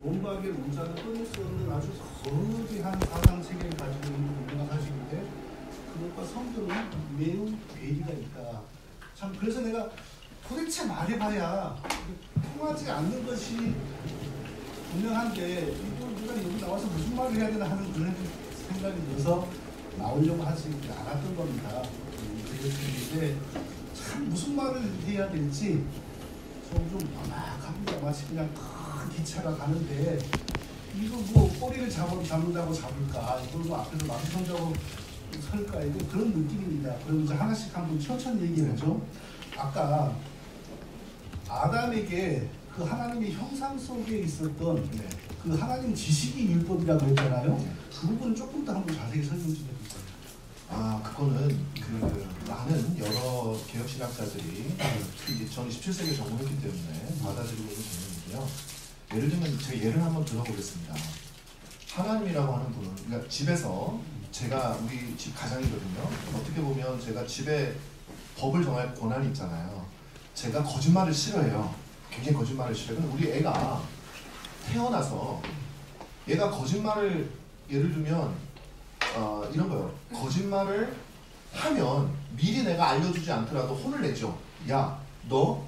원박의 문자는 끊을 수 없는 아주 거대한 사상 체계를 가지고 있는 분명한 사실인데 그것과 성경은 매우 괴리가 있다. 참 그래서 내가 도대체 말해봐야 통하지 않는 것이 분명한데 이거 우리가 여기 나와서 무슨 말을 해야 되나 하는 그런 생각이 들어서 나오려고 하지 않았던 겁니다. 그랬는데 참 무슨 말을 해야 될지 좀 막합니다. 마치 그냥 큰 기차가 가는데 이거 뭐 꼬리를 잡는다고 잡을까? 이걸 뭐 앞에서 망성자고 설까? 이거 그런 느낌입니다. 그럼 이제 하나씩 한번 천천히 얘기해보죠. 아까 아담에게 그 하나님의 형상 속에 있었던 그 하나님 지식이 율법이라고 했잖아요. 그 부분 조금 더 한번 자세히 설명 좀 해주세요. 그거는 많은 여러 개혁신학자들이 특히 저는 17세기에 전공했기 때문에 받아들이고 있는 개념인데요. 예를 들면 제가 예를 한번 들어보겠습니다. 하나님이라고 하는 분은 그러니까 집에서 제가 우리 집 가장이거든요. 어떻게 보면 제가 집에 법을 정할 권한이 있잖아요. 제가 거짓말을 싫어해요. 굉장히 거짓말을 싫어해요. 근데 우리 애가 태어나서 얘가 거짓말을 예를 들면 이런 거요. 거짓말을 하면 미리 내가 알려주지 않더라도 혼을 내죠. 야, 너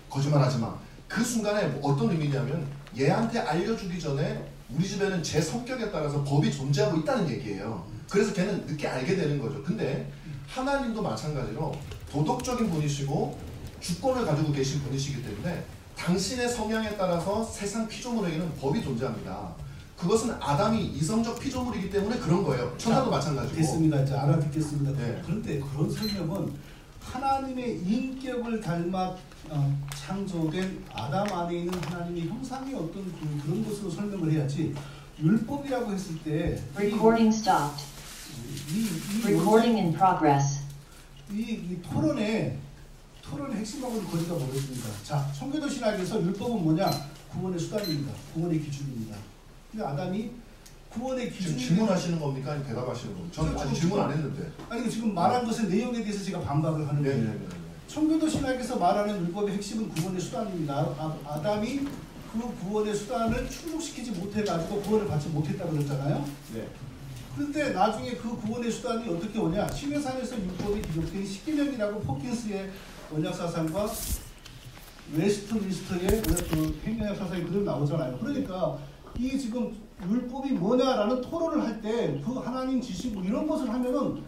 거짓말하지 마. 그 순간에 어떤 의미냐면 얘한테 알려주기 전에 우리 집에는 제 성격에 따라서 법이 존재하고 있다는 얘기예요. 그래서 걔는 늦게 알게 되는 거죠. 근데 하나님도 마찬가지로 도덕적인 분이시고 주권을 가지고 계신 분이시기 때문에 당신의 성향에 따라서 세상 피조물에게는 법이 존재합니다. 그것은 아담이 이성적 피조물이기 때문에 그런 거예요. 천사도 마찬가지고. 됐습니다. 이제 알아듣겠습니다. 네. 그런데 그런 설명은 하나님의 인격을 닮아 창조된 아담 안에 있는 하나님의 형상이 어떤 그런 것으로 설명을 해야지 율법이라고 했을 때 Recording stopped. Recording in progress. 이 토론의 핵심하고는 거리가 멀어집니다. 자, 청교도 신학에서 율법은 뭐냐? 구원의 수단입니다. 구원의 기준입니다. 근데 아담이 구원의 기준 지금 질문하시는 겁니까? 아니면 대답하시는 겁니까? 저는 아직 질문 안 했는데. 아니 지금 말한 것의 내용에 대해서 제가 반박을 하는 거예요. 청교도 신학에서 말하는 율법의 핵심은 구원의 수단입니다. 아담이 그 구원의 수단을 충족시키지 못해가지고 구원을 받지 못했다고 그랬잖아요. 네. 그런데 나중에 그 구원의 수단이 어떻게 오냐? 신해산에서 율법이 기록된 십계명이라고 포킨스의 원약사상과 웨스트민스터의 그 행정학사상이 그대로 나오잖아요. 그러니까 이 지금 율법이 뭐냐라는 토론을 할 때 그 하나님 지식 뭐 이런 것을 하면은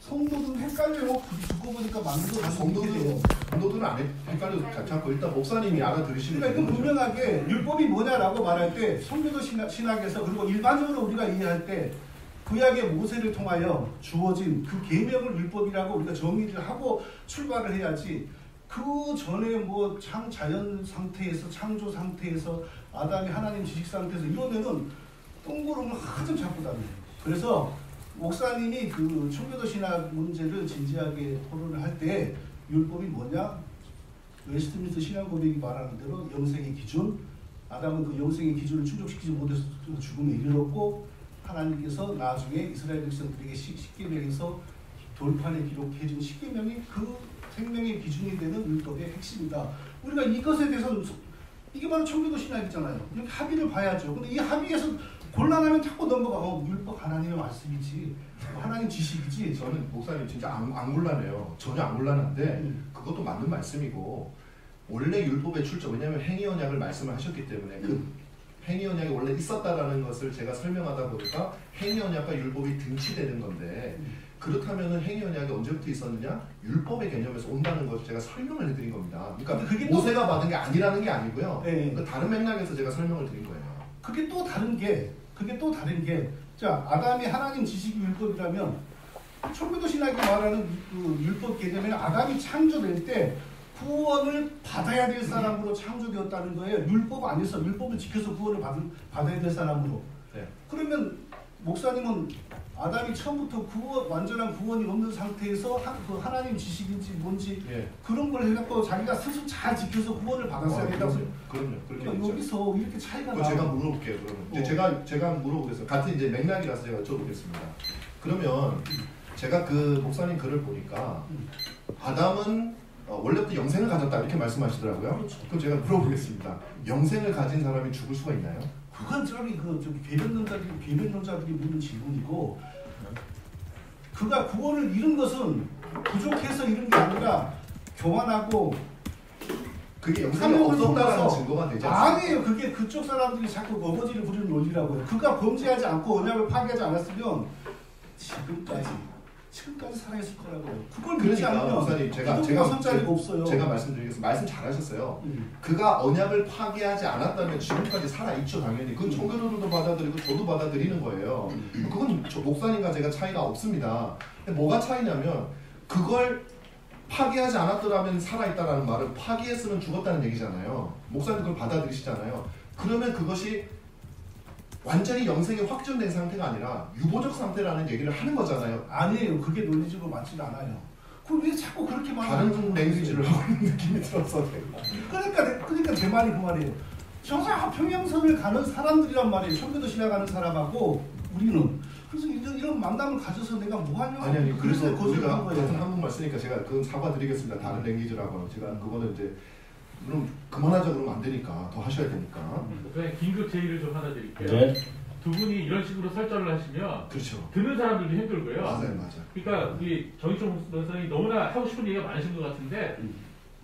성도들은 헷갈려요. 듣고 보니까 맞는 거 성도들은 안 헷갈려서 자꾸 일단 목사님이 알아들으시는 거죠. 그러니까 분명하게 율법이 뭐냐라고 말할 때 성교도 신학에서 그리고 일반적으로 우리가 이해할 때 구약의 모세를 통하여 주어진 그 계명을 율법이라고 우리가 정의를 하고 출발을 해야지 그 전에 뭐 자연 상태에서 창조 상태에서 아담이 하나님 지식 상태에서 이러면은 똥구름을 한참 잡고 다녀요. 그래서 목사님이 그 청교도 신학 문제를 진지하게 토론을 할 때 율법이 뭐냐? 웨스트민스터 신앙 고백이 말하는 대로 영생의 기준, 아담은 그 영생의 기준을 충족시키지 못해서 죽음에 이르렀고 하나님께서 나중에 이스라엘 백성들에게 십계명에서 돌판에 기록해준 십계명이 그 생명의 기준이 되는 율법의 핵심이다. 우리가 이것에 대해서는 이게 바로 청교도 신학이잖아요. 이렇게 합의를 봐야죠. 근데 이 합의에서 곤란하면 자꾸 넘어가. 율법 하나님의 말씀이지, 하나님 지식이지. 저는 목사님 진짜 안 곤란해요. 전혀 안 곤란한데 그것도 맞는 말씀이고 원래 율법의 출처 왜냐하면 행위 언약을 말씀을 하셨기 때문에 그 행위 언약이 원래 있었다라는 것을 제가 설명하다 보니까 행위 언약과 율법이 등치되는 건데 그렇다면은 행위 언약이 언제부터 있었느냐? 율법의 개념에서 온다는 것을 제가 설명을 해드린 겁니다. 그러니까 그게 모세가 받은 게 아니라는 게 아니고요. 네. 그 다른 맥락에서 제가 설명을 드린 거예요. 그게 또 다른 게 자, 아담이 하나님 지식이 율법이라면 청교도 신학이 말하는 그 율법 개념에는 아담이 창조될 때 구원을 받아야 될 사람으로 창조되었다는 거예요. 율법 안에서 율법을 지켜서 구원을 받아야 될 사람으로. 네. 그러면 목사님은 아담이 처음부터 완전한 구원이 없는 상태에서 그 하나님 지식인지 뭔지 그런 걸 해갖고 자기가 스스로 잘 지켜서 구원을 받았어야 된다고. 그럼요. 그렇게 그러니까 여기서 이렇게 차이가 나. 제가 물어볼게요. 그러면 제가 물어보겠습니다. 같은 이제 맥락이라서 제가 여쭤보겠습니다. 그러면 제가 그 목사님 글을 보니까 아담은 원래부터 영생을 가졌다 이렇게 말씀하시더라고요. 그렇죠. 그럼 제가 물어보겠습니다. 영생을 가진 사람이 죽을 수가 있나요? 그건 저기 괴변론자들이 묻는 질문이고, 그가 구원을 잃은 것은 부족해서 잃은 게 아니라 교만하고 그게 영생이 없었다라는 증거가 되지 않습니까? 아니에요. 그게 그쪽 사람들이 자꾸 어거지를 부리는 논리라고요. 그가 범죄하지 않고 언약을 파괴하지 않았으면 지금까지 살아있을 거라고요. 그걸 믿지 그러니까 않으면 목사님 제가 선자리가 없어요. 제가 말씀드리겠습니다. 말씀 잘하셨어요. 그가 언약을 파괴하지 않았다면 지금까지 살아있죠 당연히. 그건 청교도들도 받아들이고 저도 받아들이는 거예요. 그건 목사님과 제가 차이가 없습니다. 근데 뭐가 차이냐면 그걸 파괴하지 않았더라면 살아있다라는 말은 파괴했으면 죽었다는 얘기잖아요. 목사님 그걸 받아들이시잖아요. 그러면 그것이 완전히 영생이 확정된 상태가 아니라 유보적 상태라는 얘기를 하는 거잖아요. 아니에요. 그게 논리적으로 맞지 않아요. 그럼 왜 자꾸 그렇게 말하는 다른 랭귀지를 하고 있는 느낌이 들어서 그러니까 제 말이 그 말이에요. 정상 평양선을 가는 사람들이란 말이에요. 청교도 신앙하는 사람하고 우리는. 그래서 이런 만남을 가져서 내가 뭐 하냐고. 아니 그래서 우리가 거예요. 같은 한국말 쓰니까 제가 그건 사과드리겠습니다. 다른 랭귀지라고 제가 그거는 이제 그럼 그만하자 그러면 안 되니까 더 하셔야 되니까. 그냥 긴급 제의를 좀 하나 드릴게요. 네. 두 분이 이런 식으로 설정을 하시면 그렇죠. 듣는 사람들도 힘들고요. 맞아요. 그러니까 우리 정희총 변호사님이 너무나 하고 싶은 얘기가 많으신 것 같은데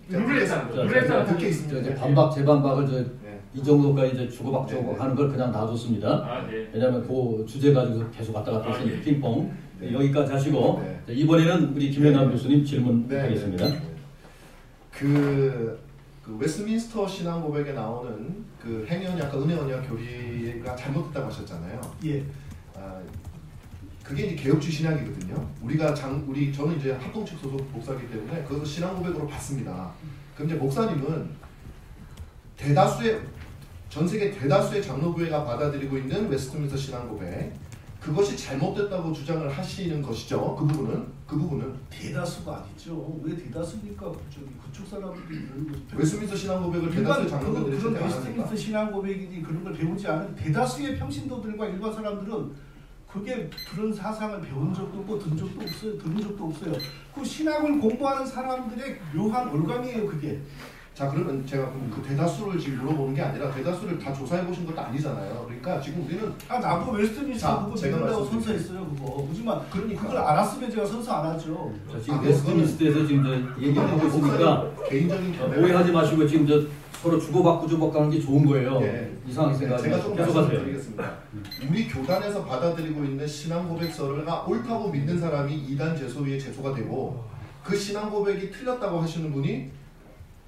자, 룰렛 듣게 있습니다. 이제 반박 재반박을 네. 이 정도까지 이제 주고받고 네, 네. 하는 걸 그냥 놔뒀습니다. 아, 네. 왜냐하면 그 주제 가지고 계속 왔다 갔다 해서 아, 예. 핑퐁. 네. 여기까지 하시고 네. 자, 이번에는 우리 김영남 네. 교수님 질문하겠습니다. 그 웨스트민스터 신앙 고백에 나오는 그 행위언약, 은혜 언약 교리가 잘못됐다고 하셨잖아요. 예. 그게 이제 개혁주의 신학이거든요. 저는 이제 합동측 소속 목사이기 때문에 그것을 신앙 고백으로 봤습니다. 그럼 이제 목사님은 전 세계 대다수의 장로교회가 받아들이고 있는 웨스트민스터 신앙 고백, 그것이 잘못됐다고 주장을 하시는 것이죠. 그 부분은 대다수가 아니죠. 왜 대다수입니까? 그쪽 사람들이 그런 거죠. 웨스트민스터 신앙 고백을 대다수의 장로교들이 그런 채택 안 웨스트민스터 합니까? 신앙 고백이니 그런 걸 배우지 않은 대다수의 평신도들과 일반 사람들은 그게 그런 사상을 배운 적도 없고 들은 적도 없어요. 그 신앙을 공부하는 사람들의 묘한 올감이에요. 그게. 자, 그러면 제가 그 대다수를 지금 물어보는 게 아니라 대다수를 다 조사해 보신 것도 아니잖아요. 그러니까 지금 우리는 나도 웨스트민스터 그거 제가 믿는다고 말씀드릴게요. 선서했어요. 그거. 하지만 그러니까. 그걸 알았으면 제가 선서 안 하죠. 자, 지금 웨스트민스터에서 지금 저 얘기를 하고 있으니까 개인적인 오해하지 마시고 지금 저 서로 주고받고 가는 게 좋은 거예요. 예. 이상하게 제가 생각하지 좀 계속하세요. 말씀드리겠습니다. 우리 교단에서 받아들이고 있는 신앙 고백서가 옳다고 믿는 사람이 이단 제소위에 제소가 되고 그 신앙 고백이 틀렸다고 하시는 분이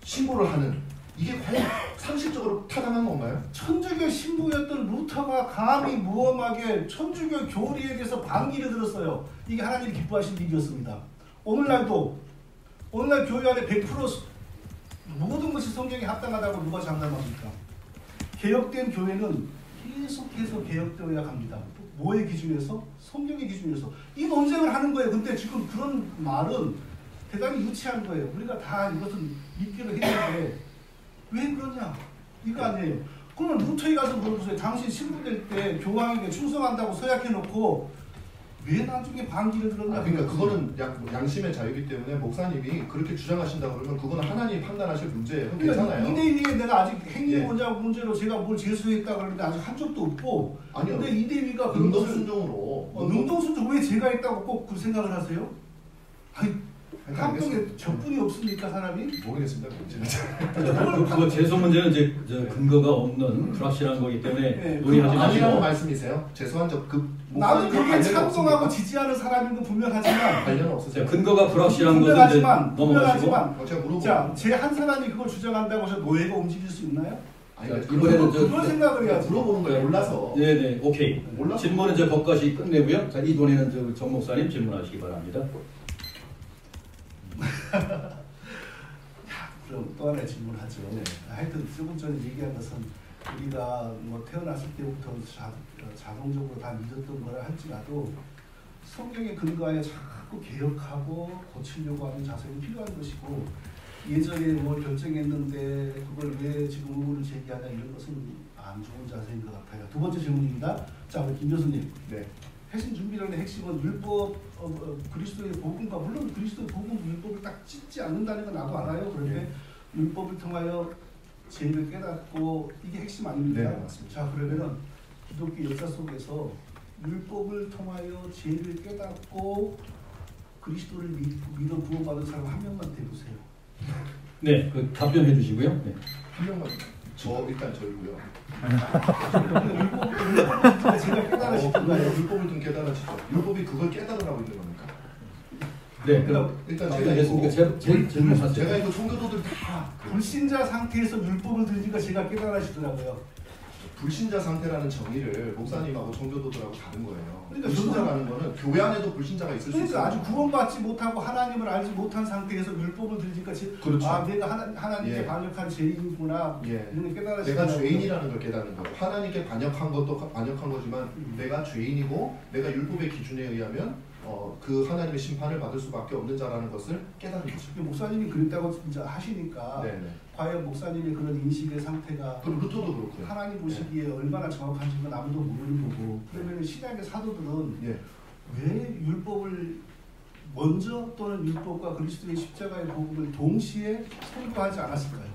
신고를 하는, 이게 과연 상식적으로 타당한 건가요? 천주교 신부였던 루터가 감히 무엄하게 천주교 교리에 대해서 반기를 들었어요. 이게 하나님이 기뻐하신 일이었습니다. 오늘날 교회 안에 100% 모든 것이 성경에 합당하다고 누가 장담합니까? 개혁된 교회는 계속해서 개혁되어야 합니다. 뭐의 기준에서? 성경의 기준에서. 이 논쟁을 하는 거예요. 근데 지금 그런 말은 대단히 유치한 거예요. 우리가 다 이것은 믿기로 했는데 왜 그러냐? 이거 아니에요. 그러면 루터에 가서 물어보세요. 당신 신부될 때 교황에게 충성한다고 서약해놓고 왜 나중에 반기를 들었냐? 그러니까 그거는 양심의 자유이기 때문에 목사님이 그렇게 주장하신다고 그러면 그거는 하나님이 판단하실 문제예요. 괜찮아요. 이대위에 내가 아직 행위 예. 문제로 제가 뭘 제소했다 그러는데 아직 한 적도 없고. 아니요. 근데 이대위가 능동순종으로. 능동순종 왜 제가 했다고 꼭 그 생각을 하세요? 아니 그러니까 합동에 알겠습니다. 적분이 없습니까 사람이? 모르겠습니다. 그거 제소 문제는 이제 근거가 없는 불확실한 거기 때문에 네, 논의하지 아니라는 마시고. 말씀이세요? 제소한 나는 그게 관련이 찬성하고 없습니까? 지지하는 사람인 건 분명하지만 관련 없으세요? 근거가 불확실한 것은 이제 넘어가시고. 분명하지만 제가 물어보고. 자, 제 한 사람이 그걸 주장한다고 해서 노예가 움직일 수 있나요? 아니, 자, 그러니까 이번에는 그걸 생각을 해야지. 물어보는 거예요. 몰라서. 네네 오케이. 몰라서. 질문은 저 거기까지 끝내고요. 자 이번에는 정 목사님 질문하시기 바랍니다. 그럼 또 하나의 질문하죠. 네. 하여튼 조금 전에 얘기한 것은 우리가 뭐 태어났을 때부터 자동적으로 다 믿었던 거라 할지라도 성경에 근거하여 자꾸 개혁하고 고치려고 하는 자세는 필요한 것이고, 예전에 뭘 결정했는데 그걸 왜 지금 의문을 제기하냐 이런 것은 안 좋은 자세인 것 같아요. 두 번째 질문입니다. 자, 우리 김 교수님. 네. 핵심 준비론의 핵심은 율법, 그리스도의 복음과, 물론 그리스도의 복음 율법을 딱 찢지 않는다는 건 나도 알아요. 그런데 율법을 통하여 죄를 깨닫고 이게 핵심 아닙니까? 네, 맞습니다. 자 그러면은 기독교 역사 속에서 율법을 통하여 죄를 깨닫고 그리스도를 믿어 구원받은 사람 한 명만 대보세요. 네, 그 답변해 주시고요. 네. 한 명만 일단 저이고요. 율법을 제가 깨달으시던가요? 율법을 좀 깨달으시죠. 율법이 그걸 깨달으라고 있는 겁니까? 네, 그럼 일단 답변하겠습니까? 제 질문 하세요. 제가 이거 청교도들 다 불신자 상태에서 율법을 들으니까 제가 깨달으시더라고요. 불신자 상태라는 정의를 목사님하고 청교도들하고 다른 거예요. 그러니까 불신자라는 거는 교회 안에도 불신자가 있을 수 있어요. 그러니까 아직 구원받지 못하고 하나님을 알지 못한 상태에서 율법을 들으니까 그렇죠. 아 내가 하나님께 예. 반역한 죄인이구나 예. 이런 깨달으시더라고요. 내가 죄인이라는 걸 깨닫는 거예요. 하나님께 반역한 것도 반역한 거지만 내가 죄인이고 내가 율법의 기준에 의하면 그 하나님의 심판을 받을 수밖에 없는 자라는 것을 깨닫는 거죠. 목사님이 그랬다고 이제 하시니까 네네. 과연 목사님의 그런 인식의 상태가 그럼 루터도 그렇고요. 하나님 보시기에 얼마나 정확한지는 아무도 모르는 거고 그러면 신약의 사도들은 예. 왜 율법을 먼저 또는 율법과 그리스도의 십자가의 복음을 동시에 선포하지 않았을까요?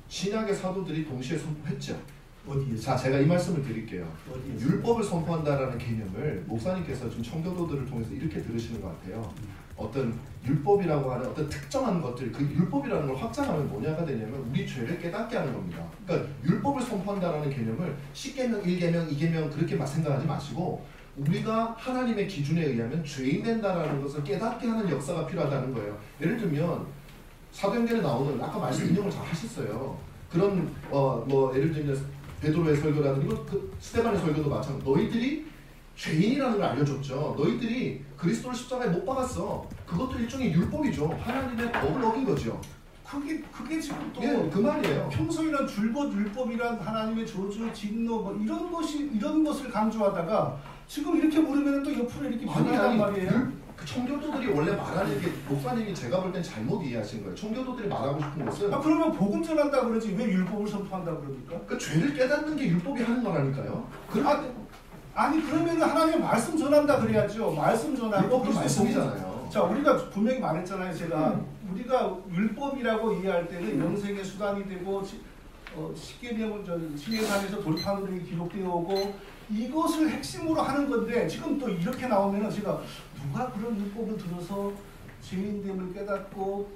신약의 사도들이 동시에 선포했죠. 어디에서? 자, 제가 이 말씀을 드릴게요. 어디에서? 율법을 선포한다라는 개념을 목사님께서 지금 청교도들을 통해서 이렇게 들으시는 것 같아요. 어떤 율법이라고 하는 어떤 특정한 것들, 그 율법이라는 걸 확장하면 뭐냐가 되냐면 우리 죄를 깨닫게 하는 겁니다. 그러니까 율법을 선포한다라는 개념을 10계명, 1계명, 2계명 그렇게 생각하지 마시고 우리가 하나님의 기준에 의하면 죄인 된다라는 것을 깨닫게 하는 역사가 필요하다는 거예요. 예를 들면 사도행전에 나오는 아까 말씀 인용을 잘 하셨어요. 그런 예를 들면 베드로의 설교라든지 그 스데반의 설교도 마찬가지. 너희들이 죄인이라는 걸 알려줬죠. 너희들이 그리스도를 십자가에 못 박았어. 그것도 일종의 율법이죠. 하나님의 법을 어긴 거죠. 그게 지금 또 예, 그 말이에요. 평소에는 줄곧 율법이란 하나님의 저주, 진노 뭐 이런 것을 강조하다가 지금 이렇게 물으면 또 옆으로 이렇게 변한단 말이에요. 그 청교도들이 원래 말하는 게 목사님이 제가 볼 땐 잘못 이해하신 거예요. 청교도들이 말하고 싶은 것은 그러면 복음 전한다 그러지 왜 율법을 선포한다 그럽니까? 그 죄를 깨닫는 게 율법이 하는 거라니까요. 아니 그러면 하나님의 말씀 전한다 그래야죠. 말씀 전하고 율법도 그 말씀이잖아요. 자 우리가 분명히 말했잖아요. 제가 우리가 율법이라고 이해할 때는 영생의 수단이 되고 십계명은 시내산에서 돌판으로 기록되어 오고 이것을 핵심으로 하는 건데 지금 또 이렇게 나오면은 제가 누가 그런 율법을 들어서 죄인됨을 깨닫고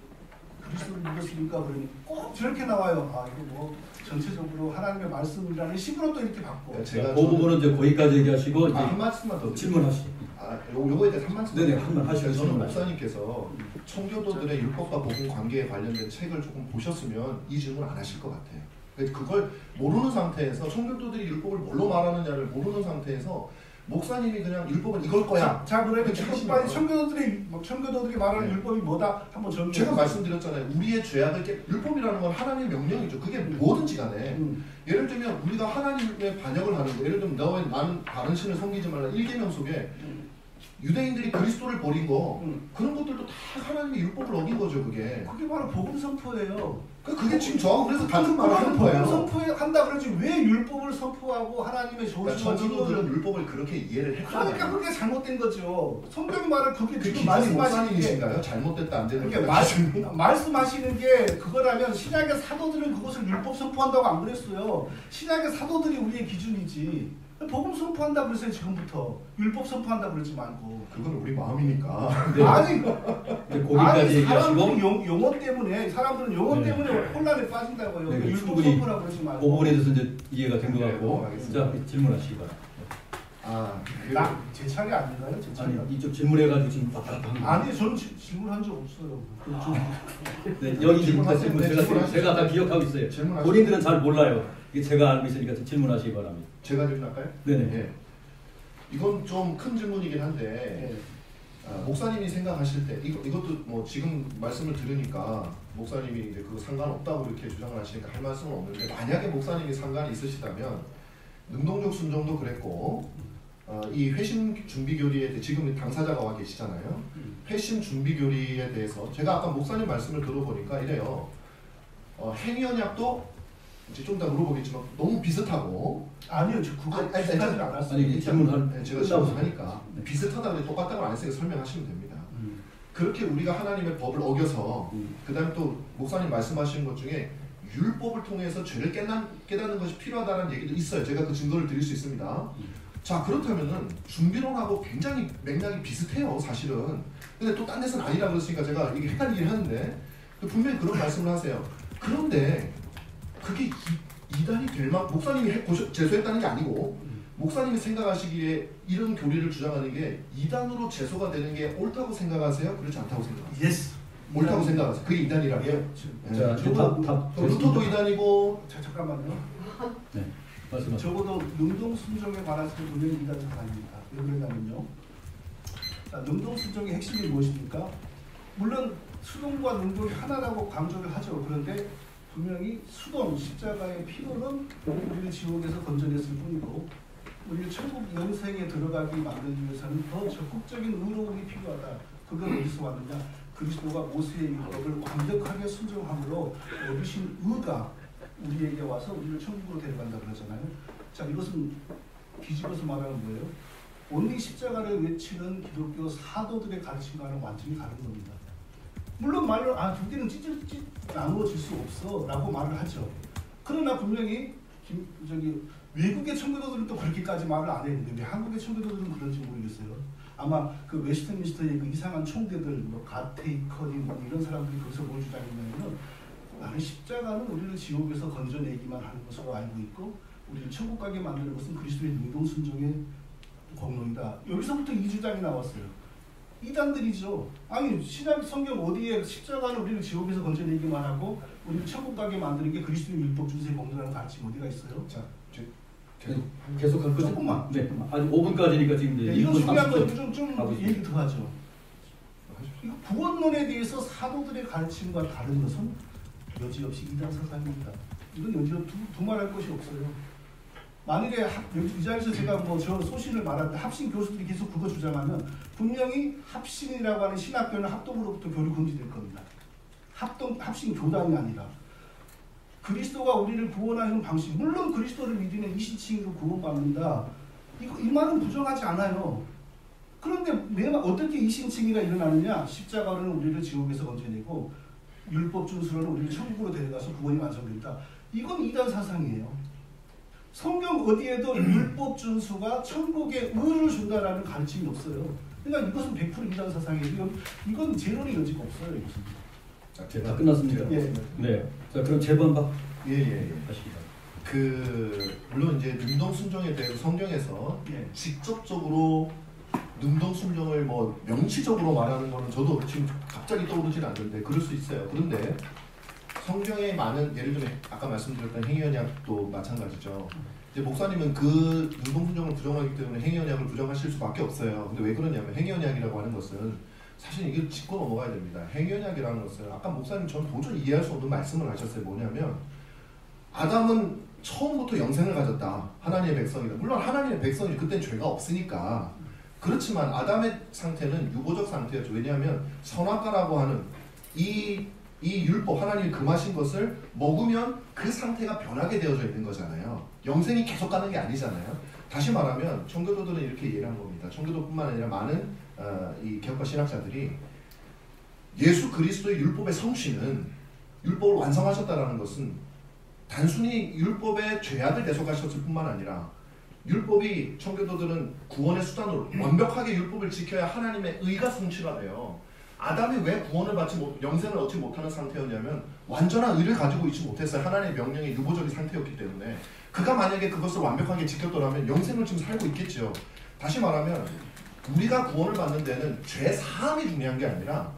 그리스도를 믿었습니까? 그러니 꼭 저렇게 나와요. 아 이거 뭐 전체적으로 하나님의 말씀이라는 식으로 또 이렇게 바꿔. 제가 그 부분은 이제 거기까지 얘기하시고 이제 한 말씀만 더 질문하시죠. 요거에 대해서 한 말씀. 네네, 한 말 하시죠. 저는 목사님께서 청교도들의 율법과 복음 관계에 관련된 책을 조금 보셨으면 이 질문 안 하실 것 같아요. 그걸 모르는 상태에서 청교도들이 율법을 뭘로 말하느냐를 모르는 상태에서 목사님이 그냥 율법은 이걸 거야. 자 그러면 지금 빨리 청교도들이 말하는 네. 율법이 뭐다 한번 정리해. 제가 말씀드렸잖아요. 우리의 죄악을 율법이라는 건 하나님의 명령이죠. 그게 뭐든지 간에 예를 들면 우리가 하나님의 반역을 하는 거. 예를 들면 나는 다른 신을 섬기지 말라 1계명 속에 유대인들이 그리스도를 버린 거 그런 것들도 다 하나님의 율법을 어긴 거죠. 그게 바로 복음 선포예요. 그게 지금 저하고 그래서 같은 말을 하는 거예요. 복음 선포한다 그러지 왜 율법을 선포하고 하나님의 그러니까 저주와 청교도들은 율법을 그렇게 이해를 했잖아요. 그러니까 그게 잘못된 거죠. 성경이 말을 그게 그 지금 기준이 말씀하시는 게 목사님이신가요? 잘못됐다 안 되는 그러니까 말씀하시는 게 그거라면 신약의 사도들은 그것을 율법 선포한다고 안 그랬어요. 신약의 사도들이 우리의 기준이지. 복음 선포한다 그랬어요. 지금부터 율법 선포한다 그러지 말고. 그건 우리 마음이니까. 네. 아니 거기까지 얘기하시고 사람들은 용어 때문에 사람들은 용어 네. 때문에 혼란에 빠진다고요. 네, 율법 충분히 선포라 그러지 그 말고. 부분에 대해서 이제 이해가 된 것 네, 같고 넘어가겠습니다. 자 질문하시기 바랍니다. 제 차례 아닌가요? 제 차례. 아니 이쪽 질문해가지고 지금 답답한 아니 저는 질문한 적 없어요. 네, 여기 질문 질문하세요. 제가 다 기억하고 있어요. 질문하세요. 본인들은 잘 몰라요. 이게 제가 알고 있으니까 질문하시기 바랍니다. 제가 질문할까요? 네네. 예. 이건 좀 큰 질문이긴 한데 목사님이 생각하실 때 이것도 뭐 지금 말씀을 들으니까 목사님이 이제 그거 상관없다고 이렇게 주장을 하시니까 할 말씀은 없는데 만약에 목사님이 상관이 있으시다면 능동적 순종도 그랬고 이 회심 준비 교리에 지금 당사자가 와 계시잖아요. 회심 준비 교리에 대해서 제가 아까 목사님 말씀을 들어보니까 이래요. 행위 언약도 이제 좀 더 물어보겠지만 너무 비슷하고 아니요, 저 그거 비슷하지는 않았어요. 아니 질문할 네, 제가 질문하니까 비슷하다고 똑같다고 안 했으니까 설명하시면 됩니다. 그렇게 우리가 하나님의 법을 어겨서 그다음 또 목사님 말씀하시는 것 중에 율법을 통해서 죄를 깨닫는 것이 필요하다는 얘기도 있어요. 제가 그 증거를 드릴 수 있습니다. 자, 그렇다면은 준비론하고 굉장히 맥락이 비슷해요, 사실은. 근데 또 딴 데서는 아니라 그랬으니까 제가 이게 헷갈리긴 하는데 분명히 그런 말씀을 하세요. 그런데 그게 이단이 될 만큼 목사님이 제소했다는 게 아니고 목사님이 생각하시기에 이런 교리를 주장하는 게 이단으로 제소가 되는 게 옳다고 생각하세요? 그렇지 않다고 생각하세요? 예스. 옳다고 생각하세요. 그게 이단이라고요? 예. 자, 답 루터도 이단이고 잠깐만요. 네, 말씀하세요. 적어도 능동순종에 관해서는 분명히 이단 사상입니다. 왜 그러냐면요. 자, 능동순종의 핵심이 무엇입니까? 물론 수동과 능동이 하나라고 강조를 하죠. 그런데 분명히 수동, 십자가의 피로는 우리를 지옥에서 건져냈을 뿐이고 우리를 천국 영생에 들어가게 만들기 위해서는 더 적극적인 의로움이 필요하다. 그건 어디서 왔느냐? 그리스도가 모세의 율법을 완벽하게 순종함으로 얻으신 의가 우리에게 와서 우리를 천국으로 데려간다 그러잖아요. 자, 이것은 뒤집어서 말하는 거예요. 온리 십자가를 외치는 기독교 사도들의 가르침과는 완전히 다른 겁니다. 물론 말로 두 개는 찢 나누어질 수 없어 라고 말을 하죠. 그러나 분명히 외국의 청교도들은 또 그렇게까지 말을 안 했는데 왜 한국의 청교도들은 그런지 모르겠어요. 아마 그 웨스트민스터의 그 이상한 총대들, 뭐 가테이커니 뭐 이런 사람들이 거기서 뭘 주장했냐면은 나는 십자가는 우리를 지옥에서 건져내기만 하는 것으로 알고 있고 우리를 천국 가게 만드는 것은 그리스도의 능동순종의 공로이다. 여기서부터 이 주장이 나왔어요. 이단들이죠. 아니 신약 성경 어디에 십자가는 우리를 지옥에서 건져내기만 하고 우리를 천국 가게 만드는 게 그리스도의 율법 준수의 공로라는 가르침 어디가 있어요? 자, 계속 할 거죠? 조금만. 네, 아직 5분까지니까 지금 네, 이건 중요한 거 좀 하고 얘기 더 하죠. 이거 구원론에 대해서 사도들의 가르침과 다른 것은 여지없이 이단 사상입니다. 이건 여지없이 두말할 것이 없어요. 만일에 이 자리에서 제가 뭐 저 소신을 말할 때 합신 교수들이 계속 그거 주장하면 분명히 합신이라고 하는 신학교는 합동으로부터 교류 금지될 겁니다. 합신 교단이 아니라 그리스도가 우리를 구원하는 방식, 물론 그리스도를 믿으면 이신칭으로 구원받는다. 이 말은 부정하지 않아요. 그런데 어떻게 이신칭이가 일어나느냐? 십자가로는 우리를 지옥에서 건져내고 율법 준수로는 우리를 천국으로 데려가서 구원이 완성된다. 이건 이단 사상이에요. 성경 어디에도 율법 준수가 천국에 의를 준다라는 가르침이 없어요. 그러니까 이것은 100% 이단 사상이에요. 이건 재론의 여지가 없어요. 이것은. 자, 다 끝났습니다. 예. 네. 자, 그럼 재반박 예. 하십니다. 물론 이제 능동순종에 대해서 성경에서 예. 직접적으로 능동순종을 뭐 명시적으로 말하는 거는 저도 지금 갑자기 떠오르진 않는데 그럴 수 있어요. 그런데 성경에 많은 예를 들면 아까 말씀드렸던 행위언약도 마찬가지죠. 이제 목사님은 그 능동순종을 부정하기 때문에 행위언약을 부정하실 수밖에 없어요. 근데 왜 그러냐면 행위언약이라고 하는 것은 사실 이게 짚고 넘어가야 됩니다. 행위언약이라는 것은 아까 목사님 전 도저히 이해할 수 없는 말씀을 하셨어요. 뭐냐면 아담은 처음부터 영생을 가졌다. 하나님의 백성이다. 물론 하나님의 백성이 그땐 죄가 없으니까. 그렇지만 아담의 상태는 유보적 상태였죠. 왜냐하면 선악과라고 하는 이 율법, 하나님이 금하신 것을 먹으면 그 상태가 변하게 되어져 있는 거잖아요. 영생이 계속 가는 게 아니잖아요. 다시 말하면 청교도들은 이렇게 이해를 한 겁니다. 청교도뿐만 아니라 많은 이 개혁과 신학자들이 예수 그리스도의 율법의 성취는 율법을 완성하셨다라는 것은 단순히 율법의 죄악을 대속하셨을 뿐만 아니라 율법이 청교도들은 구원의 수단으로 완벽하게 율법을 지켜야 하나님의 의가 성취가 돼요. 아담이 왜 구원을 받지 영생을 얻지 못하는 상태였냐면 완전한 의를 가지고 있지 못했어요. 하나님의 명령이 유보적인 상태였기 때문에 그가 만약에 그것을 완벽하게 지켰더라면 영생을 지금 살고 있겠죠. 다시 말하면 우리가 구원을 받는 데는 죄 사함이 중요한 게 아니라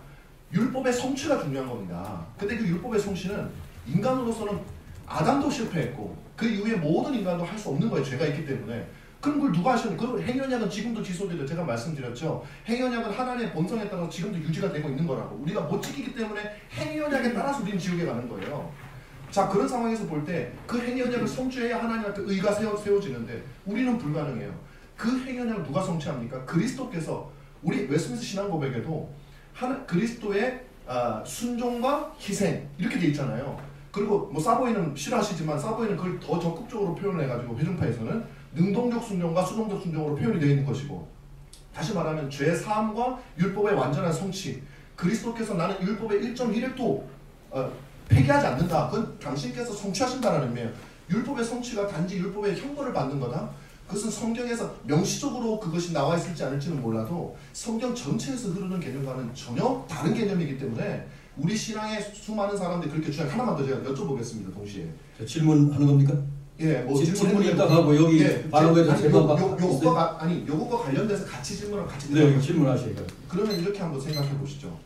율법의 성취가 중요한 겁니다. 근데 그 율법의 성취는 인간으로서는 아담도 실패했고 그 이후에 모든 인간도 할 수 없는 거예요. 죄가 있기 때문에. 그럼 그걸 누가 하시는 그 행위언약은 지금도 지속돼요. 제가 말씀드렸죠. 행위언약은 하나님의 본성에 따라서 지금도 유지가 되고 있는 거라고. 우리가 못 지키기 때문에 행위언약에 따라서 우리는 지옥에 가는 거예요. 자, 그런 상황에서 볼 때 그 행위언약을 성취해야 하나님 앞에 의가 세워지는데 우리는 불가능해요. 그 행위언약을 누가 성취합니까? 그리스도께서 우리 웨스트민스터 신앙고백에도 그리스도의 순종과 희생 이렇게 돼 있잖아요. 그리고 뭐 사보이는 싫어하시지만 사보이는 그걸 더 적극적으로 표현을 해가지고 회중파에서는 능동적 순종과 수동적 순종으로 표현이 되어 있는 것이고 다시 말하면 죄 사함과 율법의 완전한 성취 그리스도께서 나는 율법의 1.1획도 폐기하지 않는다. 그건 당신께서 성취하신다라는 의미예요. 율법의 성취가 단지 율법의 형벌을 받는 거다. 그것은 성경에서 명시적으로 그것이 나와 있을지 않을지는 몰라도 성경 전체에서 흐르는 개념과는 전혀 다른 개념이기 때문에 우리 신앙의 수많은 사람들이 그렇게 주장. 하나만 더 제가 여쭤보겠습니다. 동시에. 자, 질문하는 겁니까? 예, 뭐 질문 일단 하고 여기 바로 그래서 요거과 관련돼서 같이 질문을 같이 네, 질문하시요. 그러면 이렇게 한번 생각해 보시죠.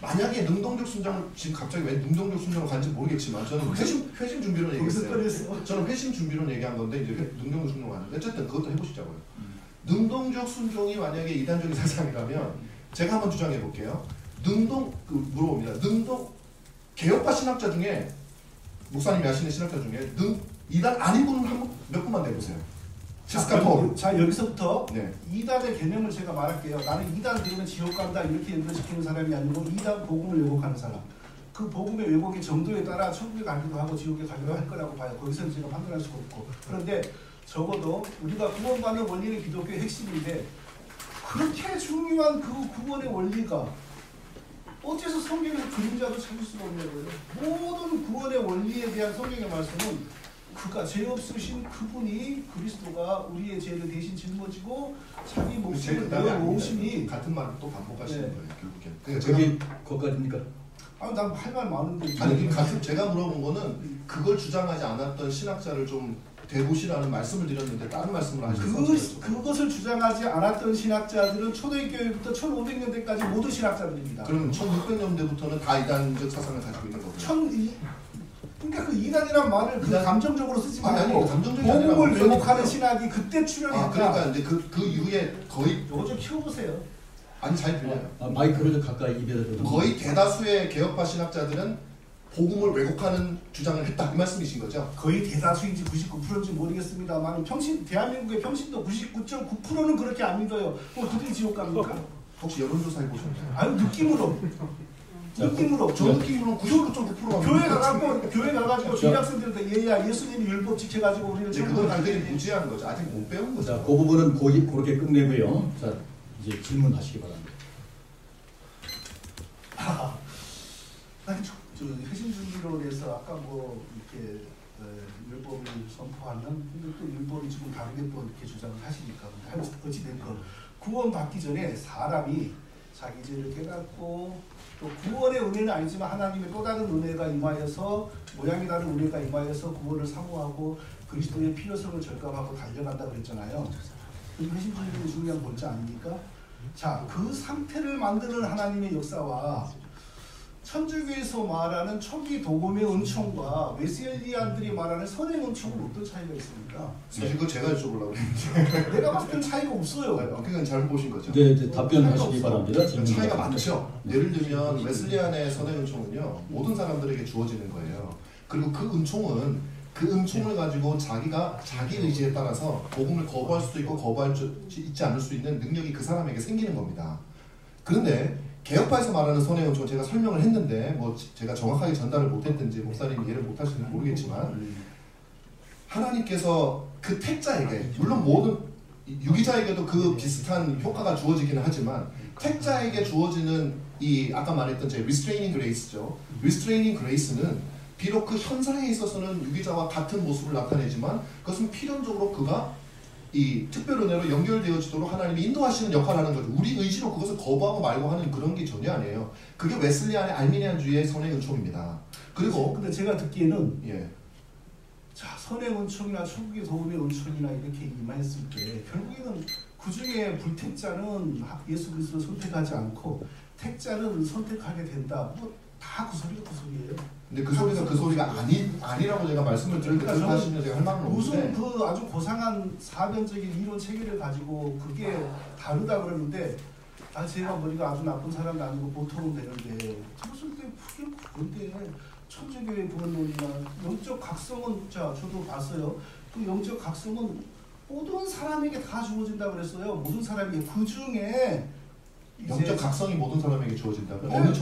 만약에 능동적 순종을 지금 갑자기 왜 능동적 순종을 간지 모르겠지만 저는 회심 준비론 얘기했어요. 저는 회심 준비론 얘기한 건데 이제 능동적 순종 하는데 어쨌든 그것도 해보시자고요. 능동적 순종이 만약에 이단적인 사상이라면 제가 한번 주장해 볼게요. 물어봅니다. 개혁파 신학자 중에 목사님이 하시는 신학자 중에 이단 아닌 분은 몇 분만 내보세요. 자 여기서부터 네. 이단의 개념을 제가 말할게요. 나는 이단 되면 지옥 간다 이렇게 연결시키는 사람이 아니고 이단 복음을 왜곡하는 사람. 그 복음의 왜곡의 정도에 따라 천국에 가기도 하고 지옥에 가기도 할 거라고 봐요. 거기서는 제가 판단할 수가 없고. 그런데 적어도 우리가 구원받는 원리는 기독교의 핵심인데 그렇게 중요한 그 구원의 원리가 어째서 성경에서 그림자도 찾을 수가 없냐고요. 모든 구원의 원리에 대한 성경의 말씀은 그가 죄 없으신 그분이 그리스도가 우리의 죄를 대신 짊어지고 자기 목숨을 내어놓으심이 같은 말을 또 반복하시는 거예요. 결국엔. 저기 거기까지입니까? 난 할 말 많은데. 아니 같은 제가 물어본 거는 그걸 주장하지 않았던 신학자를 좀 대보시라는 말씀을 드렸는데 다른 말씀을 하셨어요. 그것을 주장하지 않았던 신학자들은 초대교회부터 1500년대까지 모든 신학자들입니다. 그럼 1600년대부터는 다 이단적 사상을 가지고 있는 거고요. 그러니까 그 이단이란 말을 감정적으로 쓰지 말고 감정적이 복음을 왜곡하는 신학이 그때 출현했다. 그러니까 이제 그 이후에 거의 요거 좀 키워보세요. 아니 잘 들려요. 마이크를 가까이 입에 대고. 거의 대다수의 개혁파 신학자들은 복음을 왜곡하는 주장을 했다 이 말씀이신 거죠? 거의 대다수인지 99%인지 모르겠습니다만 대한민국의 평신도 99.9%는 그렇게 안 믿어요. 그들이 지옥 갑니까? 혹시 여론조사 해보셨나요? 아유 느낌으로. 저 느낌으로는 99.9%가 교회 가가지고 주일학생들한테 얘야 예수님이 율법 지켜가지고 우리를 그건 그들이 무지한 거죠. 아직 못 배운 거죠. 자, 그 부분은 그렇게 끝내고요. 자, 이제 질문하시기 바랍니다. 저 회심준비론에서 아까 뭐 이렇게 율법을 선포하는 또 율법이 지금 다르게 또 이렇게 주장을 하시니까 어찌됐건 구원받기 전에 사람이 자기 죄를 깨닫고 또 구원의 은혜는 아니지만 하나님의 또 다른 은혜가 임하여서 모양이 다른 은혜가 임하여서 구원을 사모하고 그리스도의 필요성을 절감하고 달려간다 그랬잖아요. 그 회심준비론의 중요한 본질 아닙니까? 자, 그 상태를 만드는 하나님의 역사와 천주교에서 말하는 초기 복음의 은총과 웨슬리안들이 말하는 선의 은총은 어떤 차이가 있습니까? 사실 그거 제가 여쭤보려고 했는데 내가 봤을 때는 차이가 없어요. 그건 잘못 보신 거죠. 네, 답변하시기 바랍니다. 차이가 많죠. 예를 들면 웨슬리안의 선의 은총은요 모든 사람들에게 주어지는 거예요. 그리고 그 은총을 가지고 자기가 자기 의지에 따라서 복음을 거부할 수도 있고 거부할 수 있지 않을 수 있는 능력이 그 사람에게 생기는 겁니다. 그런데 개혁파에서 말하는 선의 은총은 제가 설명을 했는데 뭐 제가 정확하게 전달을 못했든지 목사님이 이해를 못하시는지 모르겠지만 하나님께서 그 택자에게 물론 모든 유기자에게도 그 비슷한 효과가 주어지기는 하지만 택자에게 주어지는 이 아까 말했던 제 restraining grace죠. restraining grace는 비록 그 현상에 있어서는 유기자와 같은 모습을 나타내지만 그것은 필연적으로 그가 이 특별은혜로 연결되어지도록 하나님이 인도하시는 역할을 하는 거죠. 우리 의지로 그것을 거부하고 말고 하는 그런 게 전혀 아니에요. 그게 웨슬리안의 알미니안주의의 선의 은총입니다. 그리고 근데 제가 듣기에는 예. 자, 선의 은총이나 천국의 도움의 은총이나 이렇게 임했을 때 결국에는 그 중에 불택자는 예수 그리스도를 선택하지 않고 택자는 선택하게 된다. 뭐 다 그 소리가 그 소리예요. 근데 그 소리가 그 소리가 아니라고 제가 말씀을 드렸는데 그렇게 하시면 제가 할 말은 없는데 무슨 그 아주 고상한 사변적인 이론 체계를 가지고 그게 다르다 그러는데 제가 머리가 아주 나쁜 사람도 아니고 보통은 되는데 무슨 때 그게 그건데 천주교의 구원론이나 영적 각성은 자 저도 봤어요. 그 영적 각성은 모든 사람에게 다 주어진다 그랬어요. 모든 사람에게 그 중에 영적 각성이 모든 사람에게 주어진다면 네. 어느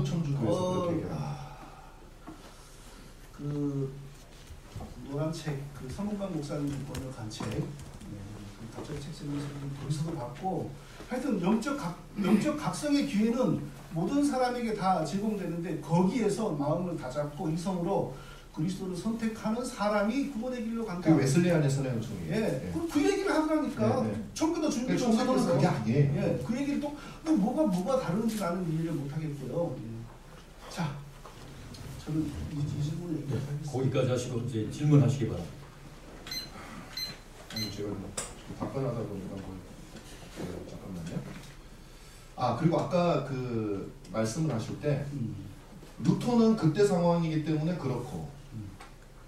천주교에서 그렇게 얘기해요? 그 노란 책, 그 서문관 목사님 번역한 책, 그 갑자기 책상에서 벌써도 받고 하여튼 영적 각성의 기회는 모든 사람에게 다 제공되는데 거기에서 마음을 다잡고 이성으로 그리스도를 선택하는 사람이 구원의 길로 간다. 그 웨슬리안의 선행청이에요. 예, 그 얘기를 하더라니까. 네, 네. 청교도 그 청교도는 그게 아니에요. 예, 그 얘기를 또 뭐가 다른지 나는 이해를 못하겠고요. 예. 자, 저는 이 질문을 얘기하겠습니다. 거기까지 하시고 이제 질문하시기 바랍니다. 아니 제가 뭐 답변하다 보니까 잠깐만요. 아 그리고 아까 그 말씀을 하실 때 루터는 그때 상황이기 때문에 그렇고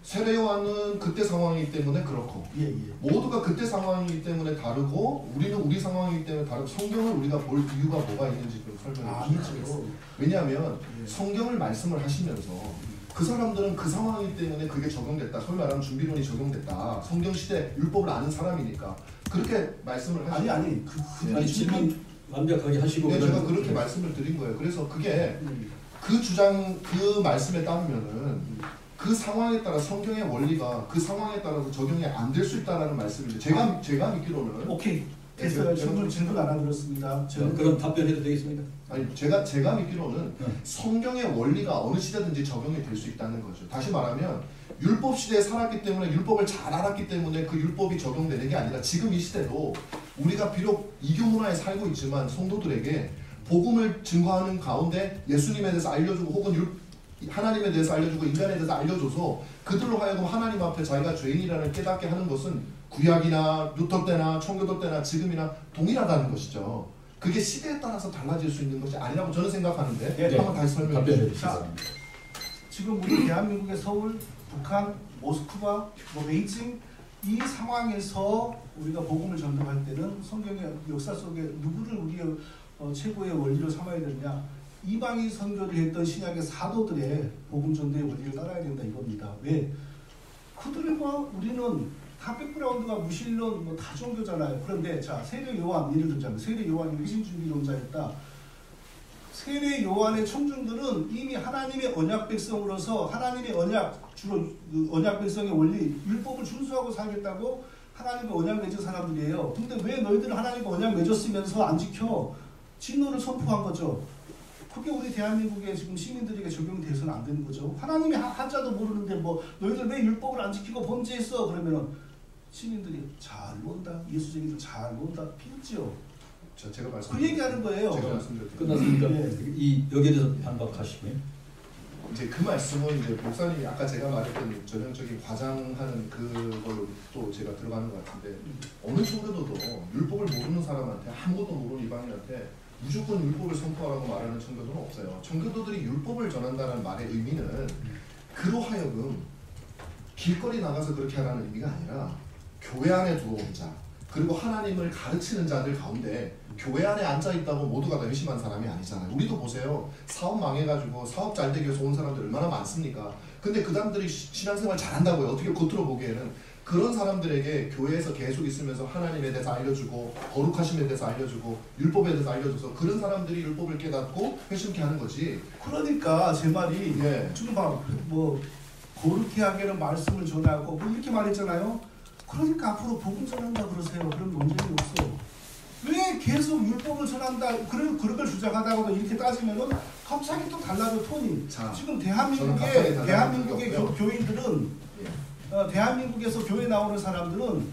세례요한은 그때 상황이기 때문에 그렇고 예. 모두가 그때 상황이기 때문에 다르고 우리는 우리 상황이기 때문에 다르고 성경을 우리가 볼 이유가 뭐가 있는지 좀 설명해 주시겠어요? 왜냐하면 성경을 말씀을 하시면서 그 사람들은 그 상황이기 때문에 그게 적용됐다. 소위 말하면 준비론이 적용됐다. 성경 시대 율법을 아는 사람이니까 그렇게 말씀을 하시죠. 아니 아니 질문 완벽하게 하시고 네, 제가 그렇게 네. 말씀을 드린 거예요. 그래서 그게 그 주장 그 말씀에 따르면은 그 상황에 따라 성경의 원리가 그 상황에 따라서 적용이 안 될 수 있다라는 말씀인데 제가 믿기로는 오케이 됐어요. 질문 안 들었습니다. 그럼 답변해도 되겠습니까? 아니 제가 믿기로는 성경의 원리가 어느 시대든지 적용이 될 수 있다는 거죠. 다시 말하면 율법 시대에 살았기 때문에 율법을 잘 알았기 때문에 그 율법이 적용되는 게 아니라 지금 이 시대도 우리가 비록 이교 문화에 살고 있지만 성도들에게 복음을 증거하는 가운데 예수님에 대해서 알려주고 혹은 하나님에 대해서 알려주고 인간에 대해서 알려줘서 그들로 하여금 하나님 앞에 자기가 죄인이라는 깨닫게 하는 것은 구약이나 루터 때나 청교도 때나 지금이나 동일하다는 것이죠. 그게 시대에 따라서 달라질 수 있는 것이 아니라고 저는 생각하는데 네. 한번 다시 설명해 주시죠. 지금 우리 대한민국의 서울, 북한, 모스크바, 베이징 이 상황에서 우리가 복음을 전도할 때는 성경의 역사 속에 누구를 우리의 최고의 원리로 삼아야 되느냐? 이방인 선교를 했던 신약의 사도들의 복음 전도의 원리를 따라야 된다 이겁니다. 왜? 그들과 우리는 다 백그라운드가 무신론 다 종교잖아요. 그런데 자 세례 요한 예를 들자면 세례 요한이 회심준비론자였다. 세례 요한의 청중들은 이미 하나님의 언약 백성으로서 하나님의 언약 주로 언약 백성의 원리 율법을 준수하고 살겠다고 하나님과 언약 맺은 사람들이에요. 근데 왜 너희들은 하나님과 언약 맺었으면서 안 지켜? 진노를 선포한 거죠. 그게 우리 대한민국의 지금 시민들에게 적용돼서는 안 되는 거죠. 하나님의 한자도 모르는데 뭐 너희들 왜 율법을 안 지키고 범죄했어? 그러면은 시민들이 잘 논다. 예수쟁이들 잘 논다. 피했죠. 제가 말씀 그 얘기하는 거예요. 제가 말씀드렸죠. 끝났습니까? 네. 이 여기에 대해서 반박하시고요. 이제 그 말씀은 이제 목사님이 아까 제가 말했던 전형적인 과장하는 그걸 또 제가 들어가는 것 같은데 어느 정도도 율법을 모르는 사람한테 아무것도 모르는 이방인한테 무조건 율법을 선포하라고 말하는 청교도는 없어요. 청교도들이 율법을 전한다는 말의 의미는 그로 하여금 길거리 나가서 그렇게 하라는 의미가 아니라 교회 안에 들어온 자 그리고 하나님을 가르치는 자들 가운데 교회 안에 앉아있다고 모두가 다 열심한 사람이 아니잖아요. 우리도 보세요. 사업 망해가지고 사업 잘 되기 위해서 온 사람들 얼마나 많습니까? 근데 그 사람들이 신앙생활 잘한다고요. 어떻게 겉으로 보기에는 그런 사람들에게 교회에서 계속 있으면서 하나님에 대해서 알려주고 거룩하심에 대해서 알려주고 율법에 대해서 알려줘서 그런 사람들이 율법을 깨닫고 회심케 하는 거지. 그러니까 제 말이 네. 지금 뭐 거룩히 하게는 말씀을 전하고 뭐 이렇게 말했잖아요. 그러니까 앞으로 복음 전한다 그러세요. 그럼 문제는 없어. 왜 계속 율법을 전한다 그런 걸 주장하다고도 이렇게 따지면은 갑자기 또 달라져 톤이. 자, 지금 저는 대한민국의 교인들은 대한민국에서 교회 나오는 사람들은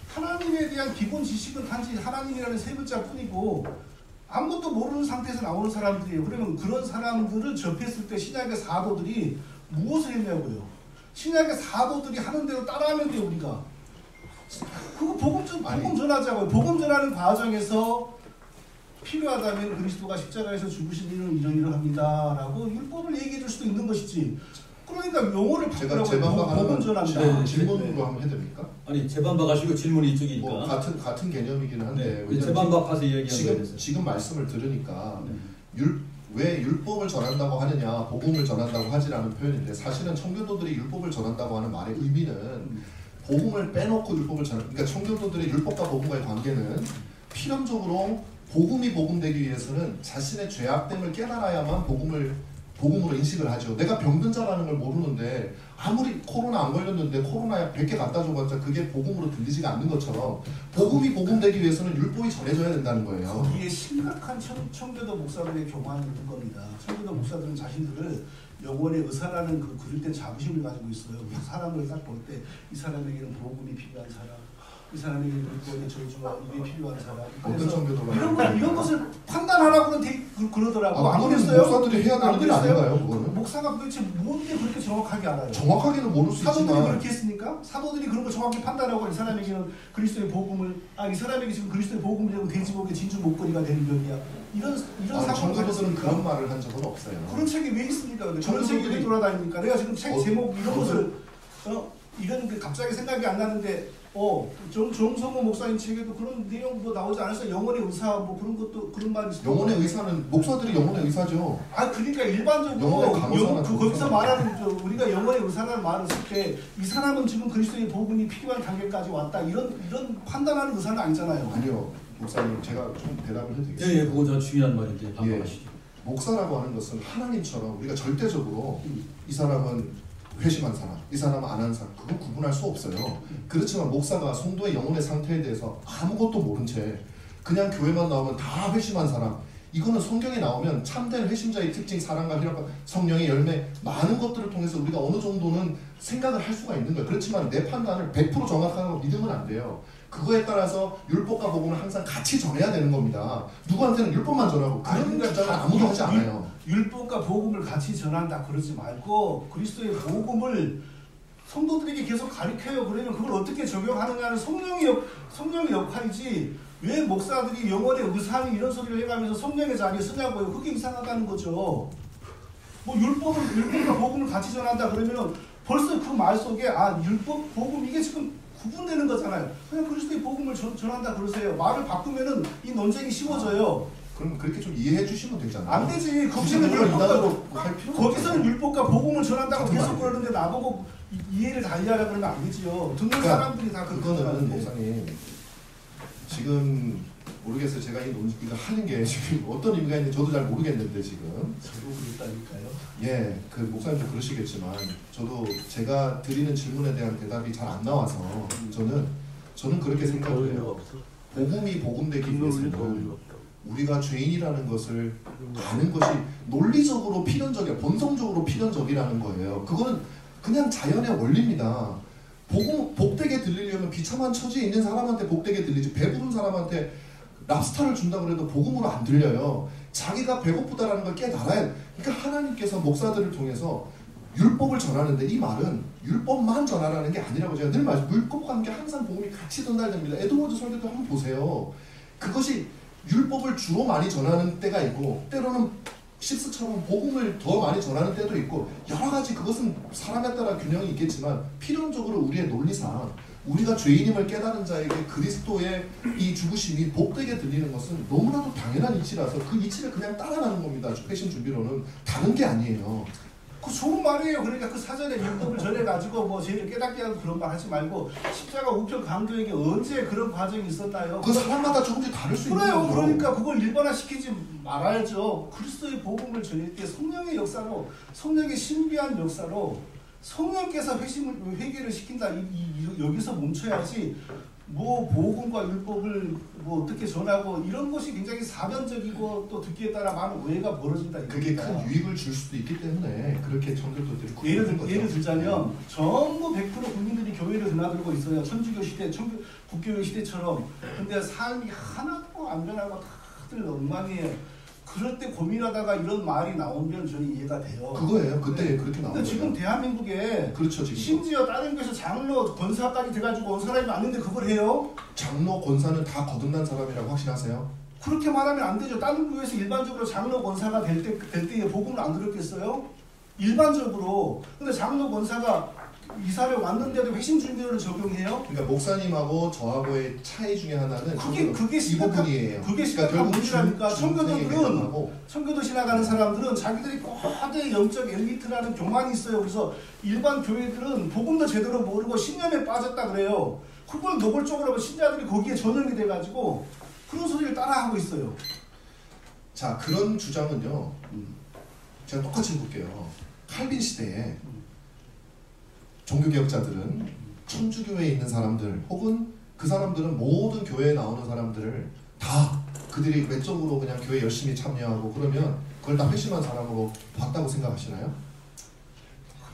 하나님에 대한 기본 지식은 단지 하나님이라는 세 글자뿐이고 아무것도 모르는 상태에서 나오는 사람들이에요. 그러면 그런 사람들을 접했을 때 신약의 사도들이 무엇을 했냐고요. 신약의 사도들이 하는 대로 따라하면 돼요. 우리가. 그거 복음 전하자고요. 복음 전하는 과정에서 필요하다면 그리스도가 십자가에서 죽으신 일은 이런 일을 합니다라고 율법을 얘기해 줄 수도 있는 것이지. 그러니까 용어를 제가 바꾸라고 재반박 복음 전한다. 질문으로 하면 해도 됩니까? 아니 재반박하시고 질문이 이쪽이니까. 뭐 같은 개념이기는 한데 네, 재반박하서 얘기하는 거예요. 지금 말씀을 들으니까 왜 율법을 전한다고 하느냐, 복음을 전한다고 하지라는 표현인데 사실은 청교도들이 율법을 전한다고 하는 말의 의미는 복음을 빼놓고 율법을 전한. 그러니까 청교도들의 율법과 복음과의 관계는 필연적으로 복음이 복음되기 위해서는 자신의 죄악됨을 깨달아야만 복음을 복음으로 인식을 하죠. 내가 병든 자라는 걸 모르는데 아무리 코로나 안 걸렸는데 코로나에 100개 갖다 줘봤자 그게 복음으로 들리지가 않는 것처럼 복음이 복음되기 위해서는 율법이 전해져야 된다는 거예요. 이게 심각한 청교도 목사들의 교만이 있는 겁니다. 청교도 목사들은 자신들을 영혼의 의사라는 그 그릇된 자부심을 가지고 있어요. 그래서 사람을 딱 볼 때 이 사람에게는 복음이 필요한 사람, 이 사람에게는 율법의 저주와 이게 필요한 사람. 어떤 청교도가 이런 것을 판단하라고는 그러더라고. 안 그거는 그랬어요? 목사들이 해야 되는 일 아닌가요? 그거는? 목사가 도대체 뭔데 그렇게 정확하게 알아요? 정확하게는 모를 수 사도들이 있지만 그렇게 했습니까? 사도들이 그런 걸 정확히 판단하고 이 사람에게는 그리스도의 복음을 이 사람에게 지금 그리스도의 복음을 되고 돼지고기의 진주 목걸이가 되는 벽이야. 이런 사고를 청교도들은 가졌습니까? 그런 말을 한 적은 없어요. 그런 책이 왜 있습니까? 근데 그런 청교도들이- 책이 왜 돌아다닙니까? 내가 지금 책 제목 이런 그것을- 것을 이런 게 갑자기 생각이 안 나는데 정성호 목사님 책에도 그런 내용 뭐 나오지 않았어요? 영혼의 의사 뭐 그런 것도 그런 말이 있어요. 영혼의 의사는 목사들이 영혼의 의사죠. 그러니까 일반적으로 영혼의 간호사나 거기서 말하는 우리가 영혼의 의사라는 말을 쓸 때 이 사람은 지금 그리스도의 복음이 필요한 단계까지 왔다 이런 판단하는 의사는 아니잖아요. 아니요, 목사님 제가 좀 대답을 해도 되겠습니다. 예, 그건 저 중요한 말인데 반박하시죠. 목사라고 하는 것은 하나님처럼 우리가 절대적으로 이 사람은 회심한 사람, 이 사람은 안 한 사람, 그건 구분할 수 없어요. 그렇지만 목사가 성도의 영혼의 상태에 대해서 아무것도 모른 채 그냥 교회만 나오면 다 회심한 사람, 이거는 성경에 나오면 참된 회심자의 특징, 사랑과 희락과 성령의 열매, 많은 것들을 통해서 우리가 어느 정도는 생각을 할 수가 있는 거예요. 그렇지만 내 판단을 100% 정확하다고 믿으면 안 돼요. 그거에 따라서 율법과 복음을 항상 같이 전해야 되는 겁니다. 누구한테는 율법만 전하고 그런 주장을 아무도 하지 않아요. 율법과 복음을 같이 전한다 그러지 말고 그리스도의 복음을 성도들에게 계속 가르쳐요. 그러면 그걸 어떻게 적용하느냐는 성령의 역할이지 왜 목사들이 영혼의 의사니 이런 소리를 해가면서 성령의 자리에 쓰냐고요. 그게 이상하다는 거죠. 뭐 율법과 복음을 같이 전한다 그러면은 벌써 그 말 속에 율법, 복음 이게 지금 구분되는 거잖아요. 그냥 그리스도의 복음을 전한다 그러세요. 말을 바꾸면은 이 논쟁이 쉬워져요. 그럼 그렇게 좀 이해해 주시면 되잖아요. 안 되지. 굳이 그걸 이단으로 할 필요가 거기서는 없어요. 율법과 복음을 전한다고 같은 계속 말이에요. 그러는데 나보고 이해를 달리하라 그러면 안 되지요. 듣는 그러니까 사람들이 다 그거는 그러는데. 목사님 지금 모르겠어요. 제가 이 논의가 하는 게 지금 어떤 의미가 있는지 저도 잘 모르겠는데 지금 저도 그랬다니까요. 그 목사님도 그러시겠지만 저도 제가 드리는 질문에 대한 대답이 잘 안 나와서 저는 그렇게 생각을 해요. 복음이 복음되기 위해서는 우리가 죄인이라는 것을 아는 것이 논리적으로 필연적이야. 본성적으로 필연적이라는 거예요. 그거는 그냥 자연의 원리입니다. 복되게 들리려면 비참한 처지에 있는 사람한테 복되게 들리지, 배부른 사람한테 랍스타를 준다고 해도 복음으로 안 들려요. 자기가 배고프다라는 걸 깨달아야 돼. 그러니까 하나님께서 목사들을 통해서 율법을 전하는데 이 말은 율법만 전하라는 게 아니라고 제가 늘 말씀. 율법과 함께 항상 복음이 같이 전달됩니다. 에드워드 설교도 한번 보세요. 그것이 율법을 주로 많이 전하는 때가 있고 때로는 십스처럼 복음을 더 많이 전하는 때도 있고 여러 가지 그것은 사람에 따라 균형이 있겠지만 필연적으로 우리의 논리상 우리가 죄인임을 깨달은 자에게 그리스도의 이 죽으심이 복되게 들리는 것은 너무나도 당연한 이치라서 그 이치를 그냥 따라가는 겁니다. 회심 준비로는 다른 게 아니에요. 그 좋은 말이에요. 그러니까 그 사전에 율법을 전해가지고 뭐 죄를 깨닫게 하고 그런 말 하지 말고 십자가 우편 강도에게 언제 그런 과정이 있었나요? 그 사람마다 조금씩 다를 수 있는 그래요. 거죠. 그러니까 그걸 일반화시키지 말아야죠. 그리스도의 복음을 전할 때 성령의 역사로, 성령의 신비한 역사로 성령께서 회개를 시킨다. 여기서 멈춰야지. 뭐 복음과 율법을 뭐 어떻게 전하고 이런 것이 굉장히 사변적이고 또 듣기에 따라 많은 오해가 벌어진다. 그게 큰 유익을 줄 수도 있기 때문에 그렇게 청교도들이 구분하는 거죠. 예를 들자면 전부 100% 국민들이 교회를 드나들고 있어요. 천주교 시대, 국교회 시대처럼. 근데 삶이 하나도 안 변하고 다들 엉망이에요. 그럴 때 고민하다가 이런 말이 나오면 저는 이해가 돼요. 그거예요. 그때 그렇게 나온 근데 거예요. 지금 대한민국에 그렇죠. 지금 심지어 다른 교회에서 장로, 권사까지 돼가지고 온 사람이 많은데 그걸 해요? 장로 권사는 다 거듭난 사람이라고 확신하세요? 그렇게 말하면 안 되죠. 다른 교회에서 일반적으로 장로, 권사가 될 때에 복음을 안 들었겠어요? 일반적으로. 근데 장로, 권사가 이사를 왔는데도 회심 준비를 적용해요? 그러니까 목사님하고 저하고의 차이 중에 하나는 그게 이 부분이에요. 그게 심각한 문제라니까. 청교도들은 고 청교도 지나가는 사람들은 자기들이 거대 영적 엘리트라는 교만이 있어요. 그래서 일반 교회들은 복음도 제대로 모르고 신념에 빠졌다 그래요. 그걸 노골적으로 신자들이 거기에 전염이 돼가지고 그런 소리를 따라하고 있어요. 자, 그런 주장은요. 제가 똑같이 볼게요. 칼빈 시대에 종교개혁자들은 천주교회에 있는 사람들 혹은 그 사람들은 모든 교회에 나오는 사람들을 다 그들이 외적으로 그냥 교회 열심히 참여하고 그러면 그걸 다 회심한 사람으로 봤다고 생각하시나요?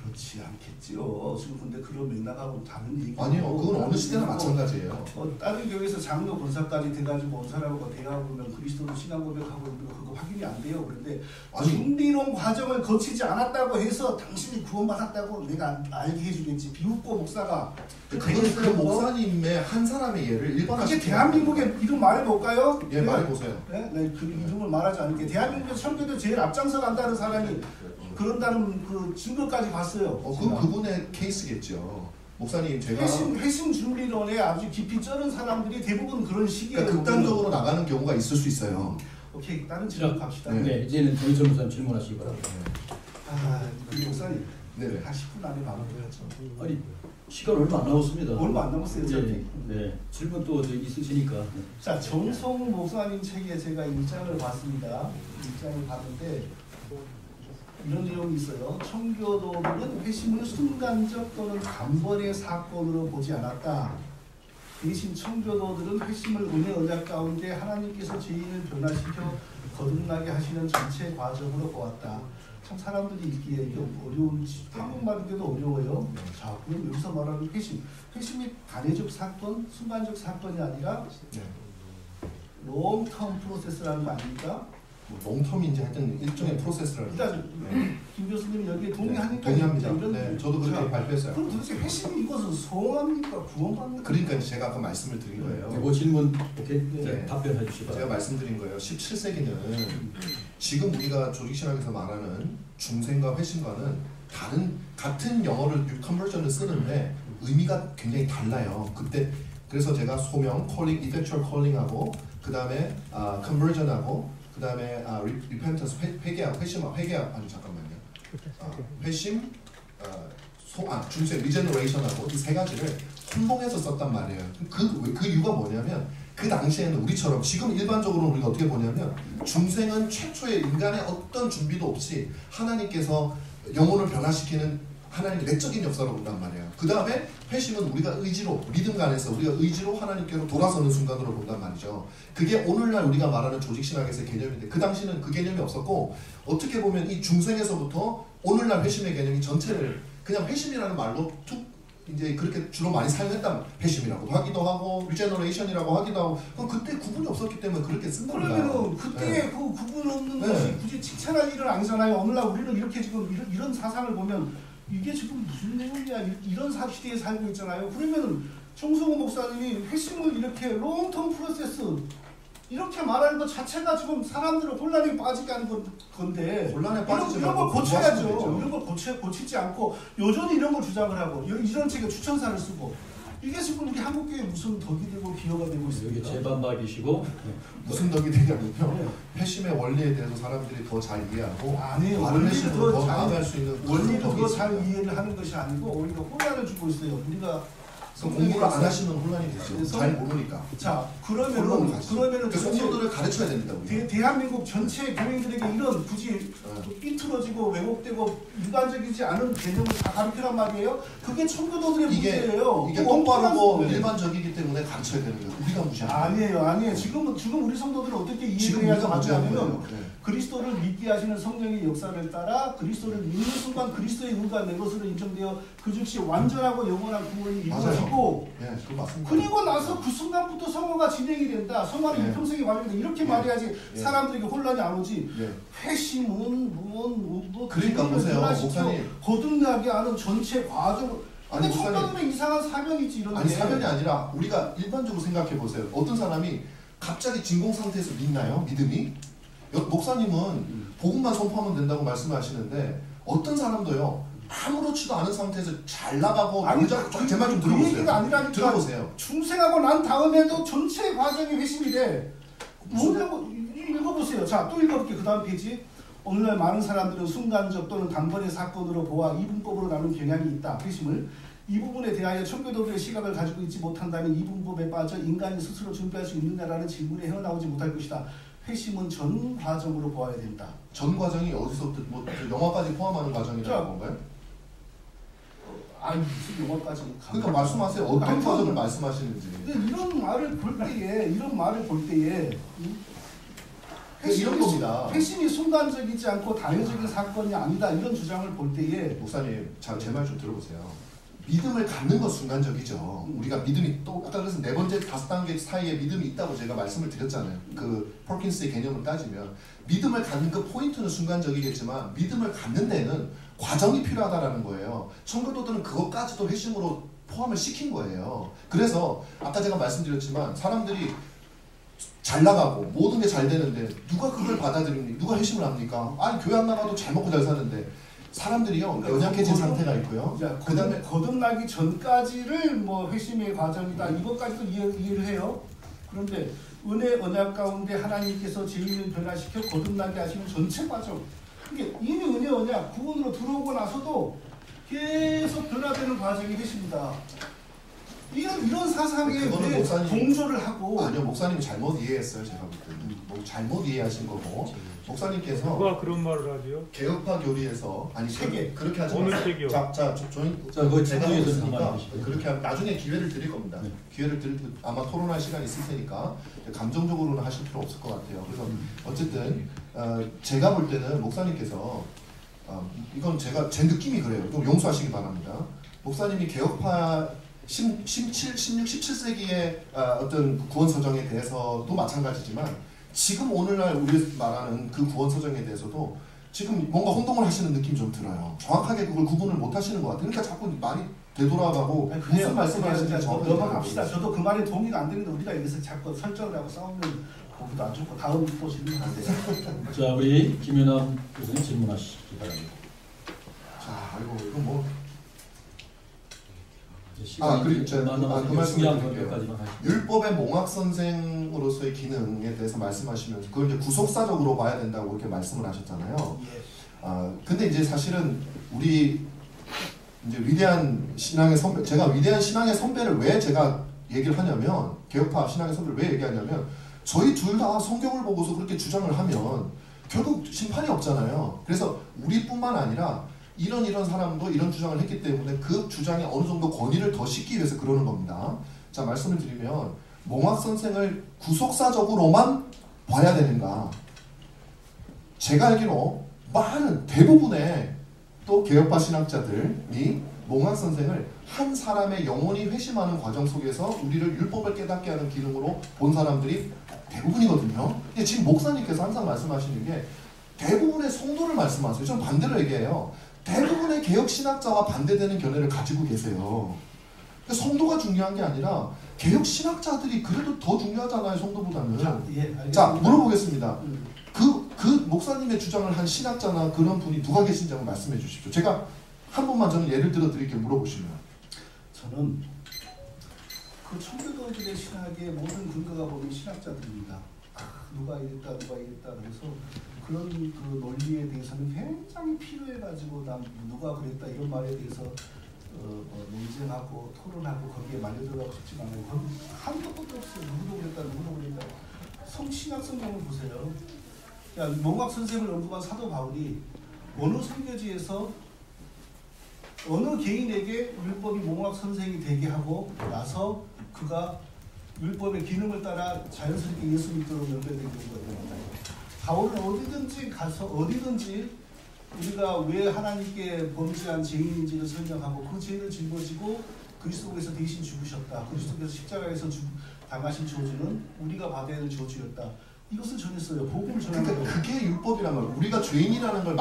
그렇지 않겠지요. 지금 근데 그런 맥락하고 다른 얘기. 아니요, 그건 어느 시대나 마찬가지예요. 다른 교회에서 장로 권사까지 돼가지고 온 사람하고 대화하면 그리스도로 신앙 고백하고 있는 거 그거 확인이 안 돼요. 그런데 아니, 준비론 과정을 거치지 않았다고 해서 당신이 구원받았다고 내가 알게 해주겠지. 비웃고 목사가 그 목사님의 한 사람의 예를 그게 일반화시키는 대한민국의 이름 말해볼까요? 예, 말해보세요. 네? 네, 그 이름을 말하지 않을게. 대한민국의 청교도 제일 앞장서 간다는 사람이 그런다는 그 증거까지 봤어요. 그분의 케이스겠죠. 목사님 제가 회심 준비론에 아주 깊이 쩌는 사람들이 대부분 그런 시기에 그러니까 극단적으로 나가는 경우가 있을 수 있어요. 오케이, 다른 질문 갑시다. 네, 이제는 정의철 목사님 질문하시기 바랍니다. 우리 목사님, 네. 한 10분 안에 마무리하죠. 아니 시간 얼마 안 남았습니다. 얼마 안 남았어요. 네, 네. 질문 또 있으시니까. 자, 정성 목사님 책에 제가 일장을 봤습니다. 일장을 봤는데 이런 내용이 있어요. 청교도들은 회심을 순간적 또는 단번의 사건으로 보지 않았다. 대신 청교도들은 회심을 은혜 언약 가운데 하나님께서 죄인을 변화시켜 거듭나게 하시는 전체 과정으로 보았다. 참 사람들이 읽기에 이게 어려운 한국말인데도 어려워요. 자, 그럼 여기서 말하는 회심이 단회적 사건, 순간적 사건이 아니라 롱텀 프로세스라는 거 아닙니까? 롱텀인지 하여튼 일종의 프로세스라는 일단 김 교수님 여기에 동의하니까 동의합니다. 이런 네, 저도 그렇게 발표했어요. 그럼 도대체 회심이 이것은 소원합니까? 구원받는 그러니까 제가 아까 말씀을 드린 거예요. 그 질문 오케이 네. 답변해 주시기 제가 바랍니다. 말씀드린 거예요. 17세기는 지금 우리가 조직신학에서 말하는 중생과 회심과는 같은 영어를 conversion을 쓰는데 의미가 굉장히 달라요. 그래서 제가 소명, calling, effectual calling하고 그 다음에 conversion하고 그 다음에 repentance, 회심하고 회심, 중생, regeneration하고 이 세 가지를 혼동해서 썼단 말이에요. 그 이유가 뭐냐면 그 당시에는 우리처럼 지금 일반적으로 우리가 어떻게 보냐면 중생은 최초의 인간의 어떤 준비도 없이 하나님께서 영혼을 변화시키는 하나님의 내적인 역사로 본단 말이에요. 그 다음에 회심은 우리가 의지로, 믿음 안에서 우리가 의지로 하나님께로 돌아서는 순간으로 본단 말이죠. 그게 오늘날 우리가 말하는 조직신학에서의 개념인데 그 당시는 그 개념이 없었고 어떻게 보면 이 중생에서부터 오늘날 회심의 개념이 전체를 그냥 회심이라는 말로 툭 이제 그렇게 주로 많이 사용했단 회심이라고 하기도 하고 리제너레이션이라고 하기도 하고 그럼 그때 구분이 없었기 때문에 그렇게 쓴 겁니다. 그러면은 그때 그 구분 없는 것이 굳이 칭찬할 일은 아니잖아요. 오늘날 우리는 이렇게 지금 이런 사상을 보면 이게 지금 무슨 내용이야? 이런 시대에 살고 있잖아요. 그러면은 정성호 목사님이 회심을 이렇게 롱텀 프로세스 이렇게 말하는 것 자체가 지금 사람들을 혼란에 빠지게 하는 건데 혼란에 빠지지 이런 걸 말고 고쳐야죠. 공부하시면 되죠. 이런 걸 고치지 않고 여전히 이런 걸 주장을 하고 이런 책에 추천사를 쓰고 이게 지금 우리 한국교회 무슨 덕이 되고 기여가 되고 여기 있습니다. 재반박이시고 무슨 덕이 되냐면요. 회심의 원리에 대해서 사람들이 더 잘 이해하고 아니에요. 다른 회심으로 더 나아갈 수 있는 원리를 덕이 더 잘 있습니다. 이해를 하는 것이 아니고 오히려 혼란을 주고 있어요. 우리가 공부를 안 하시면 혼란이 되죠. 잘 모르니까. 자, 그러면은 성도들을 가르쳐야 됩니다. 대한민국 전체 교인들에게 이런 굳이 삐뚤어지고 왜곡되고 일반적이지 않은 개념을 다 가르치란 말이에요. 그게 청교도들의 문제예요. 이게 똑바르고 일반적이기 때문에 가르쳐야 되는 거예요. 우리가 무시하는 거예요. 아니에요. 지금 우리 성도들은 어떻게 지금 이해를 해야 우리가 무시하는 하냐면 거예요. 그리스도를 믿게 하시는 성령의 역사를 따라 그리스도를 믿는 순간 그리스도의 의가 내 것으로 인정되어 그 즉시 완전하고 영원한 구원이 이루어지고 네, 그거 맞습니다. 그리고 나서 그 순간부터 성화가 진행이 된다. 성화는 네. 일평생이 완료된다. 이렇게 말해야지 네. 사람들에게 혼란이 안 오지. 네. 회심은 그러니까 보세요, 목사님. 거듭나게 하는 전체 과정. 아니, 근데 목사님. 청교도는 이상한 사명이지 이런 아니 게. 사면이 아니라 우리가 일반적으로 생각해 보세요. 어떤 사람이 갑자기 진공 상태에서 믿나요? 믿음이? 목사님은 복음만 선포하면 된다고 말씀하시는데 어떤 사람도요 아무렇지도 않은 상태에서 잘 나가고 제 말 좀 들어보세요. 얘기가 아니라니까. 들어보세요. 중생하고 난 다음에도 전체 과정이 회심이 돼. 뭐냐고 읽어보세요. 자, 또 읽어볼게요. 그 다음 페이지. 오늘날 많은 사람들은 순간적 또는 단번의 사건으로 보아 이분법으로 나눈 경향이 있다. 회심을. 이 부분에 대하여 청교도들의 시각을 가지고 있지 못한다면 이분법에 빠져 인간이 스스로 준비할 수 있느냐라는 질문에 헤어나오지 못할 것이다. 회심은 전 과정으로 보아야 된다. 전 과정이 어디서부터 뭐 영화까지 포함하는 과정이라는 건가요? 아니 무슨 영화까지? 그러니까 말씀하세요. 어떤 과정을 말씀하시는지. 이런 말을 볼 때에 이런 겁니다. 회심이 순간적이지 않고 단회적인 사건이 아니다 이런 주장을 볼 때에 목사님, 제 말 좀 들어보세요. 믿음을 갖는 건 순간적이죠. 우리가 믿음이 또 아까 그래서 4번째 5단계 사이에 믿음이 있다고 제가 말씀을 드렸잖아요. 그 폴킨스의 개념을 따지면 믿음을 갖는 그 포인트는 순간적이겠지만 믿음을 갖는 데는 과정이 필요하다라는 거예요. 청교도들은 그것까지도 회심으로 포함을 시킨 거예요. 그래서 아까 제가 말씀드렸지만 사람들이 잘 나가고 모든 게 잘 되는데 누가 그걸 받아들입니까? 누가 회심을 합니까? 아니 교회 안 나가도 잘 먹고 잘 사는데 사람들이요 연약해진 상태가 있고요. 그 다음에 거듭나기 전까지를 뭐 회심의 과정이다 이것까지도 이해를 해요. 그런데 은혜 언약 가운데 하나님께서 죄인을 변화시켜 거듭나게 하시는 전체 과정. 이게 이미 은혜 언약 구원으로 들어오고 나서도 계속 변화되는 과정이 회심이다. 이런 사상에 그거는 왜 목사님, 동조를 하고 아니요 목사님이 잘못 이해했어요. 제가 볼 때는 뭐 잘못 이해하신 거고 목사님께서 누가 그런 말을 하죠? 개혁파 교리에서 아니 책에 그렇게 하지 어느 마세요. 책이요? 그거 제가 책에서 있으니까 말씀하시죠. 그렇게 하면 나중에 기회를 드릴 겁니다. 네. 기회를 드릴 아마 토론할 시간이 있을 테니까 감정적으로는 하실 필요 없을 것 같아요. 그래서 어쨌든 제가 볼 때는 목사님께서 이건 제 느낌이 그래요. 좀 용서하시기 바랍니다. 목사님이 개혁파 16, 17세기의 어떤 구원서정에 대해서도 마찬가지지만 지금 오늘날 우리 말하는 그 구원서정에 대해서도 지금 뭔가 혼동을 하시는 느낌이 좀 들어요. 정확하게 그걸 구분을 못 하시는 것 같아요. 그러니까 자꾸 말이 되돌아가고 무슨 말씀을 하시는지 정확하게 넘어갑시다. 저도 그 말에 동의가 안 되는데 우리가 여기서 자꾸 설정을 하고 싸우면 거기도 안 좋고 다음 또 질문하세요. 자, 우리 김연남 교수님 질문하시기 바랍니다. 자, 아이고 이거 뭐 그리고 그 말씀을 드릴게요. 까지만 하시죠. 율법의 몽학 선생으로서의 기능에 대해서 말씀하시면서 그걸 이제 구속사적으로 봐야 된다고 그렇게 말씀을 하셨잖아요. 근데 이제 사실은 우리 이제 위대한 신앙의 선배, 제가 위대한 신앙의 선배를 왜 제가 얘기를 하냐면 개혁파 신앙의 선배를 왜 얘기하냐면 저희 둘 다 성경을 보고서 그렇게 주장을 하면 결국 심판이 없잖아요. 그래서 우리뿐만 아니라 이런 사람도 이런 주장을 했기 때문에 그 주장에 어느 정도 권위를 더 싣기 위해서 그러는 겁니다. 자, 말씀을 드리면 몽학 선생을 구속사적으로만 봐야 되는가? 제가 알기로 많은 대부분의 또 개혁파 신학자들이 몽학 선생을 한 사람의 영혼이 회심하는 과정 속에서 우리를 율법을 깨닫게 하는 기능으로 본 사람들이 대부분이거든요. 근데 지금 목사님께서 항상 말씀하시는 게 대부분의 성도를 말씀하세요. 저는 반대로 얘기해요. 대부분의 개혁신학자와 반대되는 견해를 가지고 계세요. 성도가 중요한 게 아니라 개혁신학자들이 그래도 더 중요하잖아요. 성도보다는. 자, 물어보겠습니다. 그 목사님의 주장을 한 신학자나 그런 분이 누가 계신지 한번 말씀해 주십시오. 제가 한 번만 저는 예를 들어 드릴게요. 물어보시면. 저는 그 청교도들의 신학의 모든 근거가 보면 신학자들입니다. 누가 이랬다 그래서 그런 그 논리에 대해서는 굉장히 필요해가지고 누가 그랬다 이런 말에 대해서 논쟁하고 토론하고 거기에 말려들어가고 싶지만 않아요. 한도 끝도 없어요. 누구도 그랬다. 신학 성경을 보세요. 몽학 선생을 언급한 사도 바울이 어느 선교지에서 어느 개인에게 율법이 몽학 선생이 되게 하고 나서 그가 율법의 기능을 따라 자연스럽게 예수 믿도록 연결되는 경우가 됩니다. 바울은 어디든지 가서 어디든지 우리가 왜 하나님께 범죄한 죄인인지를 설명하고 그 죄를 짊어지고 그리스도께서 대신 죽으셨다. 그리스도께서 십자가에서 당하신 저주는 우리가 받아야 할 저주였다. 이것을 전했어요. 복음을 전하는 거예요. 그러니까 그게 율법이란 말. 우리가 죄인이라는 걸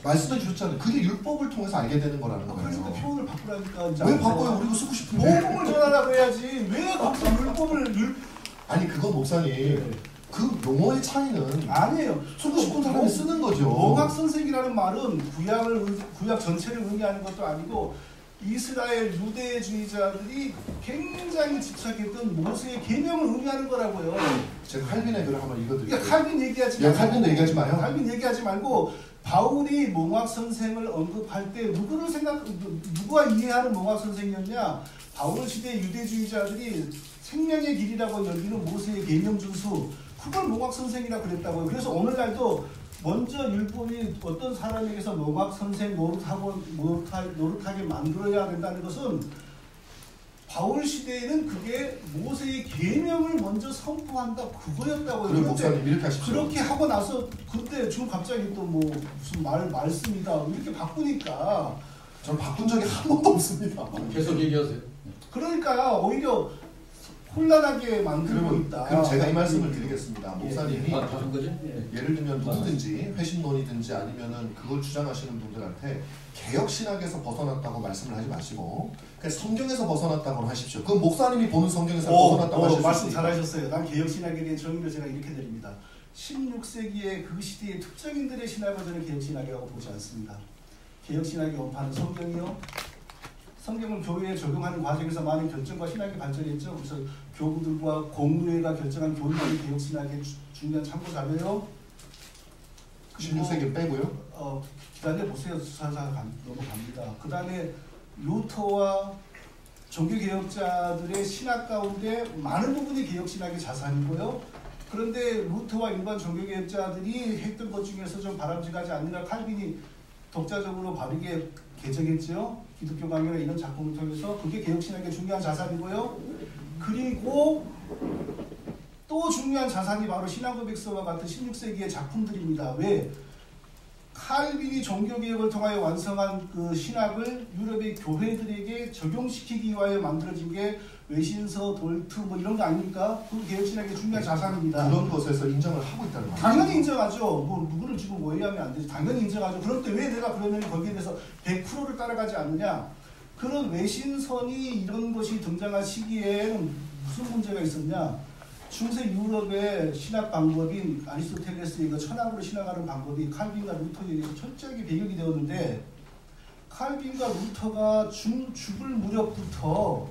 말씀해 주셨잖아요. 그게 율법을 통해서 알게 되는 거라는 거예요. 그러니까 표현을 바꾸라니까. 왜 바꿔요? 우리도 쓰고 싶은데. 복음을 전하라고 해야지. 왜 거기서 율법을 아니 그건 목사님. 그 용어의 차이는 아니에요. 쓰고 싶은 사람이 쓰는 거죠. 몽학 선생이라는 말은 구약 전체를 의미하는 것도 아니고 이스라엘 유대주의자들이 굉장히 집착했던 모세의 계명을 의미하는 거라고요. 제가 칼빈의 글을 한번 읽어드릴게요. 칼빈 얘기하지 말고. 칼빈도 얘기하지 마요. 칼빈 얘기하지 말고 바울이 몽학 선생을 언급할 때 누가 이해하는 몽학 선생이었냐? 바울 시대 유대주의자들이 생명의 길이라고 여기는 모세의 계명 준수 그걸 몽학 선생이라 그랬다고요. 그래서 오늘날도 먼저 율법이 어떤 사람에게서 몽학 선생 노릇하게 만들어야 된다는 것은 바울 시대에는 그게 모세의 계명을 먼저 선포한다 그거였다고요. 그럼 목사님 이렇게 하십시오. 그렇게 하고 나서 그때 지금 갑자기 또 뭐 무슨 말씀이다 이렇게 바꾸니까 저는 바꾼 적이 한 번도 없습니다. 계속 얘기하세요. 그러니까 오히려 혼란하게 만들고 그러면 있다. 그럼 제가 이 말씀을 드리겠습니다. 목사님이 다른 거지? 예를 들면 누구든지 회심론이든지 아니면은 그걸 주장하시는 분들한테 개혁 신학에서 벗어났다고 말씀을 하지 마시고 그냥 성경에서 벗어났다고 하십시오. 그 목사님이 보는 성경에서 벗어났다고 하실 수 말씀 있으니까. 잘하셨어요. 난 개혁 신학에 대한 정의를 제가 이렇게 드립니다. 16세기의 그 시대의 특정인들의 신학을 저는 개혁 신학이라고 보지 않습니다. 개혁 신학의 원판은 성경이요. 성경을 교회에 적용하는 과정에서 많은 결정과 신학이 발전했죠. 그래서 교구들과 공의회가 결정한 교리론이 개혁 신학의 중요한 참고 자료요. 16세기 빼고요. 기다려 보세요. 수사사 넘어갑니다. 그 다음에 루터와 종교개혁자들의 신학 가운데 많은 부분이 개혁신학의 자산이고요. 그런데 루터와 일반 종교개혁자들이 했던 것 중에서 좀 바람직하지 않느라 칼빈이 독자적으로 바르게 개정했죠. 기독교 강요나 이런 작품을 통해서 그게 개혁신학의 중요한 자산이고요. 그리고 또 중요한 자산이 바로 신앙고백서와 같은 16세기의 작품들입니다. 왜? 칼빈이 종교개혁을 통하여 완성한 그 신학을 유럽의 교회들에게 적용시키기 위하여 만들어진 게 외신서, 돌트 뭐 이런 거 아닙니까? 그 개혁신학의 중요한 자산입니다. 그런 것에서 인정을 하고 있다는 말이죠. 당연히 인정하죠. 뭐 누구를 지금 오해하면 안 되지. 당연히 인정하죠. 그런데 왜 내가 그러면 거기에 대해서 100%를 따라가지 않느냐? 그런 외신선이 이런 것이 등장한 시기에는 무슨 문제가 있었냐? 중세 유럽의 신학 방법인 아리스토텔레스의 그 천학으로 신학하는 방법이 칼빈과 루터에 의해서 철저하게 배격이 되었는데 칼빈과 루터가 죽을 무렵부터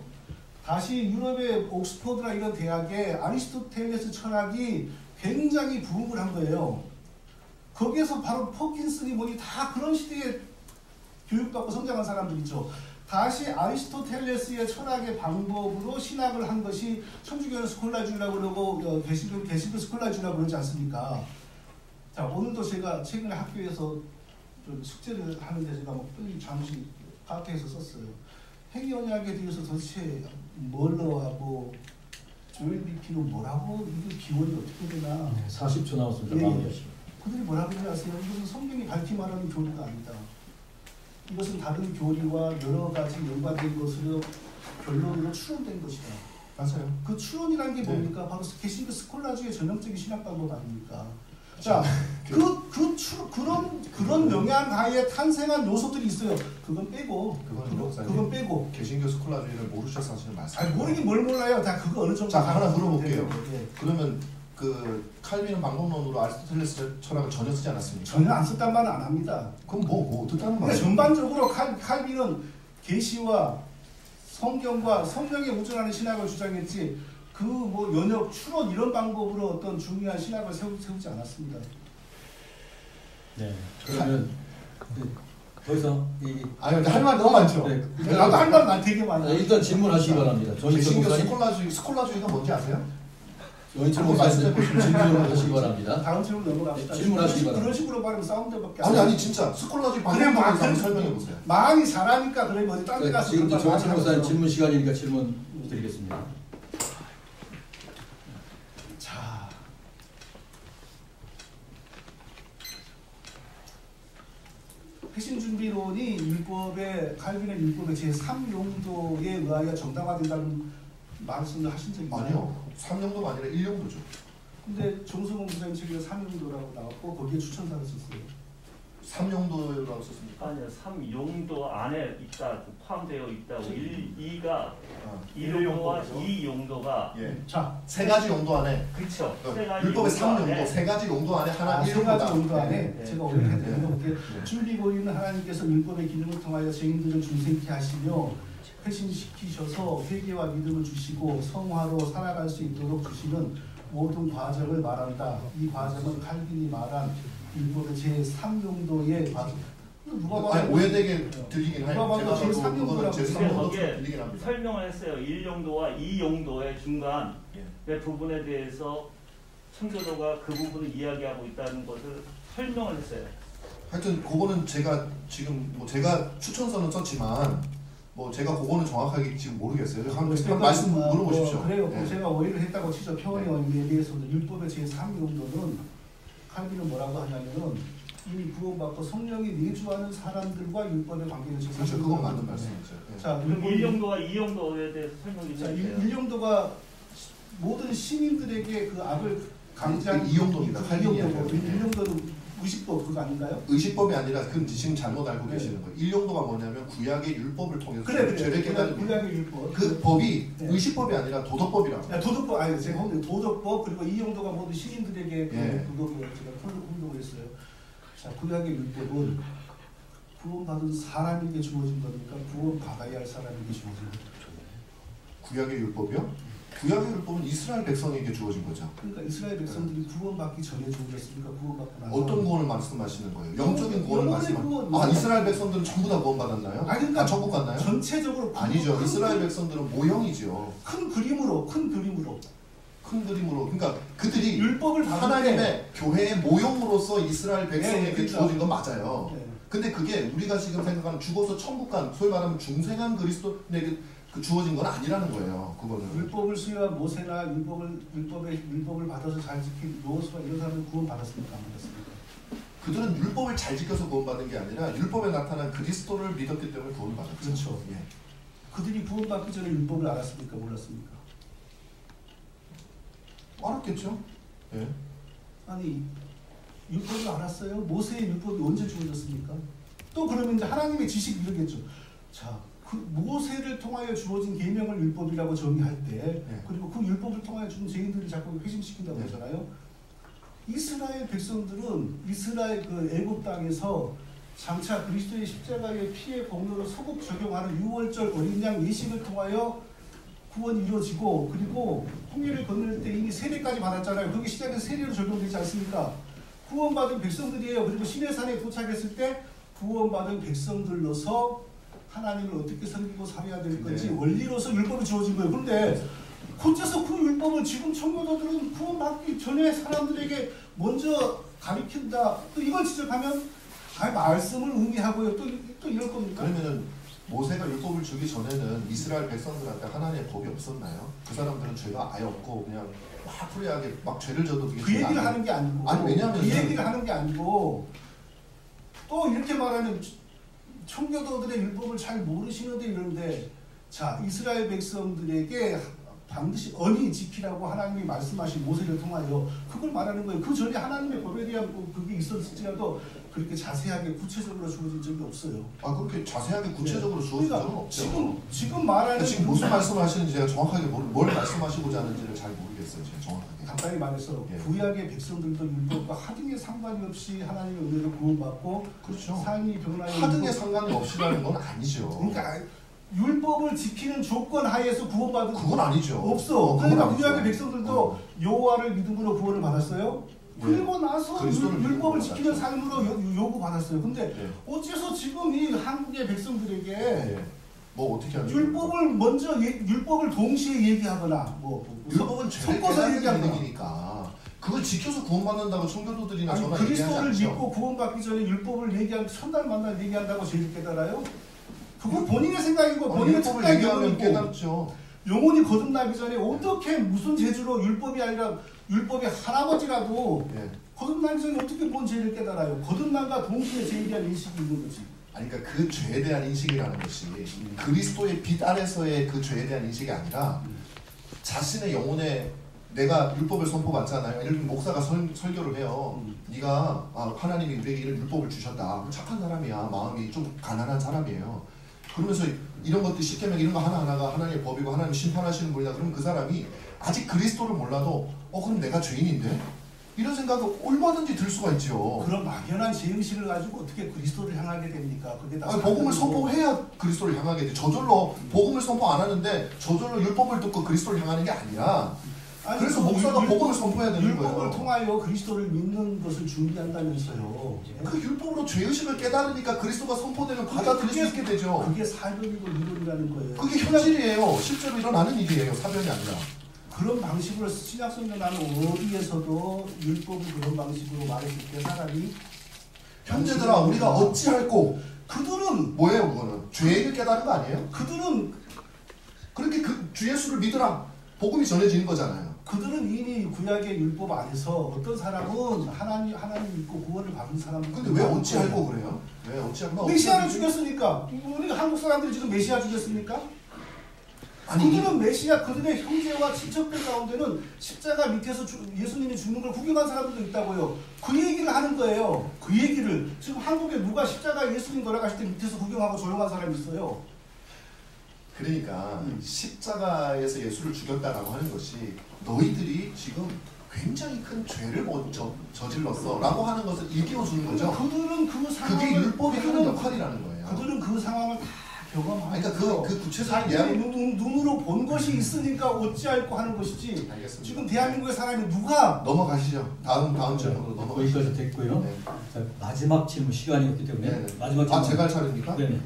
다시 유럽의 옥스퍼드나 이런 대학에 아리스토텔레스 철학이 굉장히 부흥을 한 거예요. 거기에서 바로 퍼킨슨이 뭐니 다 그런 시대에 교육받고 성장한 사람들이죠. 다시 아리스토텔레스의 철학의 방법으로 신학을 한 것이 천주교는 스콜라주라고 그러고 개신교 스콜라주라고 그러지 않습니까? 자, 오늘도 제가 최근에 학교에서 좀 숙제를 하는데 제가 뭐 잠시 카페에서 썼어요. 행위언약에 대해서 도대체 멀러와 뭐 조엘 비피는 뭐라고 이게 기원이 어떻게 되나? 40초 남았습니다. 예. 마무리하시죠. 그들이 뭐라고 하지 아세요? 이것은 성경이 밝히 말하는 교리가 아니다. 이것은 다른 교리와 여러 가지 연관된 것으로 결론으로 추론된 것이다. 맞아요. 그 추론이라는 게 뭡니까? 바로 개신교 스콜라주의 전형적인 신학 방법 아닙니까? 자, 그런 영양가에 탄생한 요소들이 있어요. 그건 빼고, 그건 빼고. 개신교 스콜라주의를 모르셔서 하시는 말씀. 아니 모르긴 뭘 몰라요. 다 그거 어느 정도. 자, 하나 물어볼게요. 예. 그러면 그 칼빈은 방법론으로 아리스토텔레스 철학을 전혀 쓰지 않았습니까? 전혀 안 썼단 말은 안 합니다. 그럼 뭐 어떻다는 근데 말이에요? 전반적으로 칼빈은 계시와 성경과 성령에 우존하는 신학을 주장했지 그 뭐 연역 추론 이런 방법으로 어떤 중요한 신학을 세우지 않았습니다. 네. 그러면 더 이상 아니 근데 할 말 너무 많죠. 네. 나도 할 말 되게 많아요. 일단 질문하시기 바랍니다. 조인철 개신교 목사님, 스콜라주의가 뭔지 아세요? 조인철 목사님 질문하시기 바랍니다. 다음 질문 넘어갑시다. 네, 질문하시기 그런 바랍니다. 식으로 말하면 싸움들밖에 아니 진짜 스콜라주의 방법론에 한번 설명해 보세요. 많이 잘하니까 그래 어디 딴 데 가서 지금 그런 말 조인철 많이 목사님 하면서. 질문 시간이니까 질문 드리겠습니다. 자, 핵심준비론이 칼빈의 율법의 제3용도에 의하여 정당화된다는 말씀을 하신 적이 있나요? 아니요. 3용도가 아니라 1용도죠. 근데 정승원 부장님 책에 3용도라고 나왔고 거기에 추천사를 썼어요. 3용도라고 썼습니까? 아니요, 3용도 안에 있다, 포함되어 있다고. 2가 아, 1용도와 2용도가 예. 자, 세 가지 용도 안에 그렇죠. 세 가지 율법의 용도 3용도 안에 세 가지 용도 안에 하나 세 가지 용도 안에 네. 제가 오늘 네. 해드릴게요. 준비고리는 하나님께서 율법의 기능을 통하여 죄인들을 중생케 하시며 회심시키셔서 회개와 믿음을 주시고 성화로 살아갈 수 있도록 주시는 모든 과정을 말한다. 이 과정은 칼빈이 말한 율법의 제3용도의 과정. 누가 봐도 아니 오해되게 들리긴 해요. 누가 봐도 제가 봐도 그거는 제3용도라고 제3용도 거기에 들리긴 합니다. 설명을 했어요. 1용도와 2용도의 중간 예. 그 부분에 대해서 청교도가 그 부분을 이야기하고 있다는 것을 설명을 했어요. 하여튼 그거는 제가 지금 뭐 제가 추천서는 썼지만 뭐 제가 그거는 정확하게 지금 모르겠어요. 한 말씀 물어보십시오. 그래요. 네. 제가 오해를 했다고 치죠. 평원의 원리에 대해서도 율법의 제3용도는 칼빈은 뭐라고 하냐면은 이미 구원받고 성령이 내주하는 사람들과 율법의 관계를 지금 그렇죠. 그건 맞는 말씀이죠. 네. 자, 그럼 1용도와 2용도에 대해서 설명 좀 자, 해주세요. 1용도가 모든 시민들에게 그 악을 강제한 2용도입니다. 2용도고 1용도는 의식법 그거 아닌가요? 의식법이 아니라 그 지금 잘못 알고 네. 계시는 거예요. 1용도가 뭐냐면 구약의 율법을 통해서 그래 죄를 깨닫는 구약의 율법 그 법이 네. 의식법이 아니라 도덕법이라고. 야, 도덕법 아니 제가 홍대 도덕법 그리고 2용도가 모든 시민들에게 예. 그거를 제가 혼동을 했어요. 자, 구약의 율법은 구원받은 사람에게 주어진 겁니까? 구원받아야 할 사람에게 주어진 겁니까? 구약의 율법이요? 구약의 율법은 이스라엘 백성에게 주어진 거죠. 그러니까 이스라엘 백성들이 구원받기 전에 주어졌습니까? 구원받고 나서 어떤 구원을 말씀하시는 거예요? 영적인 구원을 영혼의 말씀하시는 구원. 이스라엘 백성들은 전부 다 구원받았나요? 아니, 그러니까 다 천국 갔나요? 전체적으로 아니죠. 큰- 이스라엘 백성들은 모형이죠. 큰 그림으로 큰 그림으로. 그러니까 그들이 율법을 받을 때 하나님의 교회의 모형으로서 이스라엘 백성에게 그러니까. 주어진 건 맞아요. 네. 근데 그게 우리가 지금 생각하는 죽어서 천국 간, 소위 말하면 중생한 그리스도인에게 그 주어진 건 아니라는 거예요. 그거는. 율법을 수여한 모세나 율법을 받아서 잘 지킨 노호수아 이런 사람들 구원 받았습니까? 안 받았습니까? 그들은 율법을 잘 지켜서 구원받은 게 아니라 율법에 나타난 그리스도를 믿었기 때문에 구원을 받았죠. 그렇죠. 예. 그들이 구원받기 전에 율법을 알았습니까? 몰랐습니까? 알았겠죠. 예. 아니 율법을 알았어요? 모세의 율법이 언제 주어졌습니까? 또 그러면 이제 하나님의 지식 이러겠죠. 자, 그 모세를 통하여 주어진 계명을 율법이라고 정의할 때 네. 그리고 그 율법을 통하여 준 죄인들을 자꾸 회심시킨다고 네. 하잖아요. 이스라엘 백성들은 이스라엘 그 애굽 땅에서 장차 그리스도의 십자가의 피의 공로로 소급 적용하는 유월절 어린 양 예식을 통하여 구원이 이루어지고 그리고 홍해를 건널 때 이미 세례까지 받았잖아요. 그게 시작해서 세례로 적용되지 않습니까? 구원받은 백성들이에요. 그리고 시내산에 도착했을 때 구원받은 백성들로서 하나님을 어떻게 섬기고 살아야 될 건지 네. 원리로서 율법이 주어진 거예요. 그런데 혼자서 그 율법을 지금 청교도들은 구원받기 전에 사람들에게 먼저 가르친다. 또 이걸 지적하면 말씀을 의미하고요. 또 이럴 겁니까? 그러면은 모세가 율법을 주기 전에는 이스라엘 백성들한테 하나님의 법이 없었나요? 그 사람들은 죄가 아예 없고 그냥 막 프리하게 막 죄를 져도 그게 그 죄가 얘기를 아니에요. 하는 게 아니고 아니, 왜냐하면 그 얘기를 하는 게 아니고 또 이렇게 말하는 청교도들의 율법을 잘 모르시는데 이런데 자 이스라엘 백성들에게 반드시 언이 지키라고 하나님이 말씀하신 모세를 통하여 그걸 말하는 거예요. 그 전에 하나님의 법에 대한 그게 있었을지라도 그렇게 자세하게 구체적으로 주어진 적이 없어요. 아 그렇게 자세하게 구체적으로 주어진 적은 그러니까 없죠. 지금 말하는 지금 무슨 말씀을 하시는지 제가 정확하게 뭘 말씀하시고자 하는지를 잘 모르겠어요. 제가 정확하게. 간단히 말해서 예. 구약의 백성들도 율법과 하등의 상관이 없이 하나님의 은혜를 구원받고 그렇죠. 삶이 변화에 하등의 상관이 없이라는 건 아니죠. 그러니까 율법을 지키는 조건 하에서 구원받은 그건 아니죠. 없어. 그건 그러니까 아니죠. 구약의 백성들도 여호와를 믿음으로 구원을 받았어요. 예. 그리고 나서 그리스도를 율법을 믿음으로 지키는 받았죠. 삶으로 요구받았어요. 근데 예. 어째서 지금 이 한국의 백성들에게 예. 뭐 어떻게 하죠? 율법을 먼저 율법을 동시에 얘기하거나 율법은 죄를 섞어서 깨닫는 얘기하거나 기능이니까 그걸 지켜서 구원받는다고 청교도들이나 아니, 저나 얘기하지 그리스도를 않죠. 믿고 구원받기 전에 율법을 얘기한 첫날 만날 얘기한다고 죄를 깨달아요? 그건 본인의 생각이고 본인의 율법을 특별한 얘기하면 경험이고 깨닫죠. 영혼이 거듭나기 전에 어떻게 무슨 재주로 율법이 아니라 율법의 할아버지라도 예. 거듭나기 전에 어떻게 뭔 죄를 깨달아요? 거듭남과 동시에 죄에 대한 인식이 있는 거지. 아니 그러니까 그 죄에 대한 인식이라는 것이 그리스도의 빛 아래서의 그 죄에 대한 인식이 아니라 자신의 영혼에 내가 율법을 선포받잖아요. 예를 들면 목사가 설교를 해요. 네가 하나님이 우리에게 이런 율법을 주셨다. 착한 사람이야. 마음이 좀 가난한 사람이에요. 그러면서 이런 것들 시켜면 이런 거 하나하나가 하나님의 법이고 하나님 심판하시는 분이다. 그러면 그 사람이 아직 그리스도를 몰라도 그럼 내가 죄인인데? 이런 생각이 얼마든지 들 수가 있죠. 그런 막연한 죄의식을 가지고 어떻게 그리스도를 향하게 됩니까? 그게 다 복음을 사실이고. 선포해야 그리스도를 향하게 돼. 저절로 복음을 선포 안 하는데 저절로 율법을 듣고 그리스도를 향하는 게 아니라 아니, 그래서 그 목사가 율법- 복음을 선포해야 되는 율법을 거예요. 통하여 그리스도를 믿는 것을 준비한다면서요. 그 율법으로 죄의식을 깨달으니까 그리스도가 선포되면 받아들일 수 있게 되죠. 그게 사변이고 이론이라는 거예요. 그게 현실이에요. 실제로 일어나는 일이에요. 사변이 아니라. 그런 방식으로 신약성경 나는 어디에서도 율법을 그런 방식으로 말했을 때 사람이 형제들아 우리가 어찌할꼬 그들은 뭐예요 그거는? 죄를 깨달은 거 아니에요? 그들은 그렇게 그 주 예수를 믿으라 복음이 전해지는 거잖아요. 그들은 이미 구약의 율법 안에서 어떤 사람은 하나님 믿고 구원을 받은 사람들. 근데 왜 어찌할꼬 그래요? 왜 어찌할꼬? 메시아를 죽였으니까. 우리가 한국 사람들이 지금 메시아 죽였습니까? 아니 그들은 메시아 그들의 형제와 친척들 가운데는 십자가 밑에서 예수님이 죽는 걸 구경한 사람들도 있다고요. 그 얘기를 하는 거예요. 그 얘기를 지금 한국에 누가 십자가 예수님 돌아가실 때 밑에서 구경하고 조용한 사람이 있어요. 그러니까 십자가에서 예수를 죽였다라고 하는 것이 너희들이 지금 굉장히 큰 죄를 저질렀어 라고 하는 것을 일깨워주는 거죠. 그들은 그 상황을 그게 율법이 하는 역할이라는 거예요. 그들은 그 상황을 다 경험하고 그러니까 그 구체적인 자기의 눈으로 본 것이 있으니까 어찌할꼬 하는 것이지. 알겠습니다. 지금 대한민국의 사람이 누가 넘어가시죠. 다음 질문으로 넘어가시죠. 거기까지 됐고요. 네. 자, 마지막 질문 시간이었기 때문에 네네. 마지막 질문. 제가 할 차례입니까? 네네.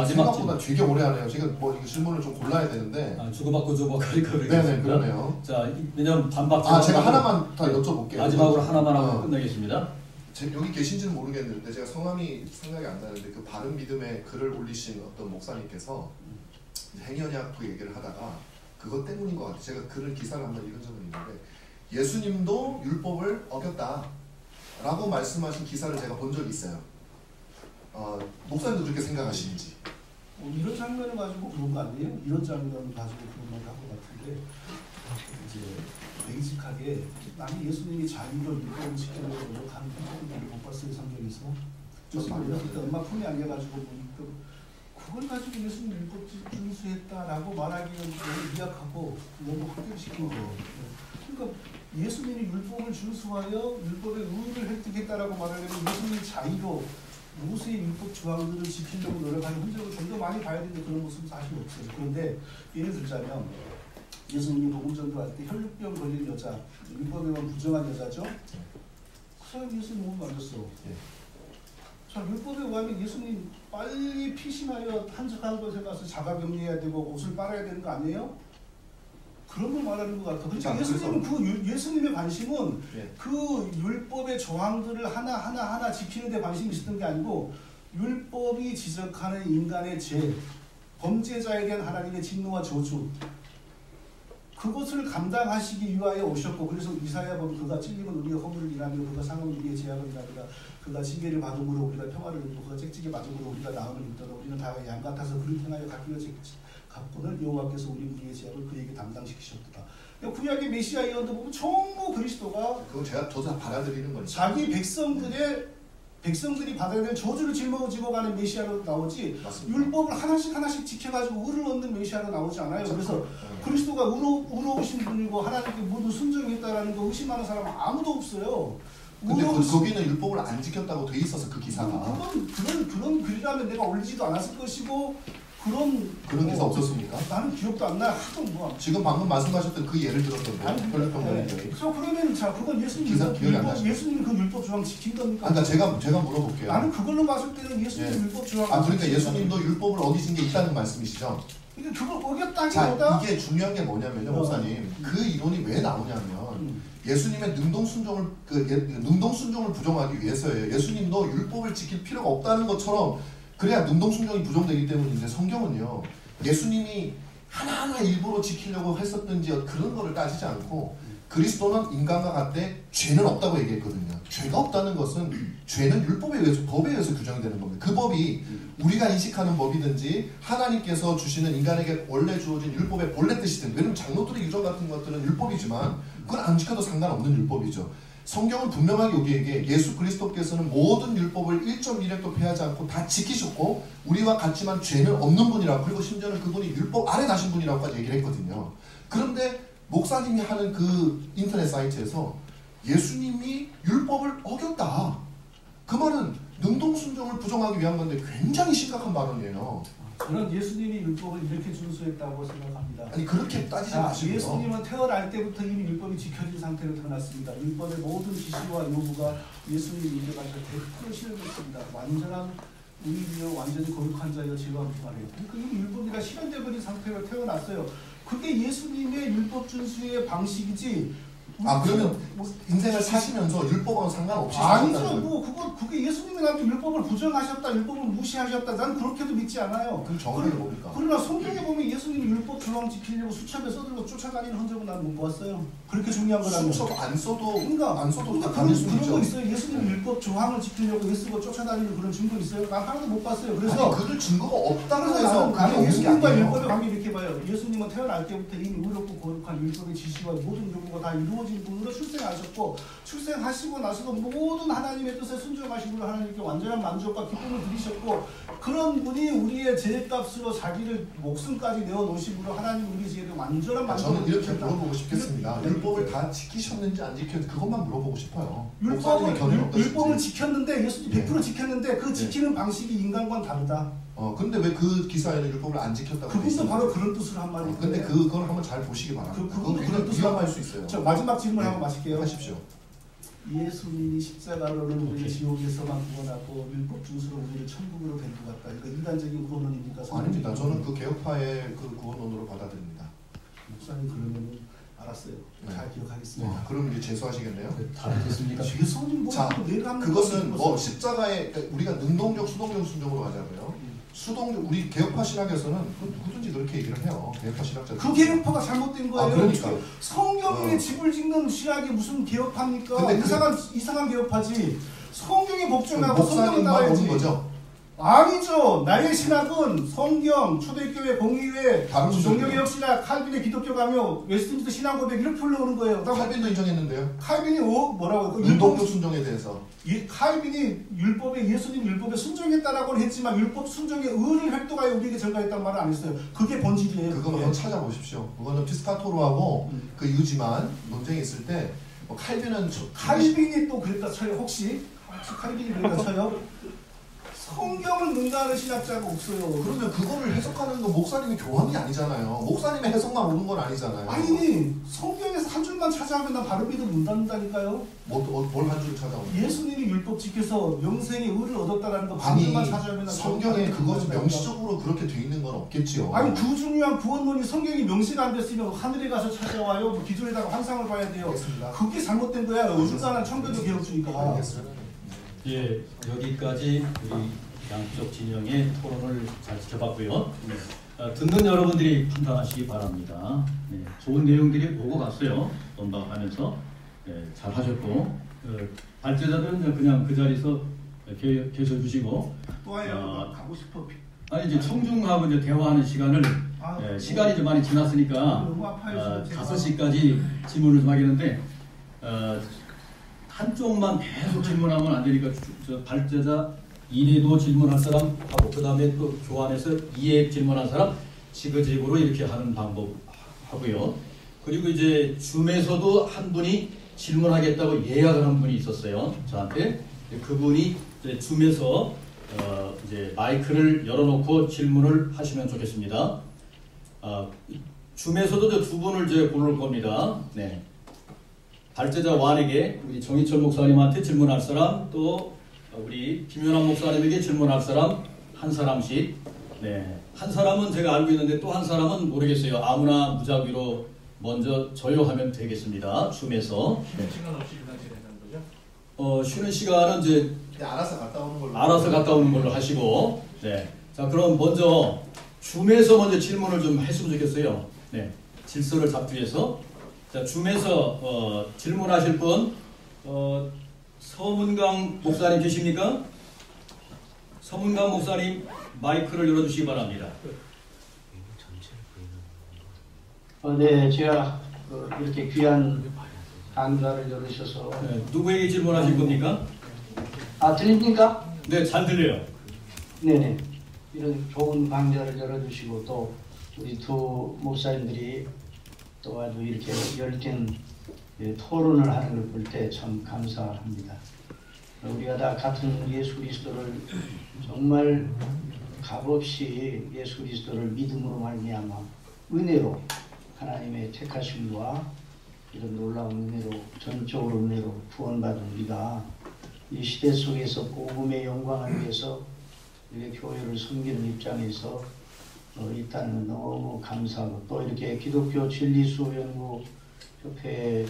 생각보다 되게 오래 하네요. 제가 뭐 이거 질문을 좀 골라야 되는데. 주고받고 주고받고 네네 그러네요. 자, 왜냐면 반박. 제가 하나만 더 여쭤볼게요. 마지막으로 하나만 하고 끝내겠습니다. 여기 계신지는 모르겠는데 제가 성함이 생각이 안 나는데 그 바른 믿음의 글을 올리신 어떤 목사님께서 행여냐 그 얘기를 하다가 그것 때문인 것 같아요. 제가 글을 기사를 한번 읽은 적은 있는데 예수님도 율법을 어겼다라고 말씀하신 기사를 제가 본 적이 있어요. 목사님도 그렇게 생각하시는지. 이런 장면을 가지고 그런 거 아니에요? 이런 장면을 가지고 그런 말 한것 같은데 이제 베이직하게 나는 예수님이 자유로 율법을 지키려고 노력하는 부분을 못 봤어요 성경에서. 그때 엄마 품에 안겨가지고 보니까 그걸 가지고 예수님 율법 준수했다라고 말하기는 너무 미약하고 너무 확대시킨 거예요. 그러니까 예수님이 율법을 준수하여 율법의 의를 획득했다라고 말하려면 예수님이 자유로 모세의 율법 조항들을 지키려고 노력하는 흔적을 좀 더 많이 봐야 되는데 그런 모습은 사실 없어요. 그런데 예를 들자면 예수님이 복음 전도할 때 혈육병 걸린 여자, 율법에만 부정한 여자죠. 그 사람 예수님 몸을 만졌어. 자, 율법에 의하면 예수님 빨리 피신하여 한적한 곳에 가서 자가격리해야 되고 옷을 빨아야 되는 거 아니에요? 그런 걸 말하는 것 같아. 그러니까 예수님은 예수님의 관심은 그 율법의 조항들을 하나 지키는 데 관심이 있었던 게 아니고 율법이 지적하는 인간의 죄, 범죄자에 대한 하나님의 진노와 저주 그것을 감당하시기 위하여 오셨고 그래서 이사야 보면 그가 찔림은 우리의 허물을 인하며 그가 상함은 우리의 죄악을 인하리라 그가 징계를 받음으로 우리가 평화를 누리고 그가 짹짹이 받음으로 우리가 나음을 입더라 우리는 다 양 같아서 그를 향하여 갚기로 갚고는 여호와께서 우리의 죄악을 그에게 담당시키셨도다. 구약의 메시아 예언도 보면 전부 그리스도가 그건 저도 받아들이는 거니까 자기 백성들이 받아야 될 저주를 짊어지고 가는 메시아로 나오지 맞습니다. 율법을 하나씩 지켜가지고 의를 얻는 메시아로 나오지 않아요. 그래서 그리스도가 의로우신 분이고 하나님께 모두 순종했다라는 거 의심하는 사람은 아무도 없어요. 근데 거기는 율법을 안 지켰다고 돼 있어서 그 기사가 그런 글이라면 내가 올리지도 않았을 것이고 그런 기사 없었습니까? 나는 기억도 안 나. 하도 뭐 지금 방금 말씀하셨던 그 예를 들었던데 혈육병 걸린 여인. 그래서 그러면 자 그건 예수님 예수님 그 율법 조항 지킨 겁니까? 그러니까 제가 물어볼게요. 나는 그걸로 봤을 때는 예수님 율법 조항. 그러니까 예수님도 율법을 어기신 게 있다는 말씀이시죠? 근데 그걸 어겼다기보다 이게 중요한 게 뭐냐면요, 목사님. 그 이론이 왜 나오냐면 예수님의 능동순종을 능동순종을 부정하기 위해서예요. 예수님도 율법을 지킬 필요가 없다는 것처럼. 그래야 능동순종이 부정되기 때문인데 성경은요 예수님이 하나하나 일부러 지키려고 했었는지 그런 거를 따지지 않고 그리스도는 인간과 같되 죄는 없다고 얘기했거든요. 죄가 없다는 것은 죄는 율법에 의해서 법에 의해서 규정이 되는 겁니다. 그 법이 우리가 인식하는 법이든지 하나님께서 주시는 인간에게 원래 주어진 율법의 본래 뜻이든 왜냐면 장로들의 유전 같은 것들은 율법이지만 그건 안 지켜도 상관없는 율법이죠. 성경은 분명하게 우리에게 예수 그리스도께서는 모든 율법을 1.1획도 폐하지 않고 다 지키셨고 우리와 같지만 죄는 없는 분이라고 그리고 심지어는 그분이 율법 아래 나신 분이라고까지 얘기를 했거든요. 그런데 목사님이 하는 그 인터넷 사이트에서 예수님이 율법을 어겼다. 그 말은 능동순종을 부정하기 위한 건데 굉장히 심각한 발언이에요. 저는 예수님이 율법을 이렇게 준수했다고 생각합니다. 아니 그렇게 따지지 마시고요. 예수님은 태어날 때부터 이미 율법이 지켜진 상태로 태어났습니다. 율법의 모든 지시와 요구가 예수님 인격한테 100% 실현됐습니다. 완전한 우리여 완전히 거룩한 자여 죄와 무관해요. 그러니까 이미 율법이가 실현되어버린 상태로 태어났어요. 그게 예수님의 율법 준수의 방식이지. 그러면 인생을 사시면서 율법하고 상관없이 아니죠. 사셨다는 뭐 그게 예수님이 나한테 율법을 부정하셨다, 율법을 무시하셨다. 난 그렇게도 믿지 않아요. 그럼 정의는 뭡니까? 그러나 성경에 보면 예수님이 율법 조항 지키려고 수첩에 써들고 쫓아다니는 흔적은 난 못 봤어요. 그렇게 중요한 거라면. 수첩 안 써도 그러니까 다 다닐 수 그런 있죠. 거 있어요. 예수님 율법 조항을 지키려고 애쓰고 쫓아다니는 그런 증거 있어요? 난 하나도 못 봤어요. 그래서 그들 증거가 없다고 해서 그래서 그게 나는 없는 게 예수님과 아니에요. 율법의 관계 이렇게 봐요. 예수님은 태어날 때부터 이미 의롭고 거룩한 율법의 지시와 모든 요구가 다 이루어진 분으로 출생하셨고, 출생하시고 나서도 모든 하나님의 뜻에 순종하시고 하나님께 완전한 만족과 기쁨을 드리셨고, 그런 분이 우리의 죄값으로 자기를 목숨까지 내어놓으심으로 하나님 우리 죄에 완전한 만족을 저는 이렇게 드리셨다. 물어보고 싶겠습니다. 율법을 다 지키셨는지 안 지켰는지 그것만 물어보고 싶어요. 목사님의 견해는 율법을 어떠신지. 지켰는데 예수님 100% 지켰는데 그 지키는 방식이 인간과는 다르다. 근데 왜 그 기사에는 율법을 안 지켰다고 돼 그분도 있어요? 바로 그런 뜻으로 한 말이에요. 근데 그걸 한번 잘 보시기 바랍니다. 그분도 그건 그런 굉장히 뜻으로 위험할 수 있어요. 저 마지막 질문하고 마실게요. 하십시오. 예수님이 십자가로는 우리를 지옥에서만 구원하고 율법 준수로 우리를 천국으로 된 것 같다. 이거 인간적인 구원론입니까? 아닙니다. 저는 그 개혁파의 그 구원론으로 받아들입니다. 목사님 그러면 알았어요. 잘 기억하겠습니다. 그럼 이제 재수하시겠네요? 다르겠습니까? 예수님 뭐 자, 내가 하는 그것은 거 뭐 십자가에 그러니까 우리가 능동적, 수동적 순종으로 가자고요. 수동적 우리 개혁파 신학에서는 누구든지 그렇게 얘기를 해요. 개혁파 신학자들. 그 개혁파가 잘못된 거예요. 그러니까. 성경에 집을 짓는 신학이 무슨 개혁파입니까? 근데 이상한 개혁파지. 성경에 복종하고 성경을 목사님만 따라야지. 오는 거죠? 아니죠. 나의 신학은 성경, 초대교회, 공의회, 다른 종교개혁 신학, 칼빈의 기독교 가며 웨스트민스터 신앙고백 이렇게 흘러오는 거예요. 칼빈도 인정했는데요. 칼빈이 뭐라고? 능동적 순종에 대해서. 칼빈이 예수님 율법에 순종했다라고는 했지만 율법 순종의 의를 획도하여 우리에게 전가했다는 말은 안 했어요. 그게 본질이에요. 그거 한번 찾아보십시오. 그거는 피스카토로하고 그 이유지만 논쟁이 있을 때 칼빈은 칼빈이 또 그랬다 쳐요. 혹시 칼빈이 그랬다 쳐요? 성경을 능가하는 신학자가 없어요. 그러면 그거를 해석하는 건 목사님이 교황이 아니잖아요. 목사님의 해석만 오는 건 아니잖아요. 아니 성경에서 한 줄만 찾아오면 난 바른 믿음 못 받는다니까요. 뭘 한 줄 찾아오는? 예수님이 율법 지켜서 영생의 의를 얻었다라는 거 반 아니 줄만 찾아오면 난 성경에 바른 그것이 믿음 명시적으로 그렇게 돼 있는 건 없겠지요. 아니 그 중요한 구원론이 성경이 명시가 안 됐으면 하늘에 가서 찾아와요. 뭐 기존에다가 환상을 봐야 돼요. 알겠습니다. 그게 잘못된 거야. 어중간한 청교도 개혁주의가. 알겠습니다. 예, 여기까지 우리 양쪽 진영의 토론을 잘 지켜봤고요. 듣는 여러분들이 판단하시기 바랍니다. 네, 좋은 내용들이 오고 갔어요. 논박하면서 잘 하셨고 발제자들은 그냥 그 자리에서 계셔 주시고 또 와요. 가고 싶어. 아니 이제 청중하고 이제 대화하는 시간을 시간이 좀 많이 지났으니까 너무 아파요. 5시까지 질문을 좀 하겠는데 한쪽만 계속 질문하면 안 되니까 저 발제자 1회도 질문할 사람 하고 그 다음에 또 교환해서 2회 질문할 사람 지그재그로 이렇게 하는 방법 하고요. 그리고 이제 줌에서도 한 분이 질문하겠다고 예약을 한 분이 있었어요. 저한테 그분이 이제 줌에서 이제 마이크를 열어놓고 질문을 하시면 좋겠습니다. 줌에서도 저 두 분을 이제 고를 겁니다. 네. 발제자 완에게 우리 정희철 목사님한테 질문할 사람, 또 우리 김연한 목사님에게 질문할 사람 한 사람씩. 네. 한 사람은 제가 알고 있는데 또 한 사람은 모르겠어요. 아무나 무작위로 먼저 저요 하면 되겠습니다. 줌에서. 쉬는 시간 없이 진행되는 거죠? 쉬는 시간은 이제 알아서 갔다 오는 걸로. 알아서 갔다 오는 걸로 하시고. 네. 자, 그럼 먼저 줌에서 먼저 질문을 좀 했으면 좋겠어요. 네. 질서를 잡기 위해서. 자, 줌에서 질문하실 분 서문강 목사님 계십니까? 서문강 목사님 마이크를 열어주시기 바랍니다. 네, 제가 이렇게 귀한 강좌를 열으셔서 누구에게 질문하실 겁니까? 들립니까? 네, 잘 들려요. 네네. 이런 좋은 강좌를 열어주시고 또 우리 두 목사님들이 또 아주 이렇게 열띤 토론을 하는 걸 볼 때 참 감사합니다. 우리가 다 같은 예수 그리스도를 정말 값없이 예수 그리스도를 믿음으로 말미암아 은혜로 하나님의 택하심과 이런 놀라운 은혜로 전적으로 은혜로 구원받은 우리가 이 시대 속에서 복음의 영광을 위해서 우리의 교회를 섬기는 입장에서 있다는 건 너무 감사하고 또 이렇게 기독교 진리수 연구 협회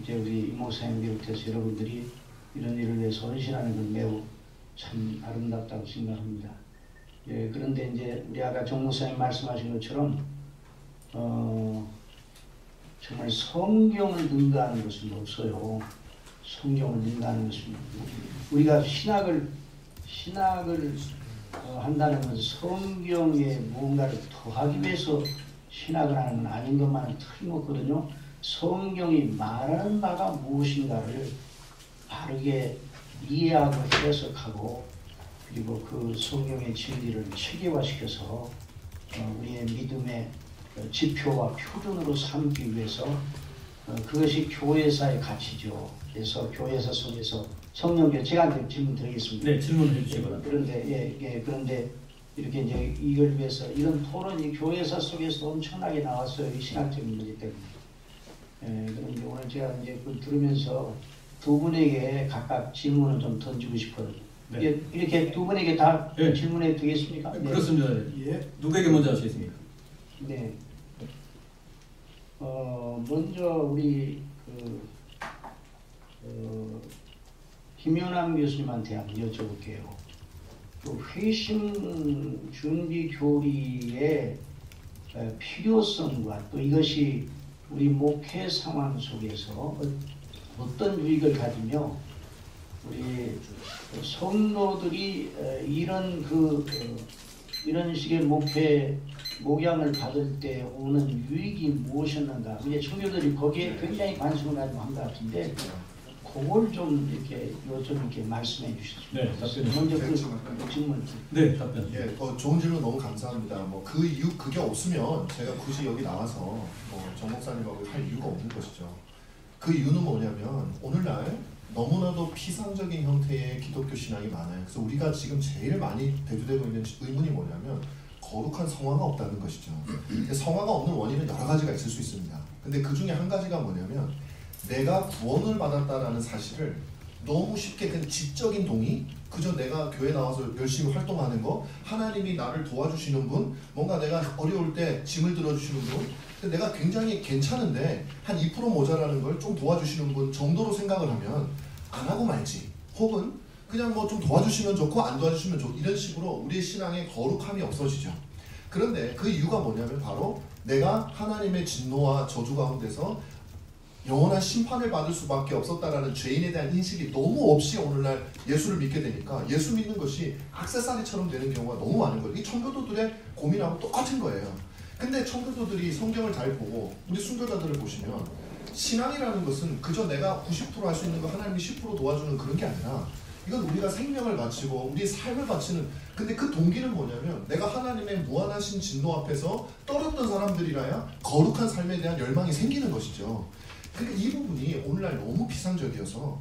이제 우리 이목사님 비롯해서 여러분들이 이런 일을 위해서 헌신하는 건 매우 참 아름답다고 생각합니다. 예, 그런데 이제 우리 아까 정 목사님 말씀하신 것처럼 정말 성경을 능가하는 것은 없어요. 성경을 능가하는 것은 우리가 신학을 한다는 건 성경에 무언가를 더하기 위해서 신학을 하는 건 아닌 것만은 틀림없거든요. 성경이 말하는 바가 무엇인가를 바르게 이해하고 해석하고 그리고 그 성경의 진리를 체계화시켜서 우리의 믿음의 지표와 표준으로 삼기 위해서 그것이 교회사의 가치죠. 그래서 교회사 속에서 성령교 제가 이제 질문 드리겠습니다. 네, 질문해 주시기 바랍니다. 그런데 그런데 이렇게 이제 이걸 위해서 이런 토론이 교회사 속에서 엄청나게 나왔어요. 이 신학적인 문제 때문에. 그런데 오늘 제가 이제 그걸 들으면서 두 분에게 각각 질문을 좀 던지고 싶어요. 네. 이렇게 두 분에게 다 네. 질문해 되겠습니까? 네. 그렇습니다. 예. 누구에게 먼저 하시겠습니까? 네. 먼저 우리 김연남 교수님한테 한번 여쭤볼게요. 그 회심 준비 교리의 필요성과 또 이것이 우리 목회 상황 속에서 어떤 유익을 가지며 우리 성도들이 이런 식의 목양을 받을 때 오는 유익이 무엇이었는가? 이제 청교들이 거기에 굉장히 관심을 가지고 한 것 같은데 그걸 좀 이렇게 이렇게 말씀해 주시죠. 네, 답변. 먼저 그 질문. 네, 답변. 예, 좋은 질문 너무 감사합니다. 그 이유 그게 없으면 제가 굳이 여기 나와서 정 목사님하고 할 이유가 없는 것이죠. 그 이유는 뭐냐면 오늘날 너무나도 피상적인 형태의 기독교 신앙이 많아요. 그래서 우리가 지금 제일 많이 대두되고 있는 의문이 뭐냐면 거룩한 성화가 없다는 것이죠. 성화가 없는 원인은 여러 가지가 있을 수 있습니다. 근데 그 중에 한 가지가 뭐냐면 내가 구원을 받았다라는 사실을 너무 쉽게 그냥 지적인 동의, 그저 내가 교회 나와서 열심히 활동하는 거, 하나님이 나를 도와주시는 분, 뭔가 내가 어려울 때 짐을 들어주시는 분, 근데 내가 굉장히 괜찮은데 한 2% 모자라는 걸 좀 도와주시는 분 정도로 생각을 하면 안 하고 말지, 혹은 그냥 뭐 좀 도와주시면 좋고 안 도와주시면 좋고 이런 식으로 우리의 신앙의 거룩함이 없어지죠. 그런데 그 이유가 뭐냐면 바로 내가 하나님의 진노와 저주 가운데서 영원한 심판을 받을 수밖에 없었다라는 죄인에 대한 인식이 너무 없이 오늘날 예수를 믿게 되니까 예수 믿는 것이 액세서리처럼 되는 경우가 너무 많은 거예요. 이 청교도들의 고민하고 똑같은 거예요. 근데 청교도들이 성경을 잘 보고 우리 순교자들을 보시면 신앙이라는 것은 그저 내가 90% 할 수 있는 거 하나님이 10% 도와주는 그런 게 아니라 이건 우리가 생명을 바치고 우리의 삶을 바치는, 근데 그 동기는 뭐냐면 내가 하나님의 무한하신 진노 앞에서 떨었던 사람들이라야 거룩한 삶에 대한 열망이 생기는 것이죠. 그러니까 이 부분이 오늘날 너무 피상적이어서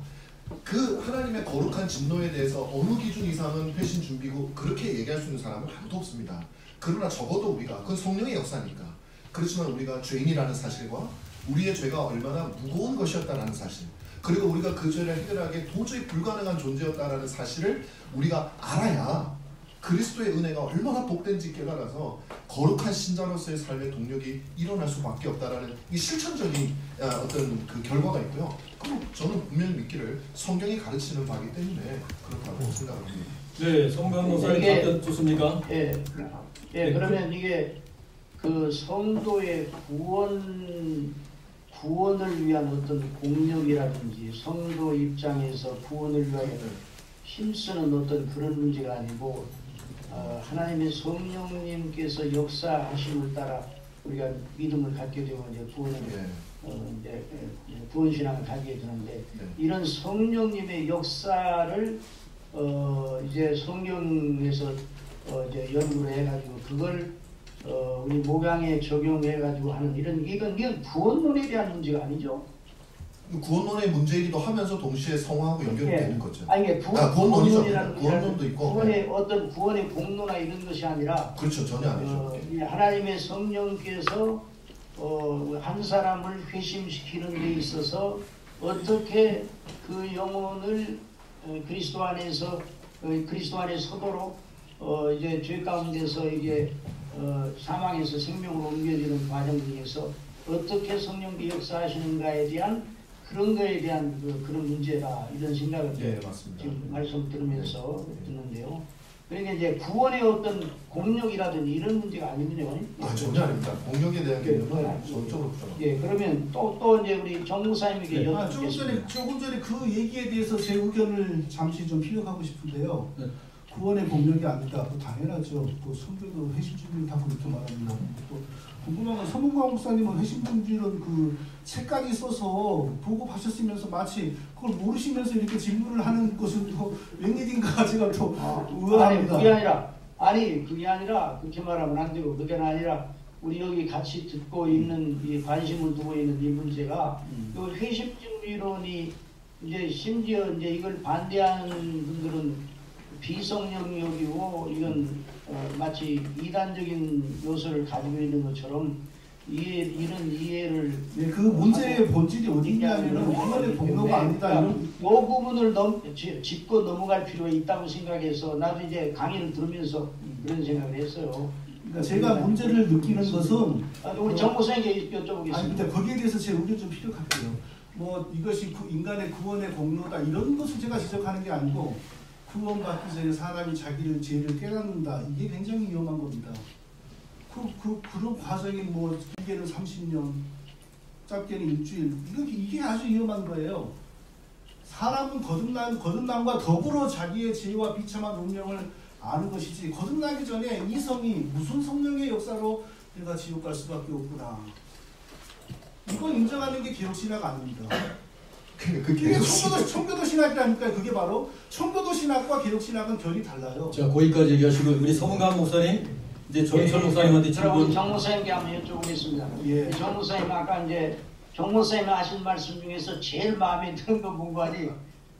그 하나님의 거룩한 진노에 대해서 어느 기준 이상은 회심 준비고 그렇게 얘기할 수 있는 사람은 아무도 없습니다. 그러나 적어도 우리가 그건 성령의 역사니까, 그렇지만 우리가 죄인이라는 사실과 우리의 죄가 얼마나 무거운 것이었다라는 사실, 그리고 우리가 그 죄를 해결하기 도저히 불가능한 존재였다라는 사실을 우리가 알아야 그리스도의 은혜가 얼마나 복된지 깨달아서 거룩한 신자로서의 삶의 동력이 일어날 수밖에 없다라는 이 실천적인 어떤 그 결과가 있고요. 그럼 저는 분명히 믿기를 성경이 가르치는 바이기 때문에 그렇다고 생각합니다. 네, 성경 목사님 답변 좋습니까? 예, 그러면 이게 그 성도의 구원을 위한 어떤 공력이라든지 성도 입장에서 구원을 위하여 힘쓰는 어떤 그런 문제가 아니고 하나님의 성령님께서 역사하심을 따라 우리가 믿음을 갖게 되고 이제 구원을 구원 신앙을 가게 되는데 이런 성령님의 역사를 이제 성경에서 이제 연구를 해가지고 그걸 우리 목양에 적용해가지고 하는 이건 구원론에 대한 문제가 아니죠. 구원론의 문제이기도 하면서 동시에 성화하고 연결이 되는 거죠. 아니 구원론이죠. 구원론도 있고. 구원의 어떤 구원의 공로나 이런 것이 아니라. 그렇죠, 전혀 아니죠. 하나님의 성령께서 한 사람을 회심시키는 데 있어서 어떻게 그 영혼을 그리스도 안에 서도록 이제 죄 가운데서 이게 사망에서 생명으로 옮겨지는 과정 중에서 어떻게 성령께 역사하시는가에 대한 그런 거에 대한 그런 문제다 이런 생각을 네, 맞습니다. 지금 말씀 들으면서 듣는데요. 그러니까 이제 구원의 어떤 공력이라든지 이런 문제가 아니군요. 전혀 아닙니다. 공력에 대한 개념은 전적으로 부정합니다. 예, 그러면 또 이제 우리 정 목사님에게 여쭙겠습니다. 조금 전에 그 얘기에 대해서 제 의견을 잠시 좀 피력하고 싶은데요. 네. 구원의 공력이 아니다. 당연하죠. 또 선교도 회심주들이 다 그렇게 말합니다. 또 궁금한 건 서문광 목사님은 회심주들은 그 책까지 써서 보고하셨으면서 마치 그걸 모르시면서 이렇게 질문을 하는 것은 또 웬일인가 제가 또 의아합니다. 그게 아니라 그렇게 말하면 안 되고 그게 아니라 우리 여기 같이 듣고 있는 이 관심을 두고 있는 이 문제가 그 회심주의론이 이제 심지어 이제 이걸 반대하는 분들은 비성령력이고 이건 마치 이단적인 요소를 가지고 있는 것처럼 이런 이해를 그 문제의 본질이 어디냐면은 구원의 공로가 아니다. 그러니까 이 부분을 짚고 넘어갈 필요가 있다고 생각해서 나도 이제 강의를 들으면서 그런 생각을 했어요. 그러니까 제가 문제를 느끼는 것은 우리 정 목사님께 여쭤보겠습니다. 아니 근데 거기에 대해서 제 의견 좀 피력할게요. 뭐 이것이 인간의 구원의 공로다 이런 것을 제가 지적하는 게 아니고 구원받기 전에 사람이 자기를 죄를 깨닫는다. 이게 굉장히 위험한 겁니다. 그런 과정이 뭐 길게는 30년, 짧게는 일주일. 이게 아주 위험한 거예요. 사람은 거듭남과 더불어 자기의 죄와 비참한 운명을 아는 것이지 거듭나기 전에 이 성이 무슨 성령의 역사로 내가 지옥 갈 수밖에 없구나. 이걸 인정하는 게 개혁신학 아닙니다. 그게 청교도 신학이라니까. 그게 바로 청교도 신학과 개혁 신학은 결이 달라요. 자, 거기까지 얘기하시고 우리 서문강 목사님 이제 정철 목사님한테 질문. 정 목사님께 한번 여쭤보겠습니다. 예. 정 목사님 아까 이제 정 목사님이 하신 말씀 중에서 제일 마음에 드는 거 본거니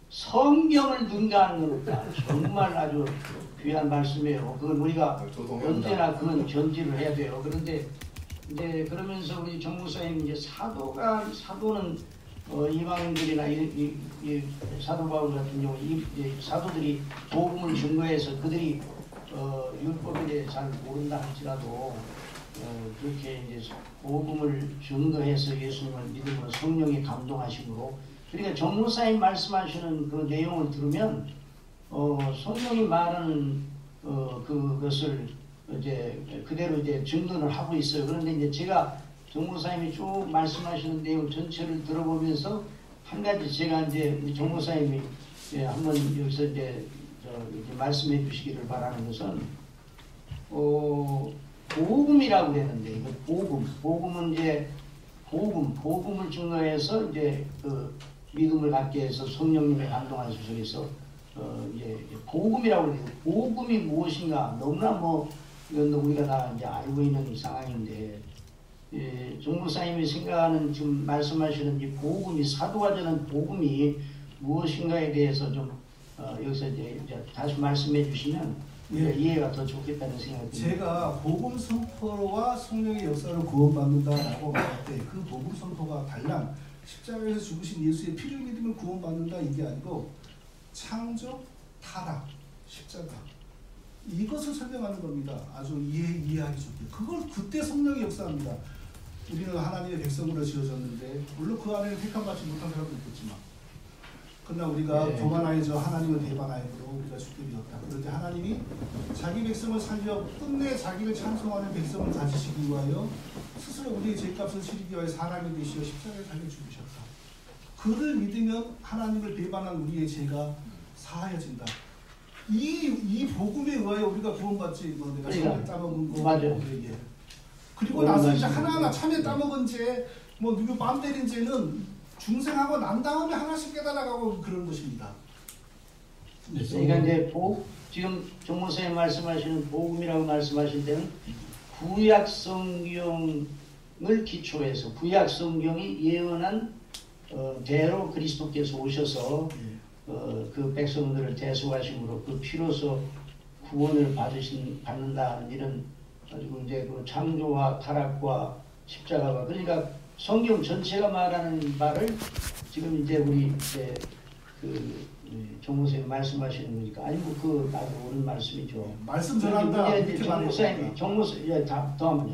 성경을 능가하는 것다. 정말 아주 귀한 말씀이에요. 그건 우리가 언제나 그건 견지를 해야 돼요. 그런데 이제 그러면서 우리 정 목사님 이제 사도는 이방인들이나 이 사도 바울 같은 경우 사도들이 복음을 증거해서 그들이 율법에 대해 잘 모른다 할지라도 그렇게 이제 복음을 증거해서 예수님을 믿음으로 성령이 감동하심으로 그러니까 정 목사님 말씀하시는 그 내용을 들으면 성령이 말하는 그것을 이제 그대로 이제 증거를 하고 있어요. 그런데 이제 제가 정 목사님이 쭉 말씀하시는 내용 전체를 들어보면서 한 가지 제가 이제 우리 정 목사님이 한번 여기서 이제 이렇게 말씀해 주시기를 바라는 것은 복음이라고 그랬는데 이거 복음은 이제 복음을 증거해서 이제 그 믿음을 갖게 해서 성령님의 감동한 소속에서 이제 복음이라고 그래요. 복음이 무엇인가 너무나 뭐 이건 우리가 다 이제 알고 있는 상황인데. 정 목사님이 생각하는 지금 말씀하시는 이 복음이 사도가 되는 복음이 무엇인가에 대해서 좀 여기서 이제 다시 말씀해 주시면 우리가 이해가 더 좋겠다는 생각이 듭니다. 제가 복음 선포와 성령의 역사로 구원받는다라고 말할 때 그 복음 선포가 달랑 십자가에서 죽으신 예수의 피를 믿으면 구원받는다 이게 아니고 창조, 타락, 십자가 이것을 설명하는 겁니다. 아주 이해하기 좋게. 그걸 그때 성령의 역사입니다. 우리는 하나님의 백성으로 지어졌는데 물론 그 안에는 택함받지 못한 사람도 있겠지만 그러나 우리가 교만하여져 하나님을 배반하여도 우리가 죽게 되었다. 그런데 하나님이 자기 백성을 살려 끝내 자기를 찬송하는 백성을 가지시기 위하여 스스로 우리의 죄값을 치르기 위하여 사람이 되시어 십자가에 달려 죽으셨다. 그를 믿으면 하나님을 배반한 우리의 죄가 사하여진다. 이 복음에 의하여 우리가 구원받지. 뭐 내가 참외 따먹은 거 맞아요. 그리고 나서 이제 하나하나 참외 따먹은 죄, 뭐 누구 뺨 때린 죄는 중생하고 난 다음에 하나씩 깨달아가고 그런 것입니다. 그러니까 이제 지금 정 목사님 말씀하시는 복음이라고 말씀하실 때는 구약 성경을 기초해서 구약 성경이 예언한 대로 그리스도께서 오셔서 그 백성들을 대속하심으로 그 피로서 구원을 받는다 하는 이런 가지고 이제 그 창조와 타락과 십자가와 그러니까 성경 전체가 말하는 바를 지금 이제 우리 이제 정무사님 말씀하시는 거니까 아니 뭐 나도 옳은 말씀이죠. 말씀 전한다. 이제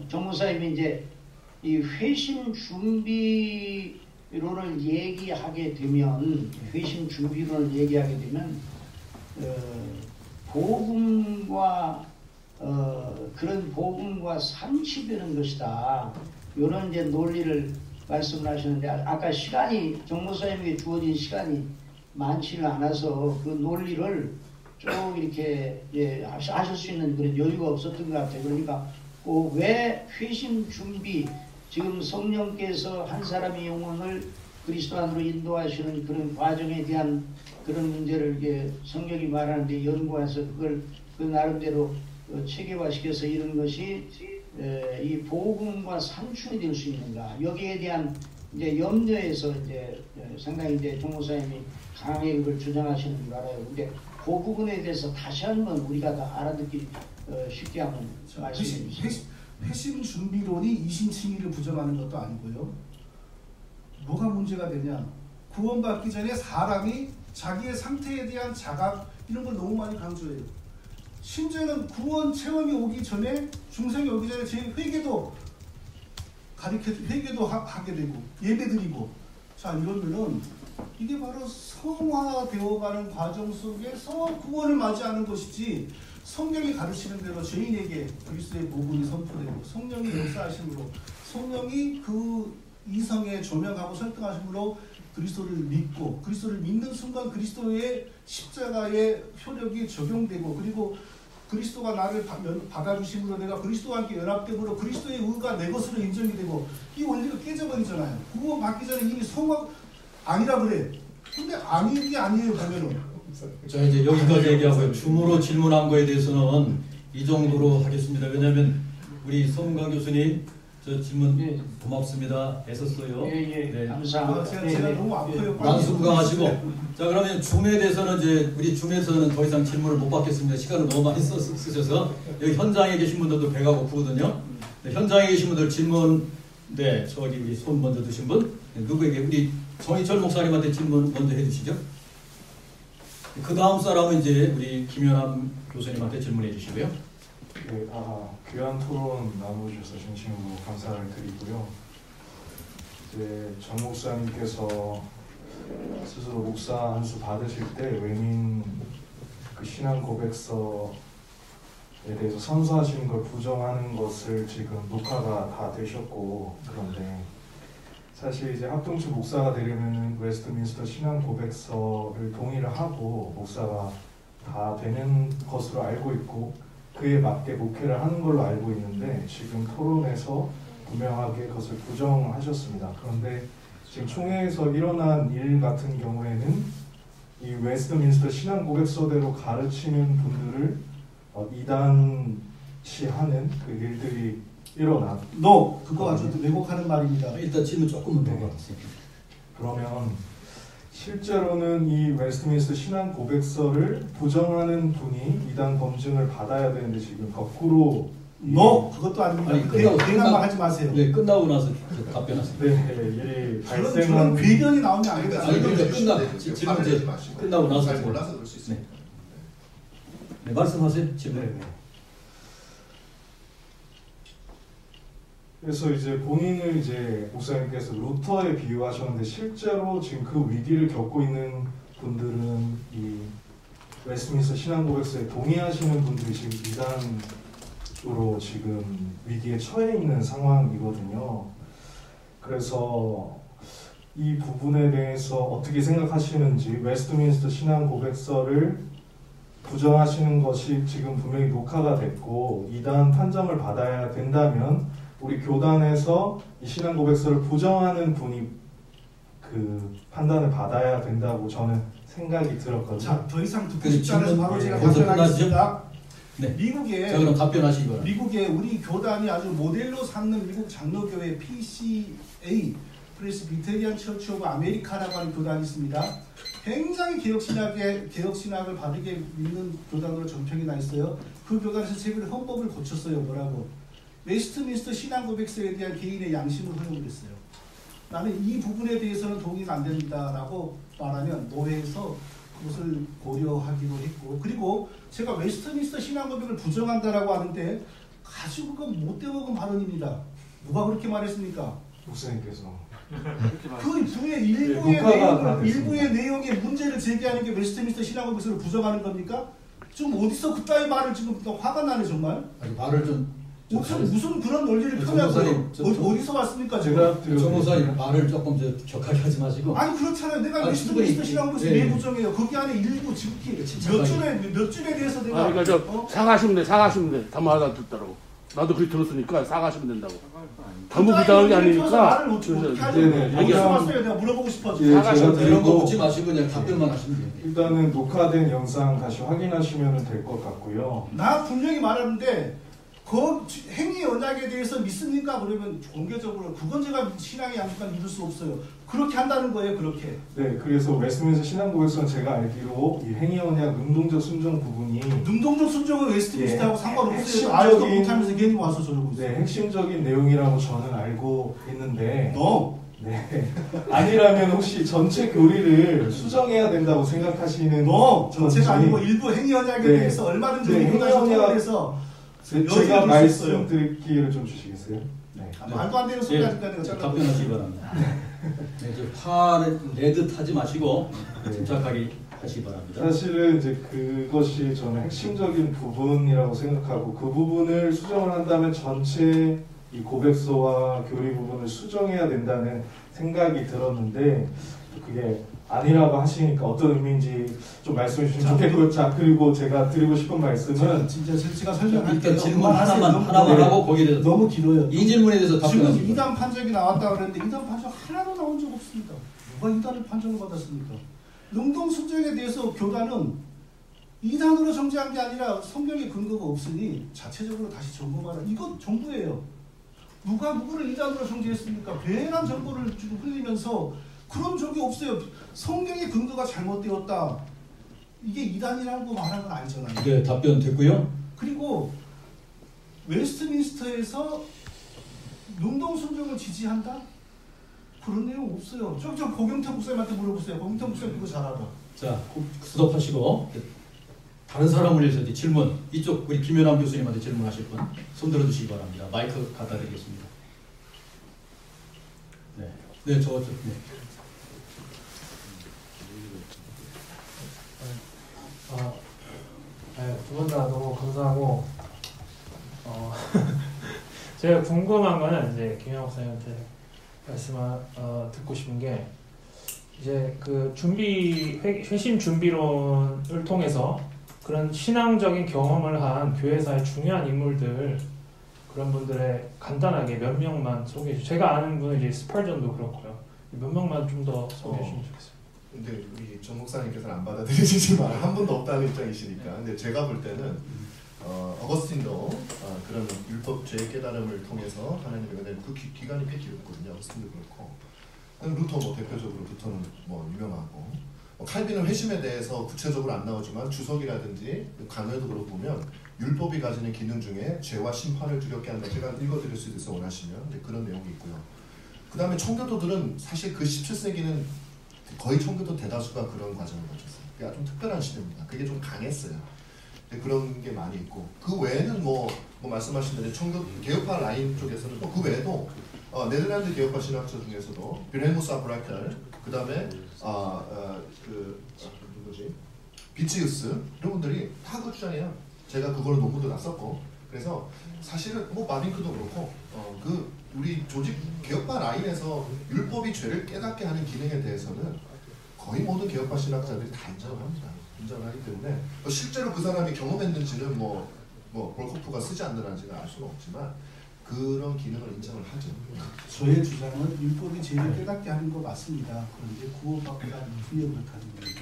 정무사님이 이제 이 회심 준비론을 얘기하게 되면 복음과 그런 복음과 상치되는 것이다. 이런 이제 논리를 말씀을 하셨는데 아까 정무사님에게 주어진 시간이 많지가 않아서 그 논리를 쭉 이렇게 하실 수 있는 그런 여유가 없었던 것 같아요. 그러니까 왜 회심 준비, 지금 성령께서 한 사람의 영혼을 그리스도 안으로 인도하시는 그런 과정에 대한 그런 문제를 이게 성경이 말하는데 연구해서 그걸 그 나름대로 체계화시켜서 이런 것이 이 복음과 상충이 될 수 있는가, 여기에 대한 이제 염려에서 이제 상당히 이제 정무사님이 강하게 그걸 주장하시는 줄 알아요. 근데 그 부분에 대해서 다시 한번 우리가 다 알아듣기 쉽게 한번 말씀해 주세요. 회심 준비론이 이신칭의를 부정하는 것도 아니고요. 뭐가 문제가 되냐? 구원받기 전에 사람이 자기의 상태에 대한 자각 이런 걸 너무 많이 강조해요. 심지어는 구원 체험이 오기 전에, 중생이 오기 전에 제 회개도 하게 되고 예배드리고, 자 이러면은 이게 바로 성화되어가는 과정 속에서 구원을 맞이하는 것이지, 성경이 가르치는 대로 죄인에게 그리스도의 복음이 선포되고 성령이 역사하심으로, 성령이 그 이성에 조명하고 설득하심으로 그리스도를 믿고, 그리스도를 믿는 순간 그리스도의 십자가의 효력이 적용되고, 그리고 그리스도가 나를 받아주심으로 내가 그리스도와 함께 연합됨으로 그리스도의 의가 내 것으로 인정이 되고, 이 원리가 깨져버리잖아요. 구원 받기 전에 이미 성화 아니라 그래. 근데 아닌 게 아니에요 보면은. 자 이제 여기까지 얘기하고요. 줌으로 질문한 거에 대해서는 이 정도로 하겠습니다. 왜냐하면 우리 성강 교수님 저 질문 고맙습니다. 애썼어요. 네. 감사합니다. 제가 너무 아파요. 만수부강하시고. 자 그러면 줌에 대해서는 이제 우리 줌에서는 더 이상 질문을 못 받겠습니다. 시간을 너무 많이 쓰셔서. 여기 현장에 계신 분들도 배가 고프거든요. 네, 현장에 계신 분들 질문. 네, 저기 우리 손 먼저 드신 분. 네, 누구에게? 우리 정희철 목사님한테 질문 먼저 해주시죠. 그 다음 사람은 이제 우리 김연남 교수님한테 질문해 주시고요. 네, 귀한 토론 나눠주셔서 진심으로 감사를 드리고요. 이제 정 목사님께서 스스로 목사 한 수 받으실 때 외민 그 신앙 고백서에 대해서 선서하시는 걸 부정하는 것을 지금 녹화가 다 되셨고, 그런데 사실 이제 합동치 목사가 되려면 웨스트민스터 신앙 고백서를 동의를 하고 목사가 다 되는 것으로 알고 있고, 그에 맞게 목회를 하는 걸로 알고 있는데 지금 토론에서 분명하게 그것을 부정하셨습니다. 그런데 지금 총회에서 일어난 일 같은 경우에는 이 웨스트민스터 신앙 고백서대로 가르치는 분들을 이단시하는 그 일들이 일어나. 그거 아주 왜곡하는 말입니다. 일단 질문 조금만 더 받았어요. 그러면 실제로는 이 웨스트민스터 신앙 고백서를 부정하는 분이 이단 검증을 받아야 되는데 지금 거꾸로. 그것도 아닙니다. 아니, 괜한 말 하지 마세요. 네, 끝나고 나서 답변하세요. 네, 일이 저런 발생한. 괴변이 나오면 안 됩니다. 아니 그러니까 질문 이제 끝나고 나서 잘 몰라서 그럴 수 있습니다. 네, 말씀하세요. 질문. 네. 그래서 이제 본인을 이제 목사님께서 루터에 비유하셨는데 실제로 지금 그 위기를 겪고 있는 분들은 이 웨스트민스터 신앙 고백서에 동의하시는 분들이 지금 이단으로 지금 위기에 처해 있는 상황이거든요. 그래서 이 부분에 대해서 어떻게 생각하시는지, 웨스트민스터 신앙 고백서를 부정하시는 것이 지금 분명히 녹화가 됐고 이단 판정을 받아야 된다면 우리 교단에서 이 신앙 고백서를 부정하는 분이 그 판단을 받아야 된다고 저는 생각이 들었거든요. 자, 더 이상 듣고 싶지 않아서 바로 제가 거기서 답변하겠습니다. 네. 미국에, 자 그럼 답변하시기 바랍니다. 미국에 우리 교단이 아주 모델로 삼는 미국 장로교회 PCA, 프레스비테리안 처치 오브 아메리카라고 하는 교단이 있습니다. 굉장히 개혁신학을 바르게 믿는 교단으로 정평이 나 있어요. 그 교단에서 최근에 헌법을 고쳤어요. 뭐라고? 웨스트민스터 신앙 고백서에 대한 개인의 양심을 허용을 했어요. 나는 이 부분에 대해서는 동의가 안 됩니다라고 말하면 노회에서 그것을 고려하기로 했고, 그리고 제가 웨스트민스터 신앙고백을 부정한다라고 하는데 가지고 그 못되먹은 발언입니다. 누가 그렇게 말했습니까? 목사님께서. 그 뒤에 일부의 내용에 문제를 제기하는 게 웨스트민스터 신앙고백을 부정하는 겁니까? 지금 어디서 그따위 말을 지금 화가 나네 정말. 아니, 말을 좀 무슨 그런 논리를 펴냐고요? 어디서 왔습니까 지금? 제가 목사님 말을 조금 격하게 하지 마시고. 아니 그렇잖아요. 내가 아, 웨스트민스터 신앙고백을 예. 왜 부정해요? 거기 안에 일부 지극히 몇 줄에 대해서 내가 그러니까 저 사과하시면 돼. 사과하시면 돼. 담화하다 듣더라고. 나도 그렇게 들었으니까 사과하시면 된다고. 당부 부당한 게 아니니까. 말을 어떻게 하죠? 어디서 왔어요? 내가 물어보고 싶어서. 예, 제가 이런 거 드리고 묻지 마시고 그냥 답변만 하시면 돼요. 일단은 녹화된 영상 다시 확인하시면 될 것 같고요. 나 분명히 말하는데 그 행위 언약에 대해서 믿습니까? 그러면 공개적으로 그건 제가 신앙의 양식관 믿을 수 없어요. 그렇게 한다는 거예요. 그렇게. 네, 그래서 웨스트민스터 신앙고백서는 제가 알기로 이 행위 언약 능동적 순종 부분이 능동적 순종은 웨스트민스터하고 예, 상관없어요. 알지도 핵심적인- 못하면서 괜히 와서 저러고 있어요. 네, 핵심적인 내용이라고 저는 알고 있는데 너 네. 아니라면 혹시 전체 교리를 수정해야 된다고 생각하시는 전체가 건지 아니고 일부 행위 언약에 네. 대해서 얼마든지 네, 우리가 행위 언약- 토론해서 제가 말씀드릴 기회를 좀 주시겠어요? 네. 말도 안 되는 소리 하니까 내가 잘라. 답변하시기 바랍니다. 네, 이제 화를 내듯 하지 마시고 침착하게 하시기 바랍니다. 사실은 이제 그것이 저는 핵심적인 부분이라고 생각하고 그 부분을 수정을 한다면 전체 이 고백서와 교리 부분을 수정해야 된다는 생각이 들었는데 그게 아니라고 하시니까 어떤 의미인지 좀 말씀해 주시면 좋겠고요. 자, 그리고 제가 드리고 싶은 말씀은 진짜 제가 설명할게요. 일단 질문 그만하세요. 하나만 너무- 하고 거기에 대해서 너무 길어요. 이 질문에 대해서 지금 답변하시기 바랍니다. 이단 판정이 나왔다 그랬는데 이단 판정 하나도 나온 적 없습니다. 누가 이단을 판정을 받았습니까? 능동순종에 대해서 교단은 이단으로 정죄한 게 아니라 성경에 근거가 없으니 자체적으로 다시 점검하라. 이건 정부예요. 누가 누구를 이단으로 정죄했습니까? 배란 정보를 지금 흘리면서 그런 적이 없어요. 성경의 근거가 잘못되었다. 이게 이단이라고 말하는 건 아니잖아요. 네, 답변 됐고요. 그리고 웨스트민스터에서 능동순종을 지지한다? 그런 내용 없어요. 저 고경태 목사님한테 물어보세요. 고경태 목사님 그거 잘 알아. 자, 스톱하시고 다른 사람을 위해서 이제 질문 이쪽 우리 김연남 교수님한테 질문하실 분 손 들어주시기 바랍니다. 마이크 갖다 드리겠습니다. 네, 저쪽. 네. 두 분 다 너무 감사하고 제가 궁금한 거는 이제 김영 목사님한테 듣고 싶은 게 이제 그 회심 준비론을 통해서 그런 신앙적인 경험을 한 교회사의 중요한 인물들 그런 분들의 간단하게 몇 명만 소개해 주세요. 제가 아는 분은 이제 스펄전도 그렇고요. 몇 명만 좀 더 소개해 주시면 좋겠어요. 근데 우리 정 목사님께서는 안 받아들이시지만 한 분도 없다는 입장이시니까. 근데 제가 볼 때는 어거스틴도 그런 율법죄의 깨달음을 통해서 하나님의 은혜를 그 기간이 꽤 길었거든요. 어거스틴도 그렇고 루터 뭐 대표적으로 루터는 뭐 유명하고 칼빈은 회심에 대해서 구체적으로 안 나오지만 주석이라든지 강요도 그렇고 보면 율법이 가지는 기능 중에 죄와 심판을 두렵게 한다. 제가 읽어드릴 수도 있어 원하시면 그런 내용이 있고요. 그 다음에 청교도들은 사실 그 17세기는 거의 청교도 대다수가 그런 과정을 거쳤어요. 그게 좀 특별한 시대입니다. 그게 좀 강했어요. 그런 게 많이 있고 그 외에는 뭐 말씀하신 대로 청교 개혁파 라인 쪽에서는 또 그 외에도 네덜란드 개혁파 신학자 중에서도 빌헬무스 아브라켈 그 다음에 누구지 비치우스 이런 분들이 다 그 주장해요. 제가 그걸로 논문도 났었고 그래서 사실은 뭐 마빈크도 그렇고 우리 조직 개혁파 라인에서 율법이 죄를 깨닫게 하는 기능에 대해서는 거의 모든 개혁파 신학자들이 다 인정을 합니다. 인정을 하기 때문에 실제로 그 사람이 경험했는지는 볼코프가 쓰지 않는지는 알 수는 없지만 그런 기능을 인정을 하죠. 저의 주장은 율법이 죄를 깨닫게 하는 거 맞습니다. 그런데 구원받고 난 이후에 그렇다는 겁니다.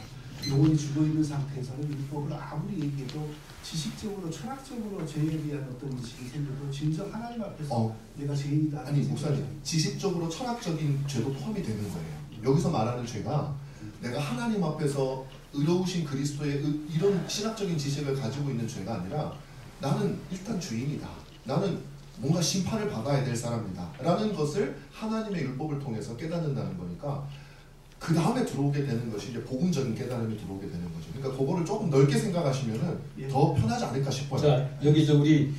영혼이 죽어있는 상태에서는 율법을 아무리 얘기해도 지식적으로 철학적으로 죄에 대한 어떤 인식이 생겨도 진정 하나님 앞에서 내가 죄인이다. 아니 목사님 지식적으로 철학적인 죄도 포함이 되는 거예요. 여기서 말하는 죄가 내가 하나님 앞에서 의로우신 그리스도의 이런 신학적인 지식을 가지고 있는 죄가 아니라 나는 일단 죄인이다. 나는 뭔가 심판을 받아야 될 사람이다 라는 것을 하나님의 율법을 통해서 깨닫는다는 거니까 그 다음에 들어오게 되는 것이 이제 복음적인 깨달음이 들어오게 되는 거죠. 그러니까 그거를 조금 넓게 생각하시면은 더 편하지 않을까 싶어요. 자, 여기서 우리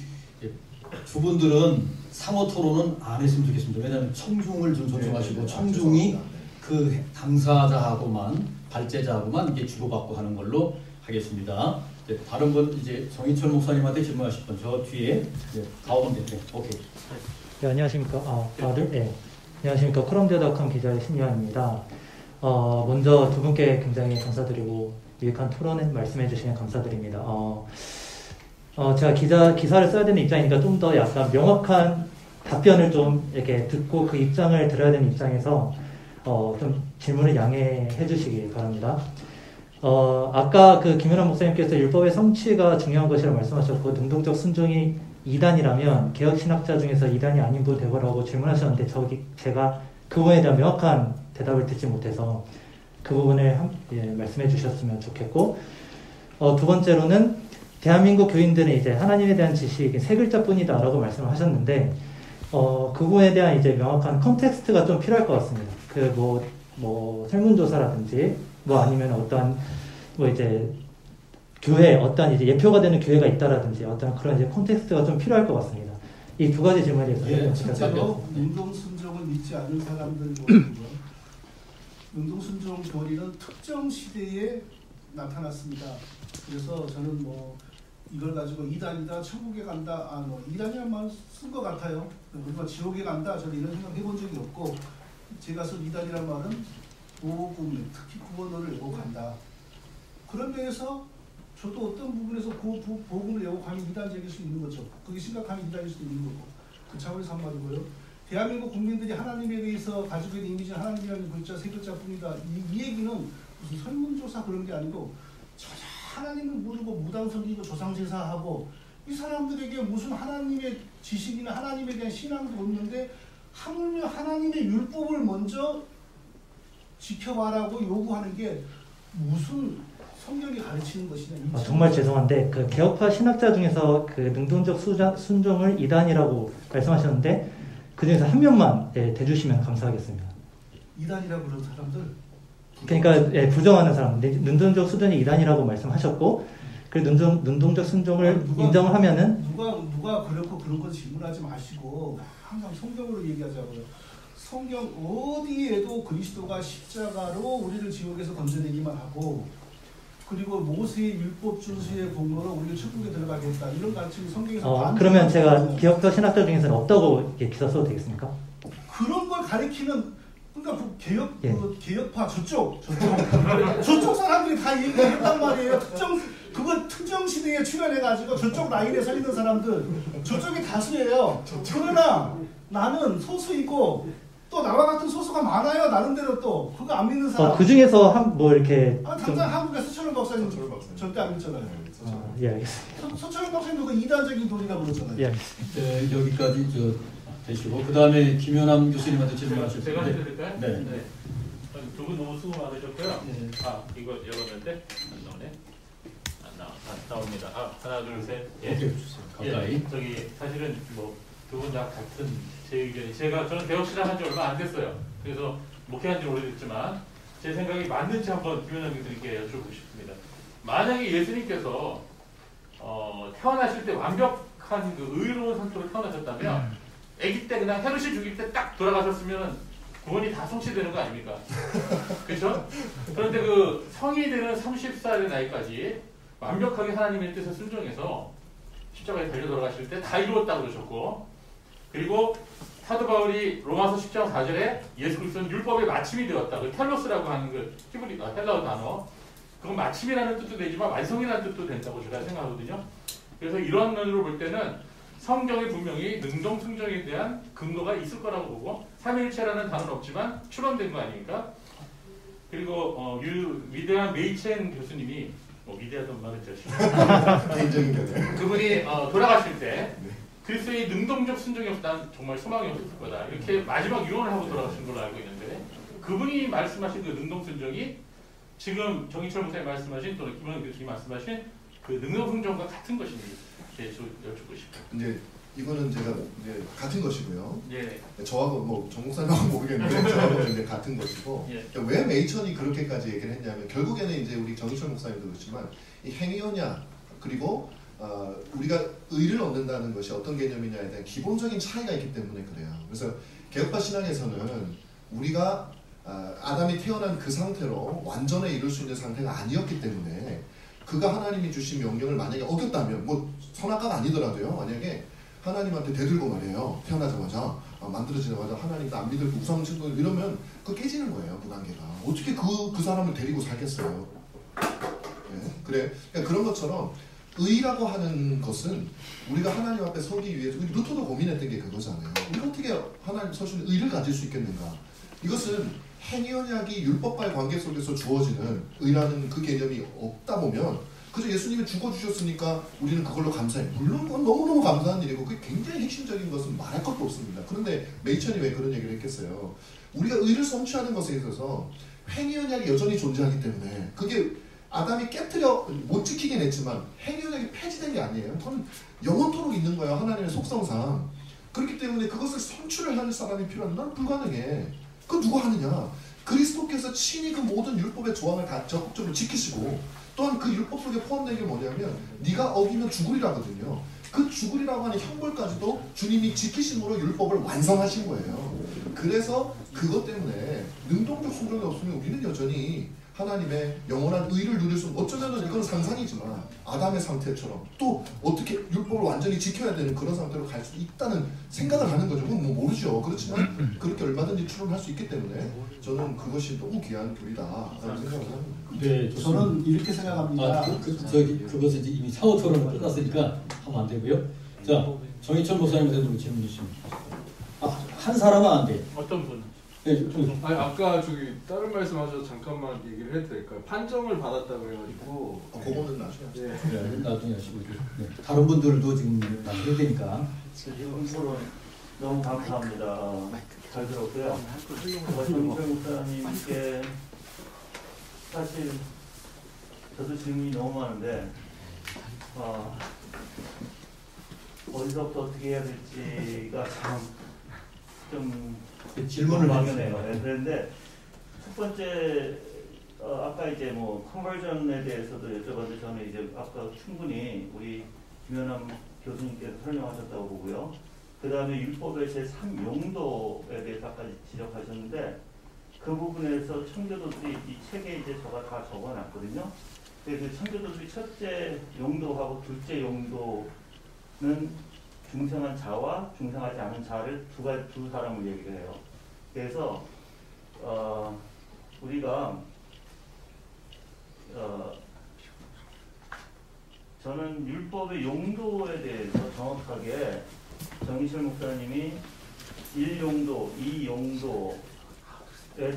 두 분들은 상호 토론은 안 했으면 좋겠습니다. 왜냐하면 청중을 좀 존중하시고 청중이 그 당사자하고만 발제자하고만 이게 주고받고 하는 걸로 하겠습니다. 다른 분 이제 정인철 목사님한테 질문하실 분 저 뒤에 가오분 대표. 오케이. 네, 안녕하십니까. 다들 네. 안녕하십니까. 콜롬비아닷컴 기자의 신유한입니다. 먼저 두 분께 굉장히 감사드리고 유익한 토론 말씀해 주시면 감사드립니다. 제가 기사를 써야 되는 입장이니까 좀 더 약간 명확한 답변을 좀 이렇게 듣고 그 입장을 들어야 되는 입장에서 좀 질문을 양해해 주시기 바랍니다. 아까 그 김연아 목사님께서 율법의 성취가 중요한 것이라고 말씀하셨고 능동적 순종이 2단이라면 개혁신학자 중에서 2단이 아닌 분 되거라고 질문하셨는데 제가 그 부분에 대한 명확한 대답을 듣지 못해서 그 부분을 말씀해 주셨으면 좋겠고 두 번째로는 대한민국 교인들은 이제 하나님에 대한 지식이 3글자뿐이다 라고 말씀을 하셨는데 그 부분에 대한 이제 명확한 컨텍스트가 좀 필요할 것 같습니다. 그 뭐 설문조사라든지 아니면 어떤 이제 교회 어떤 이제 예표가 되는 교회가 있다라든지 어떤 그런 이제 컨텍스트가 좀 필요할 것 같습니다. 이 두 가지 질문에 대해서 실제로 능동순종을 믿지 않는 사람들 모두가 능동순종 교리는 특정 시대에 나타났습니다. 그래서 저는 이걸 가지고 이단이다, 천국에 간다, 이단이란 말 쓴 것 같아요. 우리가 지옥에 간다, 저는 이런 생각 해본 적이 없고, 제가 쓴 이단이란 말은 복음, 특히 구원을 예고한다. 그런 면에서 저도 어떤 부분에서 복음을 예고하면 이단적일 수 있는 거죠. 그게 심각하면 이단일 수도 있는 거고. 그 차원에서 한 말이고요. 대한민국 국민들이 하나님에 대해서 가지고 있는 이미지는 하나님이라는 글자, 3글자뿐이다. 이 얘기는 무슨 설문조사 그런 게 아니고 전혀 하나님을 모르고 무당성기고 조상제사하고 이 사람들에게 무슨 하나님의 지식이나 하나님에 대한 신앙도 없는데 하물며 하나님의 율법을 먼저 지켜봐라고 요구하는 게 무슨 성경이 가르치는 것이냐. 정말 죄송한데 그 개혁파 신학자 중에서 그 능동적 순종을 2단이라고 말씀하셨는데 그 중에서 한 명만 대주시면 감사하겠습니다. 2단이라고 그런 사람들? 그러니까 부정하는 사람, 능동적 순종이 2단이라고 말씀하셨고 그 능동적 순종을 인정을 하면은 누가 그렇고 그런 거 질문하지 마시고 항상 성경으로 얘기하자고요. 성경 어디에도 그리스도가 십자가로 우리를 지옥에서 건져내기만 하고 그리고 모세의 율법 준수의 공로로 우리를 천국에 들어가겠다 이런 가르침이 성경에서 그러면 제가 기억적 신학자 중에서는 없다고 기사 써도 되겠습니까? 그런 걸 가리키는 그러니까 그 개혁파 저쪽 사람들이 다 얘기했단 말이에요. 특정 시대에 출연해가지고 저쪽 라인에 서 있는 사람들 저쪽이 다수예요. 그러나 나는 소수이고 또 나와 같은 소수가 많아요. 나름대로 또 그거 안 믿는 사람. 그 중에서 이렇게 당장 한국의 서철원 박사님 절대 안 믿잖아요. 예, 알겠습니다. 서철원 박사님도 그 이단적인 돈이라고 그러잖아요. 예, 네, 여기까지 되시고 그 다음에 김연아 교수님한테 질문하실 제가 텐데. 해드릴까요? 네. 두 분 너무 수고 많으셨고요. 이거 열었는데 안 나오네. 안 나옵니다. 하나 둘 셋. 오케이, 가까이. 저기 사실은 두 분 다 같은 제 의견이 저는 개혁 신학한 지 얼마 안 됐어요. 그래서 목회한 지 오래됐지만 제 생각이 맞는지 한번 김연아 교수님께 여쭙고 싶습니다. 만약에 예수님께서 태어나실 때 완벽한 그 의로운 상태로 태어나셨다면 아기 때 그냥 헤롯이 죽일 때 딱 돌아가셨으면 구원이 다 성취되는 거 아닙니까? 그렇죠? 그런데 그 성이 되는 30살의 나이까지 완벽하게 하나님의 뜻에 순종해서 십자가에 달려 돌아가실 때 다 이루었다고 그러셨고 그리고 사도 바울이 로마서 10장 4절에 예수 그리스도는 율법의 마침이 되었다. 그 텔로스라고 하는 그 헬라어 단어 그건 마침이라는 뜻도 되지만 완성이라는 뜻도 된다고 제가 생각하거든요. 그래서 이런 면으로 볼 때는 성경에 분명히 능동순종에 대한 근거가 있을 거라고 보고 삼위일체라는 단어는 없지만 추론된 거 아닙니까? 그리고 위대한 메이첸 교수님이 위대하던 말은 개인적인 견해. 그분이 돌아가실 때 그리스도의 능동적 순종이 없다면 정말 소망이 없을 거다. 이렇게 마지막 유언을 하고 돌아가신 걸로 알고 있는데 그분이 말씀하신 그 능동순종이 지금 정인철 목사님 말씀하신 또는 김원희 교수님 말씀하신 그 능동순종과 같은 것인지 여쭙고 싶어요. 이제 이거는 제가 이제 같은 것이고요. 예. 저하고 뭐 정목사님하고 모르겠는데 저하고 이제 같은 것이고 예. 그러니까 왜 메이천이 그렇게까지 얘기를 했냐면 결국에는 이제 우리 정희철 목사님도 그렇지만 이 행위언약 그리고 우리가 의를 얻는다는 것이 어떤 개념이냐에 대한 기본적인 차이가 있기 때문에 그래요. 그래서 개혁파 신앙에서는 우리가 아담이 태어난 그 상태로 완전에 이룰 수 있는 상태가 아니었기 때문에 그가 하나님이 주신 명령을 만약에 어겼다면 뭐 선악과가 아니더라도요. 만약에 하나님한테 대들고 말이에요. 태어나자마자 만들어지자마자 하나님도 안 믿을 우상 신고 이러면 그거 깨지는 거예요. 그 단계가. 어떻게 그 사람을 데리고 살겠어요. 네? 그래. 그러니까 그런 것처럼 의라고 하는 것은 우리가 하나님 앞에 서기 위해서 우리 루터도 고민했던 게 그거잖아요. 우리가 어떻게 하나님 설 수 있는 의를 가질 수 있겠는가. 이것은 행위언약이 율법과의 관계 속에서 주어지는 의라는 그 개념이 없다 보면 그저 예수님이 죽어주셨으니까 우리는 그걸로 감사해. 물론 그건 너무너무 감사한 일이고 그게 굉장히 핵심적인 것은 말할 것도 없습니다. 그런데 메이천이 왜 그런 얘기를 했겠어요. 우리가 의를 성취하는 것에 있어서 행위언약이 여전히 존재하기 때문에 그게 아담이 깨트려 못 지키긴 했지만 행위언약이 폐지된 게 아니에요. 그건 영원토록 있는 거예요. 하나님의 속성상. 그렇기 때문에 그것을 성취를 하는 사람이 필요한데 난 불가능해. 그거 누가 하느냐. 그리스도께서 친히 그 모든 율법의 조항을 다 적극적으로 지키시고 또한 그 율법 속에 포함된 게 뭐냐면 네가 어기면 죽으리라거든요. 그 죽으리라고 하는 형벌까지도 주님이 지키심으로 율법을 완성하신 거예요. 그래서 그것 때문에 능동적 순종이 없으면 우리는 여전히 하나님의 영원한 의를 누릴 수 어쩌면 이건 상상이지만 아담의 상태처럼 또 어떻게 율법을 완전히 지켜야 되는 그런 상태로 갈 수 있다는 생각을 하는 거죠. 그건 뭐 모르죠. 그렇지만 그렇게 얼마든지 추론할 수 있기 때문에 저는 그것이 너무 귀한 교리다라는 생각을 합니다. 네, 저는 이렇게 생각합니다. 그것은 이제 이미 사후 토론은 끝났으니까 하면 안 되고요. 자, 정희철 목사님한테도 질문 주십니다. 한 사람은 안 돼. 어떤 분? 네, 아니 아까 저기 다른 말씀하셔서 잠깐만 얘기를 해도 될까요? 판정을 받았다고 해가지고 그거는 나중에 네. 나중에 하시고 네. 다른 분들도 지금 나중에 되니까 이번 토론 너무 감사합니다. 잘 들었고요. 정희철 목사님께 사실 저도 질문이 너무 많은데 어디서부터 어떻게 해야 될지가 좀 질문을 막연해요. 네, 그런데 첫 번째 아까 이제 뭐 컨버전에 대해서도 여쭤봤는데 저는 이제 아까 충분히 우리 김연남 교수님께서 설명하셨다고 보고요. 그 다음에 율법의 제3용도에 대해서 아까 지적하셨는데 그 부분에서 청교도들이 이 책에 이제 제가 다 적어놨거든요. 그 청교도들이 첫째 용도하고 둘째 용도는 중생한 자와 중생하지 않은 자를 두 사람을 얘기를 해요. 그래서 우리가 저는 율법의 용도에 대해서 정확하게 정희철 목사님이 1용도, 2용도에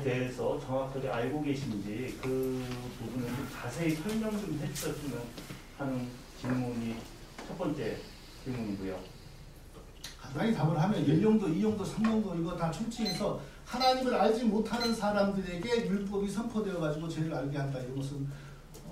대해서 정확하게 알고 계신지 그 부분을 좀 자세히 설명 좀 해주셨으면 하는 질문이 첫 번째 질문이고요. 간단히 답을 하면 1용도, 2용도, 3용도 이거 다 총칭해서 하나님을 알지 못하는 사람들에게 율법이 선포되어 가지고 죄를 알게 한다. 이런 것은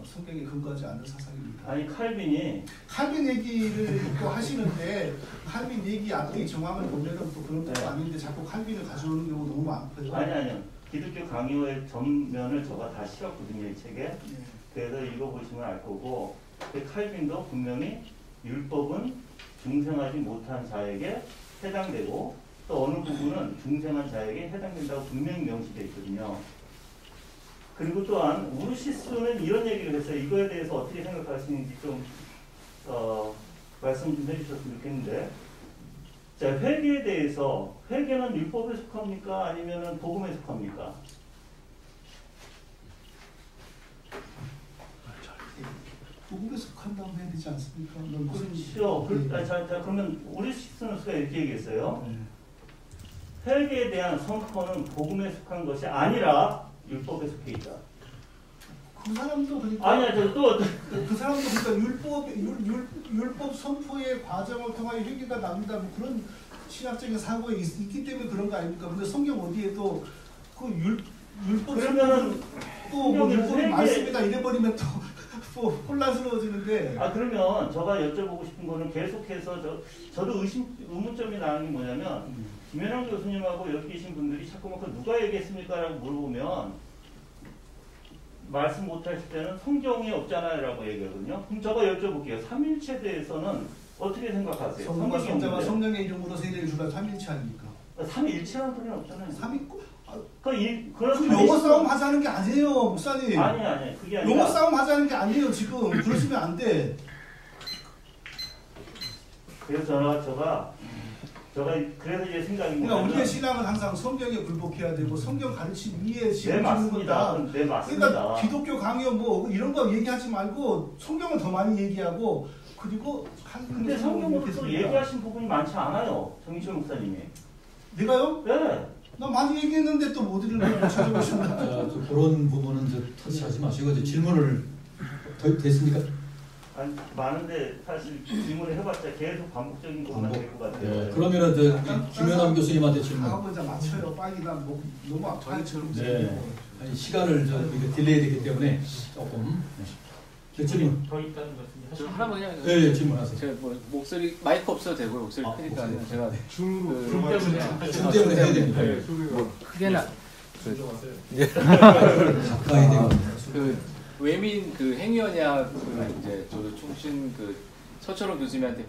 성경에 근거하지 않는 사상입니다. 아니 칼빈 얘기를 또 하시는데 칼빈 얘기 앞뒤 정황을 보면은 또 그런 것도 아닌데 자꾸 칼빈을 가져오는 경우 너무 많고요. 아니요. 기독교 강요의 전면을 제가 다 실었거든요, 이 책에. 그래서 읽어보시면 알 거고 칼빈도 분명히 율법은 중생하지 못한 자에게 해당되고 또 어느 부분은 중생한 자에게 해당된다고 분명히 명시되어 있거든요. 그리고 또한 우르시스는 이런 얘기를 했어요. 이거에 대해서 어떻게 생각하시는지 좀 말씀 좀 해주셨으면 좋겠는데, 자, 회개에 대해서 회개는 율법에 속합니까? 아니면 복음에 속합니까? 복음에 속한다고 해야 되지 않습니까? 그렇죠. 그러면 우르시스는 이렇게 얘기했어요. 회개에 대한 선포는 복음에 속한 것이 아니라 율법에 속해 있다. 그 사람도 그러니까 아니야, 그 사람도 그러니까 율법 선포의 과정을 통하여 회개가 납니다. 뭐 그런 신학적인 사고에 있기 때문에 그런 거 아닙니까? 근데 성경 어디에도 그 율법 그러면은 또뭐 율법의 말씀이다 이래버리면 또 뭐 혼란스러워지는데. 아 그러면 제가 여쭤보고 싶은 거는 계속해서 저도 의문점이 나는 게 뭐냐면 김현남 교수님하고 여기 계신 분들이 자꾸 막 누가 얘기했습니까? 라고 물어보면 말씀 못하실 때는 성경이 없잖아요 라고 얘기하거든요. 그럼 제가 여쭤볼게요. 삼일체에 대해서는 어떻게 생각하세요? 성령과 성자와 성령의 이름으로 세례를 주라 삼일체 아닙니까? 삼일체라는 소리는 없잖아요. 그럼 용어 싸움 하자는 게 아니에요, 목사님. 아니 그게 아니라 용어 싸움 하자는 게 아니에요 지금. 그러시면 안 돼. 그래서 제가 그래서 이제 생각이 그러니까 우리의 신앙은 항상 성경에 굴복해야 되고 성경 가르침 위에 네 지어지는 맞습니다. 거다. 네 맞습니다. 그러니까 기독교 강요 뭐 이런 거 얘기하지 말고 성경을 더 많이 얘기하고 그리고 근데 성경으로 또 얘기하신 부분이 많지 않아요, 정희철 목사님이. 내가요? 네. 나 많이 얘기했는데 또 못 찾아보신다. 그런 부분은 터치하지 마시고 이제 질문을 됐습니까? 아니 많은데 사실 질문을 해봤자 계속 반복적인 것만 될 것 같아요. 네. 그러면은 김현남 교수님한테 질문. 하고 이제 맞춰요. 빨리 나 너무 아파처럼. 네. 아니 시간을 이게 딜레이 되기 때문에 조금. 질문. 더 있다는 말씀이 저 하나만 그냥. 네, 질문하세요. 제가 뭐 목소리 마이크 없어도 되고요. 목소리 크니까 제가 줌 때문에 해야 됩니다. 뭐 크게는 가까이 되고. 그 외민 그 행위언약 이제 저도 총신 서철원 교수님한테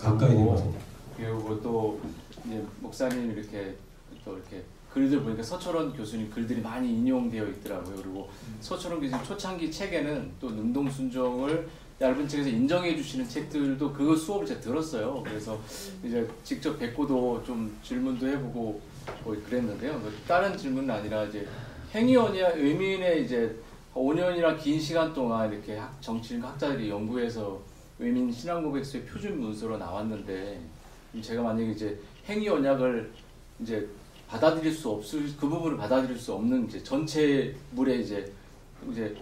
배우고 또 이제 목사님 이렇게 또 이렇게 글들 보니까 서철원 교수님 글들이 많이 인용되어 있더라고요. 그리고 서철원 교수님 초창기 책에는 또 능동순종을 얇은 책에서 인정해 주시는 책들도 그 수업을 제가 들었어요. 그래서 이제 직접 뵙고도 좀 질문도 해보고 뭐 그랬는데요. 다른 질문은 아니라 이제 행위언약 외민의 이제 5년이나 긴 시간 동안 이렇게 정치인과 학자들이 연구해서 외민 신앙고백서의 표준 문서로 나왔는데 제가 만약에 이제 행위 언약을 이제 받아들일 수 없을 그 부분을 받아들일 수 없는 이제 전체 물에 이제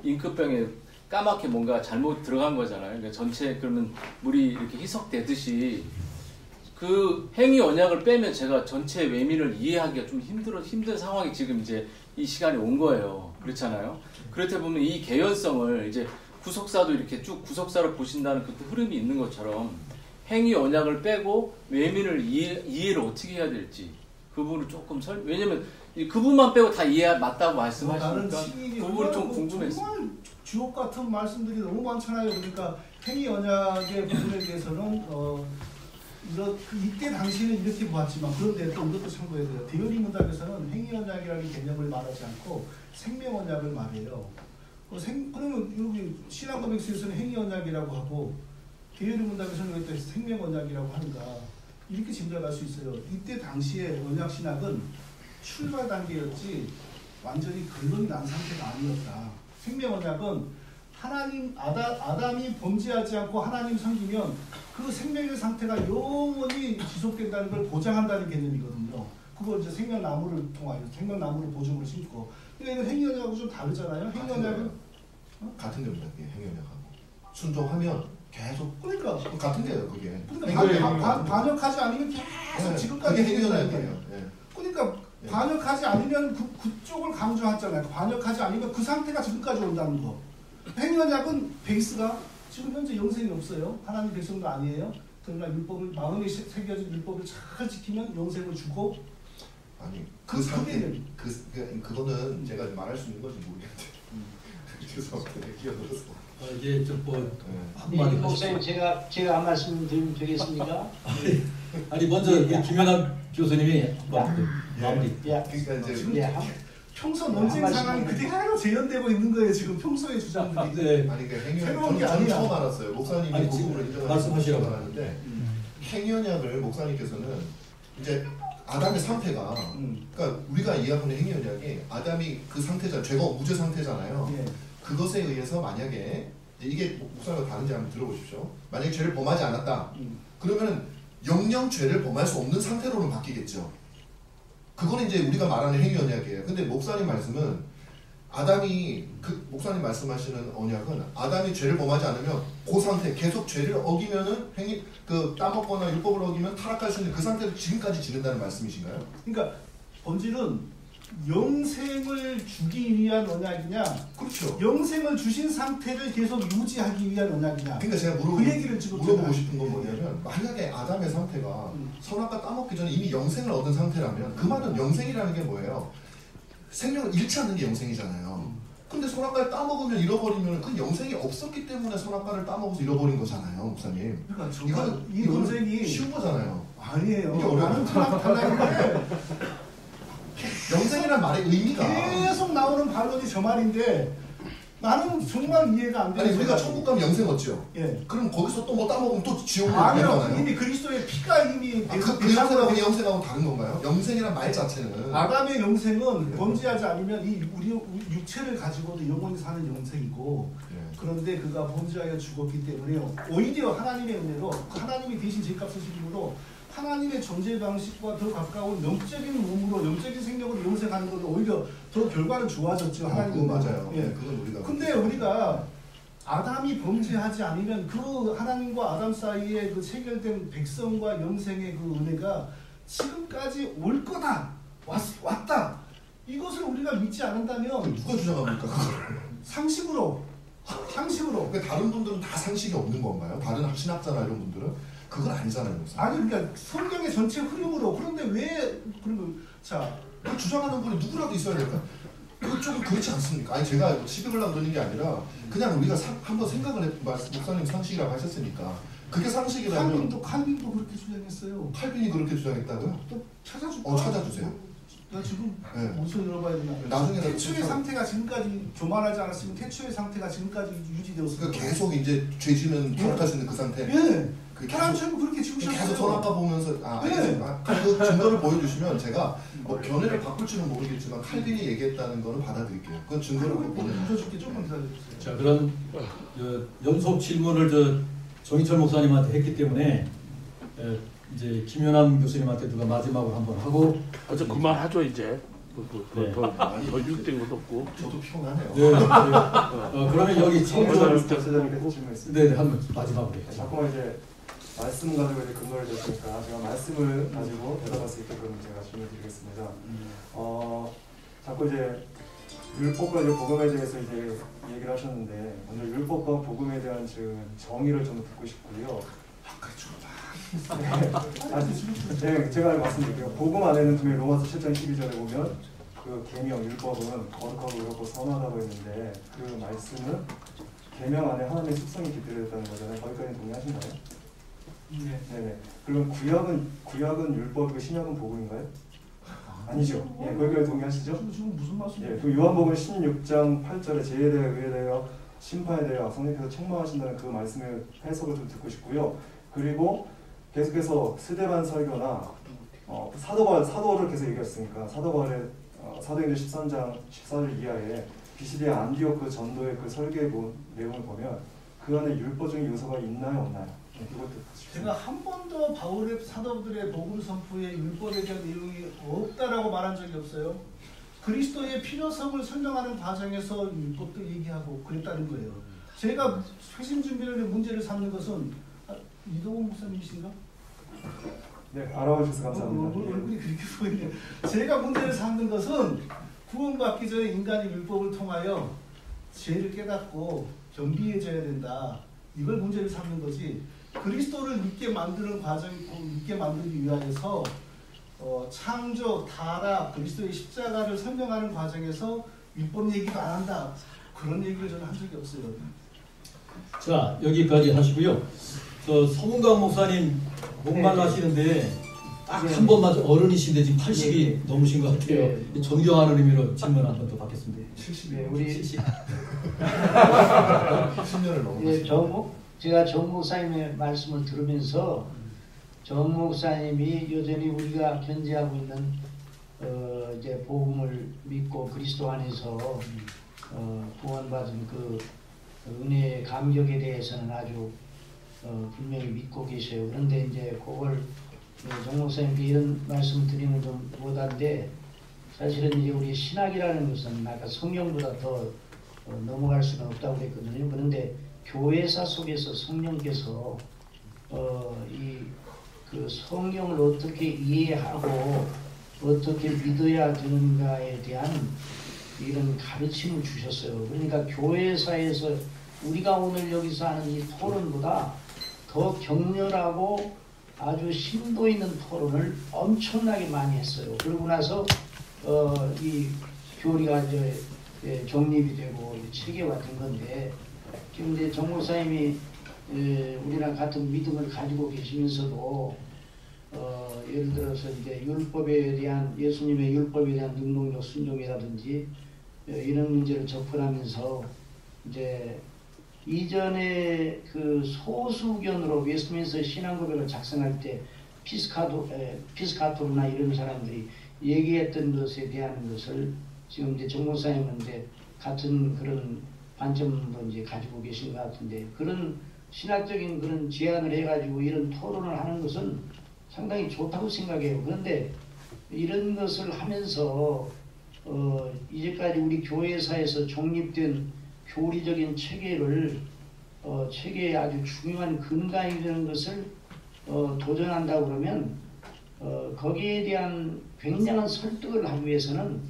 잉크병에 까맣게 뭔가 잘못 들어간 거잖아요. 그러니까 전체 그러면 물이 이렇게 희석되듯이 그 행위 언약을 빼면 제가 전체 외민을 이해하기가 좀 힘든 상황이 지금 이제 이 시간에 온 거예요. 그렇잖아요. 그렇다 보면 이 개연성을 이제 구속사도 이렇게 쭉 구속사를 보신다는 그 흐름이 있는 것처럼 행위 언약을 빼고 외민을 이해를 어떻게 해야 될지 그 부분을 조금 왜냐면 그 부분만 빼고 다 이해 맞다고 말씀하시니까 그 부분이 좀 궁금했어요. 정말 주옥 같은 말씀들이 너무 많잖아요. 그러니까 행위 언약의 부분에 대해서는 이때 당시에는 이렇게 보았지만 그런데 또 이것도 참고해야 돼요. 대열이 문답에서는 행위 언약이라는 개념을 말하지 않고 생명 언약을 말해요. 그러면 여기 신앙고백서에서는 행위 언약이라고 하고 대열이 문답에서는 왜 또 생명 언약이라고 하는가 이렇게 짐작할 수 있어요. 이때 당시에 언약 신학은 출발 단계였지 완전히 근본이 난 상태가 아니었다. 생명 언약은 하나님 아담이 범죄하지 않고 하나님 섬기면 그 생명의 상태가 영원히 지속된다는 걸 보장한다는 개념이거든요. 그걸 이제 생명나무를 통하여 생명나무를 보증으로 심고. 그러니까 이건 행위언약하고 좀 다르잖아요. 행위언약은 같은 겁니다. 행위언약하고 순종하면 계속 그러니까 같은 게요. 그게. 그러니까 반역하지 않으면 계속 지금까지 행위언약이에요. 그러니까 반역하지 않으면 그쪽을 강조하잖아요. 반역하지 않으면 그 상태가 지금까지 온다는 거. 행위언약은 베이스가 지금 현재 영생이 없어요. 하나님 백성도 아니에요. 그러나 율법을 마음에 새겨진 율법을 잘 지키면 영생을 주고. 아니 그 상태는 그거는 제가 말할 수 있는 건지 모르겠는데. 죄송합니다. 끼어들어서. 이제 좀뭐 한마디 목사님 제가 한 말씀 드리면 되겠습니까? 아니 먼저 김현남 교수님이 마무리. 그러니까 이제 평소 논쟁 상황이 그대로 재현되고 있는 거예요. 지금 평소의 주장들이. 아니 그 행위언약 저는 처음 알았어요. 목사님이 그 부분을 말씀하시라고 하는데 행위언약을 목사님께서는 이제 아담의 상태가 그러니까 우리가 이해하는 행위언약이 아담이 그 상태잖아요. 죄가 무죄 상태잖아요. 예. 그것에 의해서 만약에 이게 목사님과 다른지 한번 들어보십시오. 만약에 죄를 범하지 않았다. 그러면 영영 죄를 범할 수 없는 상태로는 바뀌겠죠. 그거는 이제 우리가 말하는 행위 언약이에요. 근데 목사님 말씀은 아담이 목사님 말씀하시는 언약은 아담이 죄를 범하지 않으면 그 상태 계속 죄를 어기면은 따먹거나 율법을 어기면 타락할 수 있는 그 상태를 지금까지 지낸다는 말씀이신가요? 그러니까 본질은 영생을 주기 위한 언약이냐, 그렇죠. 영생을 주신 상태를 계속 유지하기 위한 언약이냐. 그러니까 제가 그 얘기를 지금 물어보고 싶은 건 뭐냐면, 만약에 아담의 상태가 선악과 따먹기 전에 이미 영생을 얻은 상태라면 그 말은 영생이라는 게 뭐예요? 생명을 잃지 않는 게 영생이잖아요. 근데 선악과를 따먹으면 잃어버리면 그 영생이 없었기 때문에 선악과를 따먹어서 잃어버린 거잖아요, 목사님. 그러니까 이거는 영생이 쉬운 거잖아요. 아니에요. 이게 어려워요. 나는 달라는데 영생이란 말의 의미가 계속 나오는 반론이 저 말인데 나는 정말 이해가 안 되는. 아니 우리가 천국 가면 영생 얻죠. 예. 그럼 거기서 또 뭐 따먹으면 또 지옥으로 아니요. 가잖아요. 이미 그리스도의 피가 이미 그 영생하고 영생하고 다른 건가요? 영생이란 말 자체는 아담의 영생은 범죄하지 않으면 이 우리 육체를 가지고도 영원히 사는 영생이고, 그런데 그가 범죄하여 죽었기 때문에 오히려 하나님의 은혜로 하나님이 대신 죄값을 지심으로 하나님의 존재 방식과 더 가까운 영적인 몸으로 영적인 생명으로 영생하는 것은 오히려 더 결과는 좋아졌죠. 하나님 맞아요. 예. 네, 그건 우리가. 근데 우리가 아담이 범죄하지 않으면 그 하나님과 아담 사이에 그 체결된 백성과 영생의 그 은혜가 지금까지 올 거다, 왔다. 이것을 우리가 믿지 않는다면 누가 주장합니까? 상식으로. 그러니까 다른 분들은 다 상식이 없는 건가요? 다른 신학자나 이런 분들은 그건 아니잖아요. 아니 그러니까 성경의 전체 흐름으로. 그런데 왜 그러면 그 주장하는 분이 누구라도 있어야 될까? 그거 조금 그렇지 않습니까? 아니 제가 시비 걸려고 그러는 게 아니라 그냥 우리가 한번 생각을 목사님 상식이라고 하셨으니까 그게 상식이라면 칼빈도 그렇게 주장했어요. 칼빈이 그렇게 주장했다고요? 또 찾아줄까? 찾아주세요. 나 지금 네. 무슨 열어봐야 되나? 나중에 태초의 상태가 지금까지 교만하지 않았으면 태초의 상태가 지금까지 유지되었어요. 그러니까 계속 이제 죄 지면 타락할 수 있는 그 상태. 예. 사람처럼 그렇게 지으셨어요. 계속 선악과 보면서 알겠습니다. 그 증거를 보여주시면 제가 뭐 견해를 바꿀지는 모르겠지만 칼빈이 얘기했다는 거는 받아들일게요. 그건 증거를 보여줄게. 조금 기다려주세요. 자, 그런 연속 질문을 정희철 목사님한테 했기 때문에 이제 김연남 교수님한테 누가 마지막으로 한번 하고. 어제 그만하죠 이제. 더 유익된 것도 없고. 저도 피곤하네요. 네. 그러면 여기 목사님께서 질문했습니다. 네, 한번 마지막으로. 자꾸만 이제 말씀 가지고 이제 근거를 줬으니까 제가 말씀을 가지고 대답할 수 있게끔 제가 질문드리겠습니다. 자꾸 이제 율법과 복음에 대해서 이제 얘기를 하셨는데 오늘 율법과 복음에 대한 정의를 좀 듣고 싶고요. 네, 제가 말씀드릴게요. 복음 안에는 분명히 로마서 7장 12절에 보면 그 계명, 율법은 거룩하고 의롭고 선하다고 했는데 그 말씀은 계명 안에 하나님의 속성이 깃들어있다는 거잖아요. 거기까지 동의하신가요? 네. 그럼 구약은 율법이고 신약은 복음인가요? 아니죠. 예, 거기까지 동의하시죠? 지금 무슨 말씀이에요? 예, 그 요한복음 16장 8절에 죄에 대하여 의에 대하여 심판에 대하여 성령께서 책망하신다는 그 말씀의 해석을 좀 듣고 싶고요. 그리고 계속해서 스데반 설교나 사도를 계속 얘기했으니까 사도바울의 사도행전 13장 14절 이하에 비시디아 안디옥 그 전도의 그 설교의 내용을 보면 그 안에 율법적인 요소가 있나요 없나요? 네, 이것도 제가 한 번도 바울의 사도들의 복음 선포에 율법에 대한 내용이 없다라고 말한 적이 없어요. 그리스도의 필요성을 설명하는 과정에서 율법도 얘기하고 그랬다는 거예요. 제가 회심 준비를 문제를 삼는 것은 이동훈 목사님이신가? 네, 알아봐 주셔서 감사합니다. 얼굴이 그렇게 보이네요. 제가 문제를 삼는 것은 구원받기 전에 인간이 율법을 통하여 죄를 깨닫고 겸비해져야 된다. 이걸 문제를 삼는 거지. 그리스도를 믿게 만드는 과정이 믿게 만들기 위하여서 창조, 타락, 그리스도의 십자가를 설명하는 과정에서 율법 얘기도 안 한다. 그런 얘기를 저는 한 적이 없어요. 자, 여기까지 하시고요. 서문강 목사님 목말라시는데 딱 한 번만 어른이신데 지금 80이 넘으신 것 같아요. 존경하는 의미로 질문 한 번 더 받겠습니다. 70이 우리 10년을 넘었어요. 제가 정 목사님의 말씀을 들으면서 정 목사님이 여전히 우리가 견지하고 있는 이제 복음을 믿고 그리스도 안에서 구원받은 그 은혜의 감격에 대해서는 아주 분명히 믿고 계셔요. 그런데 이제 그걸 정 목사님께 이런 말씀 드리는 좀 못한데 사실은 이제 우리 신학이라는 것은 아까 성령보다 더 넘어갈 수는 없다고 그랬거든요. 그런데 교회사 속에서 성령께서 그 성령을 어떻게 이해하고 어떻게 믿어야 되는가에 대한 이런 가르침을 주셨어요. 그러니까 교회사에서 우리가 오늘 여기서 하는 이 토론보다 더 격렬하고 아주 심도 있는 토론을 엄청나게 많이 했어요. 그러고 나서 이 교리가 이제 정립이 되고 체계화된 건데, 지금 이제 정 목사님이 우리랑 같은 믿음을 가지고 계시면서도 예를 들어서 이제 율법에 대한, 예수님의 율법에 대한 능동적 순종이라든지 이런 문제를 접근하면서 이제 이전에 그 소수견으로 웨스트민스터 신앙고백을 작성할 때 피스카토르나 이런 사람들이 얘기했던 것에 대한 것을 지금 이제 정 목사님은 이제 같은 그런 관점으로 이제 가지고 계신 것 같은데, 그런 신학적인 그런 제안을 해가지고 이런 토론을 하는 것은 상당히 좋다고 생각해요. 그런데 이런 것을 하면서 이제까지 우리 교회사에서 정립된 교리적인 체계를 체계에 아주 중요한 근간이 되는 것을 도전한다고 그러면 거기에 대한 굉장한 설득을 하기 위해서는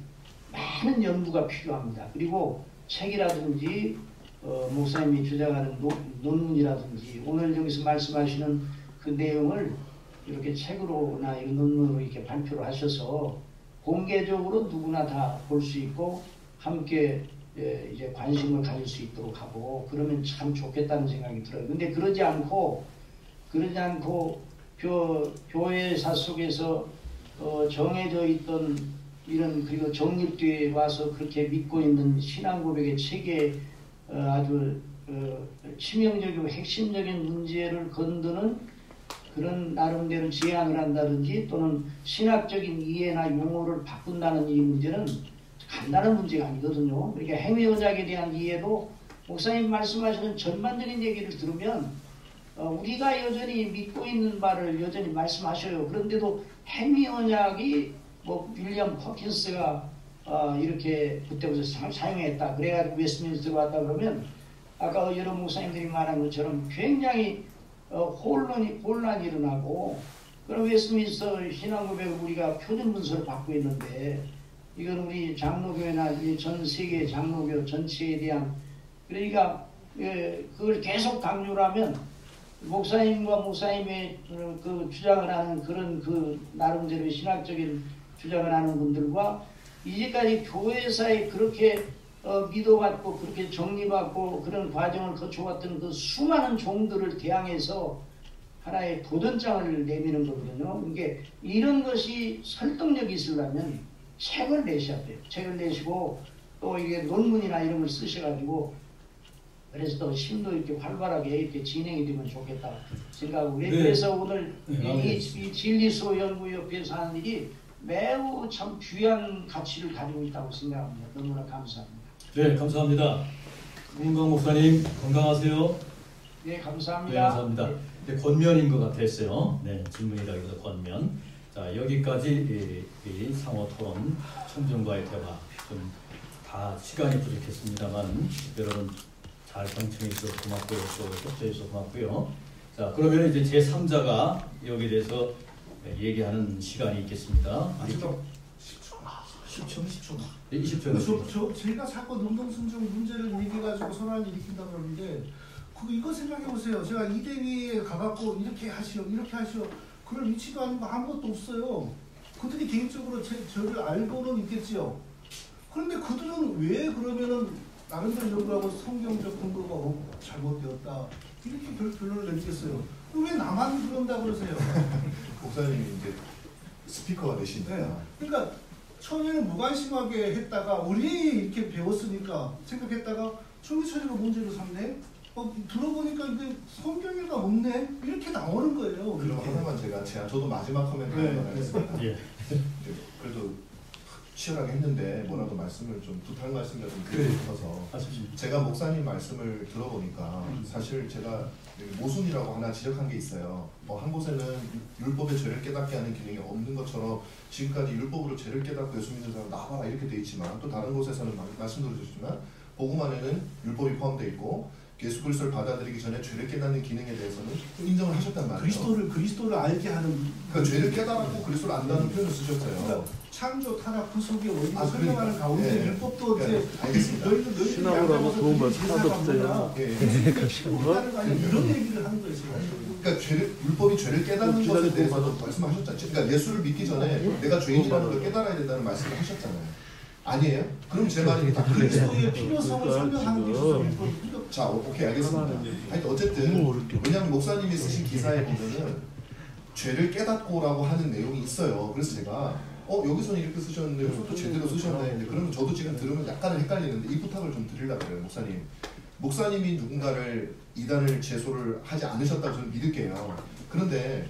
많은 연구가 필요합니다. 그리고 책이라든지 목사님이 주장하는 논문이라든지 오늘 여기서 말씀하시는 그 내용을 이렇게 책으로나 이런 논문으로 이렇게 발표를 하셔서 공개적으로 누구나 다 볼 수 있고 함께 이제 관심을 가질 수 있도록 하고 그러면 참 좋겠다는 생각이 들어요. 근데 그러지 않고 교회사 속에서 정해져 있던 이런, 그리고 정립되어 와서 그렇게 믿고 있는 신앙 고백의 체계에 아주 치명적이고 핵심적인 문제를 건드는 그런 나름대로 제안을 한다든지 또는 신학적인 이해나 용어를 바꾼다는 이 문제는 간단한 문제가 아니거든요. 그러니까 행위 언약에 대한 이해도 목사님 말씀하시는 전반적인 얘기를 들으면 우리가 여전히 믿고 있는 바를 여전히 말씀하셔요. 그런데도 행위 언약이 뭐 윌리엄 퍼킨스가 이렇게 그때부터 사용했다. 그래가지고 웨스트민스터로 왔다 그러면 아까 여러 목사님들이 말한 것처럼 굉장히 혼란이 일어나고, 그럼 웨스트민스터 신앙고백을 우리가 표준 문서를 받고 있는데 이건 우리 장로교회나 전 세계 장로교 전체에 대한, 그러니까 그걸 계속 강조를 하면 목사님과 목사님의 그 주장을 하는 그런 그 나름대로 신학적인 주장을 하는 분들과 이제까지 교회사에 그렇게 믿어왔고 그렇게 정리받고 그런 과정을 거쳐왔던 그 수많은 종들을 대항해서 하나의 도전장을 내미는 거거든요. 이게 이런 것이 설득력이 있으려면 책을 내셔야 돼요. 책을 내시고 또 이게 논문이나 이런 걸 쓰셔가지고 그래서 또 심도 이렇게 활발하게 이렇게 진행이 되면 좋겠다 생각하고, 그래서 오늘 이 진리소 연구협회에서 하는 일이 매우 참 귀한 가치를 가지고 있다고 생각합니다. 너무나 감사합니다. 네, 감사합니다. 문광 목사님 건강하세요. 네, 감사합니다. 네, 감사합니다. 네, 권면인 것 같았어요. 네, 질문이라기보다 권면. 자, 여기까지 이 상호 토론, 청중과의 대화 좀 다 시간이 부족했습니다만 여러분 잘 경청해 주셔서 고맙고요. 또 협조해 주셔서 고맙고요. 자, 그러면 이제 제3자가 여기에 대해서 얘기하는 시간이 있겠습니다. 마지막 10초. 네, 20초. 제가 자꾸 능동순종 문제를 얘기해가지고 소란을 일으킨다고 그러는데 이거 생각해보세요. 제가 이대위에 가갖고 이렇게 하시오 그럴 위치도 아니고 아무것도 없어요. 그들이 개인적으로 저를 알고는 있겠지요. 그런데 그들은 왜 그러면은 나름대로 연구하고 성경적 근거가 잘못되었다 이렇게 결론을 내리겠어요. 왜 나만 그런다 그러세요? 목사님이 이제 스피커가 되신다. 네. 그러니까 처음에는 무관심하게 했다가 우리 이렇게 배웠으니까 생각했다가 총기처리로 문제를 삼네. 들어보니까 이게 성경에가 없네. 이렇게 나오는 거예요. 그럼 하나만 저도 마지막 코멘트 하나 하겠습니다. 예. 그래도 치열하게 했는데 뭐라도 말씀을 좀 부탁 말씀이라도 드리고 싶어서 제가 목사님 말씀을 들어보니까 사실 제가 모순이라고 하나 지적한 게 있어요. 한 곳에는 율법의 죄를 깨닫게 하는 기능이 없는 것처럼 지금까지 율법으로 죄를 깨닫고 예수 믿는 사람 나와라 이렇게 돼 있지만 또 다른 곳에서는 말씀 들어주셨지만 복음 안에는 율법이 포함되어 있고 예수 그리스도를 받아들이기 전에 죄를 깨닫는 기능에 대해서는 인정을 하셨단 말이에요. 그리스도를 알게 하는. 그러니까 죄를 깨달았고 그리스도를 안다는 표현을 쓰셨어요. 그러니까 창조, 타락, 구속의 원리를 그러니까. 설명하는 가운데 예. 율법도 그러니까, 이제 알겠습니다. 너희들 신앙으로 하면 좋은 말 하나도 없어요. 이런 얘기를 하는 거예요. 그러니까 율법이 죄를 깨닫는 것에 대해서도 말씀하셨잖아요. 그러니까 예수를 믿기 전에 내가 죄인이라는 걸 깨달아야 된다는 말씀을 하셨잖아요. 아니에요? 그럼 제 말이 다 그리스도의 필요성을 설명하는 게 율법이 필요. 자, 오케이 알겠습니다. 아니 어쨌든 왜냐하면 목사님이 쓰신 기사에 보면은 죄를 깨닫고라고 하는 내용이 있어요. 그래서 제가 여기서는 이렇게 쓰셨는데 여기서 제대로 쓰셨네. 그러면 저도 지금 들으면 약간은 헷갈리는데 이 부탁을 좀 드리려고 그래요, 목사님. 목사님이 누군가를 이단을 제소를 하지 않으셨다고 저는 믿을게요. 그런데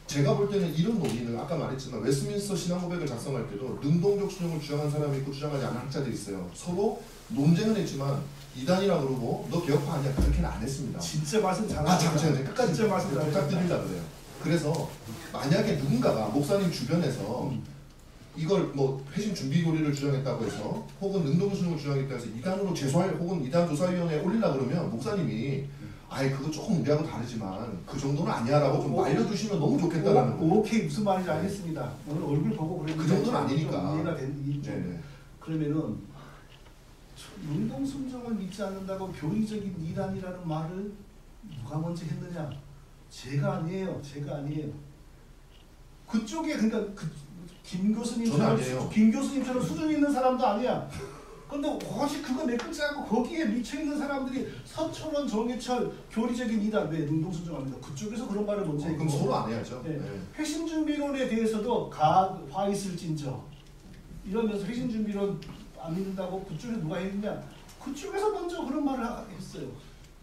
제가 볼 때는 이런 논의는 아까 말했지만 웨스민스터 신앙고백을 작성할 때도 능동적 순종을 주장한 사람이 있고 주장하지 않은 학자들이 있어요. 서로 논쟁은 했지만 이단이라 그러고 너 개혁파 아니야 그렇게는 안 했습니다. 진짜 말씀 잘하셨다. 잠시만요. 끝까지 진짜 말씀 부탁드리려고 그래요. 그래서 만약에 누군가가 목사님 주변에서 이걸 뭐 회심 준비 교리를 주장했다고 해서 혹은 능동순종을 주장했다고 해서 이단으로 제소할 혹은 이단 조사위원회에 올리려고 그러면 목사님이 아예 그거 조금 우리하고 다르지만 그 정도는 아니야라고 좀 알려주시면 너무 좋겠다라는 거예요. 오케이 무슨 말인지 알겠습니다. 오늘 얼굴 보고 그랬는데 그 정도는 아니니까. 이해가 되는. 그러면은 능동순종을 믿지 않는다고 교리적인 이단이라는 말을 누가 먼저 했느냐? 제가 아니에요. 그쪽에 그러니까 김 교수님처럼 수준 있는 사람도 아니야. 근데 혹시 그거 내끌지 않고 거기에 미쳐 있는 사람들이 서철원, 정해철, 교리적인 이단 왜 능동순종합니다. 그쪽에서 그런 말을 먼저 했고. 그럼 서로 안 해야죠. 네. 회심준비론에 대해서도 가 있을진저 이러면서 회심준비론 안 믿는다고 그쪽에 누가 했느냐? 그쪽에서 먼저 그런 말을 했어요.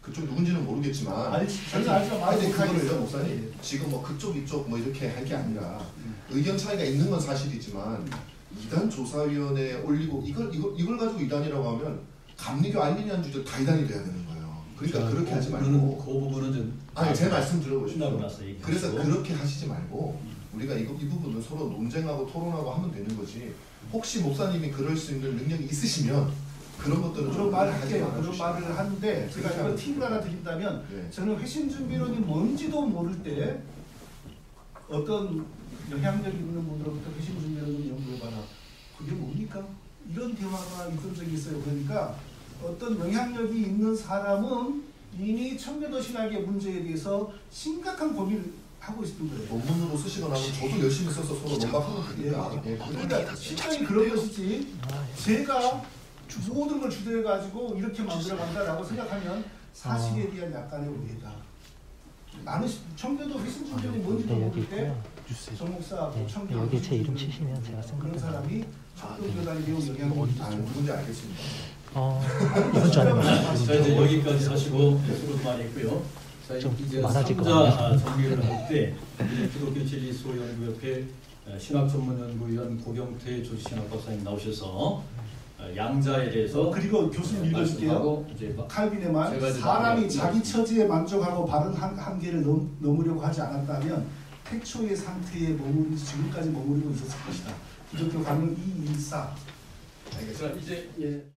그쪽 누군지는 모르겠지만 저는 알지만 말을 그거를요 목사님 지금 뭐 그쪽 이쪽 뭐 이렇게 할 게 아니라 의견 차이가 있는 건 사실이지만 이단 조사위원회에 올리고 이걸 가지고 이단이라고 하면 감리교 알미니안주의들 다 이단이 돼야 되는 거예요. 그러니까 그렇게 하지 말고 그 부분은 좀 아니 제 말씀 들어보십시오. 얘기하시고. 그래서 그렇게 하시지 말고 우리가 이 부분은 서로 논쟁하고 토론하고 하면 되는 거지. 혹시 목사님이 그럴 수 있는 능력이 있으시면 그런 것들은 그런 말을 할게요. 그런 말을 하는데 제가 이거 팁을 하나 드린다면 저는 회심준비론이 뭔지도 모를 때 어떤 영향력 있는 분으로부터 회심준비론 좀 연구해봐라. 그게 뭡니까? 이런 대화가 있던 적이 있어요. 그러니까 어떤 영향력이 있는 사람은 이미 청교도 신학의 문제에 대해서 심각한 고민을 하고 있었던 거예요. 논문으로 쓰시거나 하면 저도 열심히 써서 서로 논박하면 되니까. 그러니까 실정이 그런 것이지 제가 모든 걸 주도해가지고 이렇게 만들어간다라고 생각하면 사실에 대한 약간의 오해다. 나는 청교도 회심준비론이 뭔지도 모를 때 정목사, 청교도 여기 제 이름 치시면 제가 그런 사람이 청교도단에 매우 영향을 주는 누군지 알겠습니다. 이번 주 안에 자 이제 여기까지 하시고 수고 많이 했고요. 자 이제 3자 정리를 할 때 기독교 진리 소연구협회 신학전문연구위원 고경태 조신학박사님 나오셔서 양자에 대해서 그리고 교수님 읽어줄게요. 칼빈의 말 사람이 자기 처지에 만족하고 바른 한계를 넘으려고 하지 않았다면 태초의 상태에 지금까지 머무르고 있었을 것이다. 기독교 강론 214. 자 이제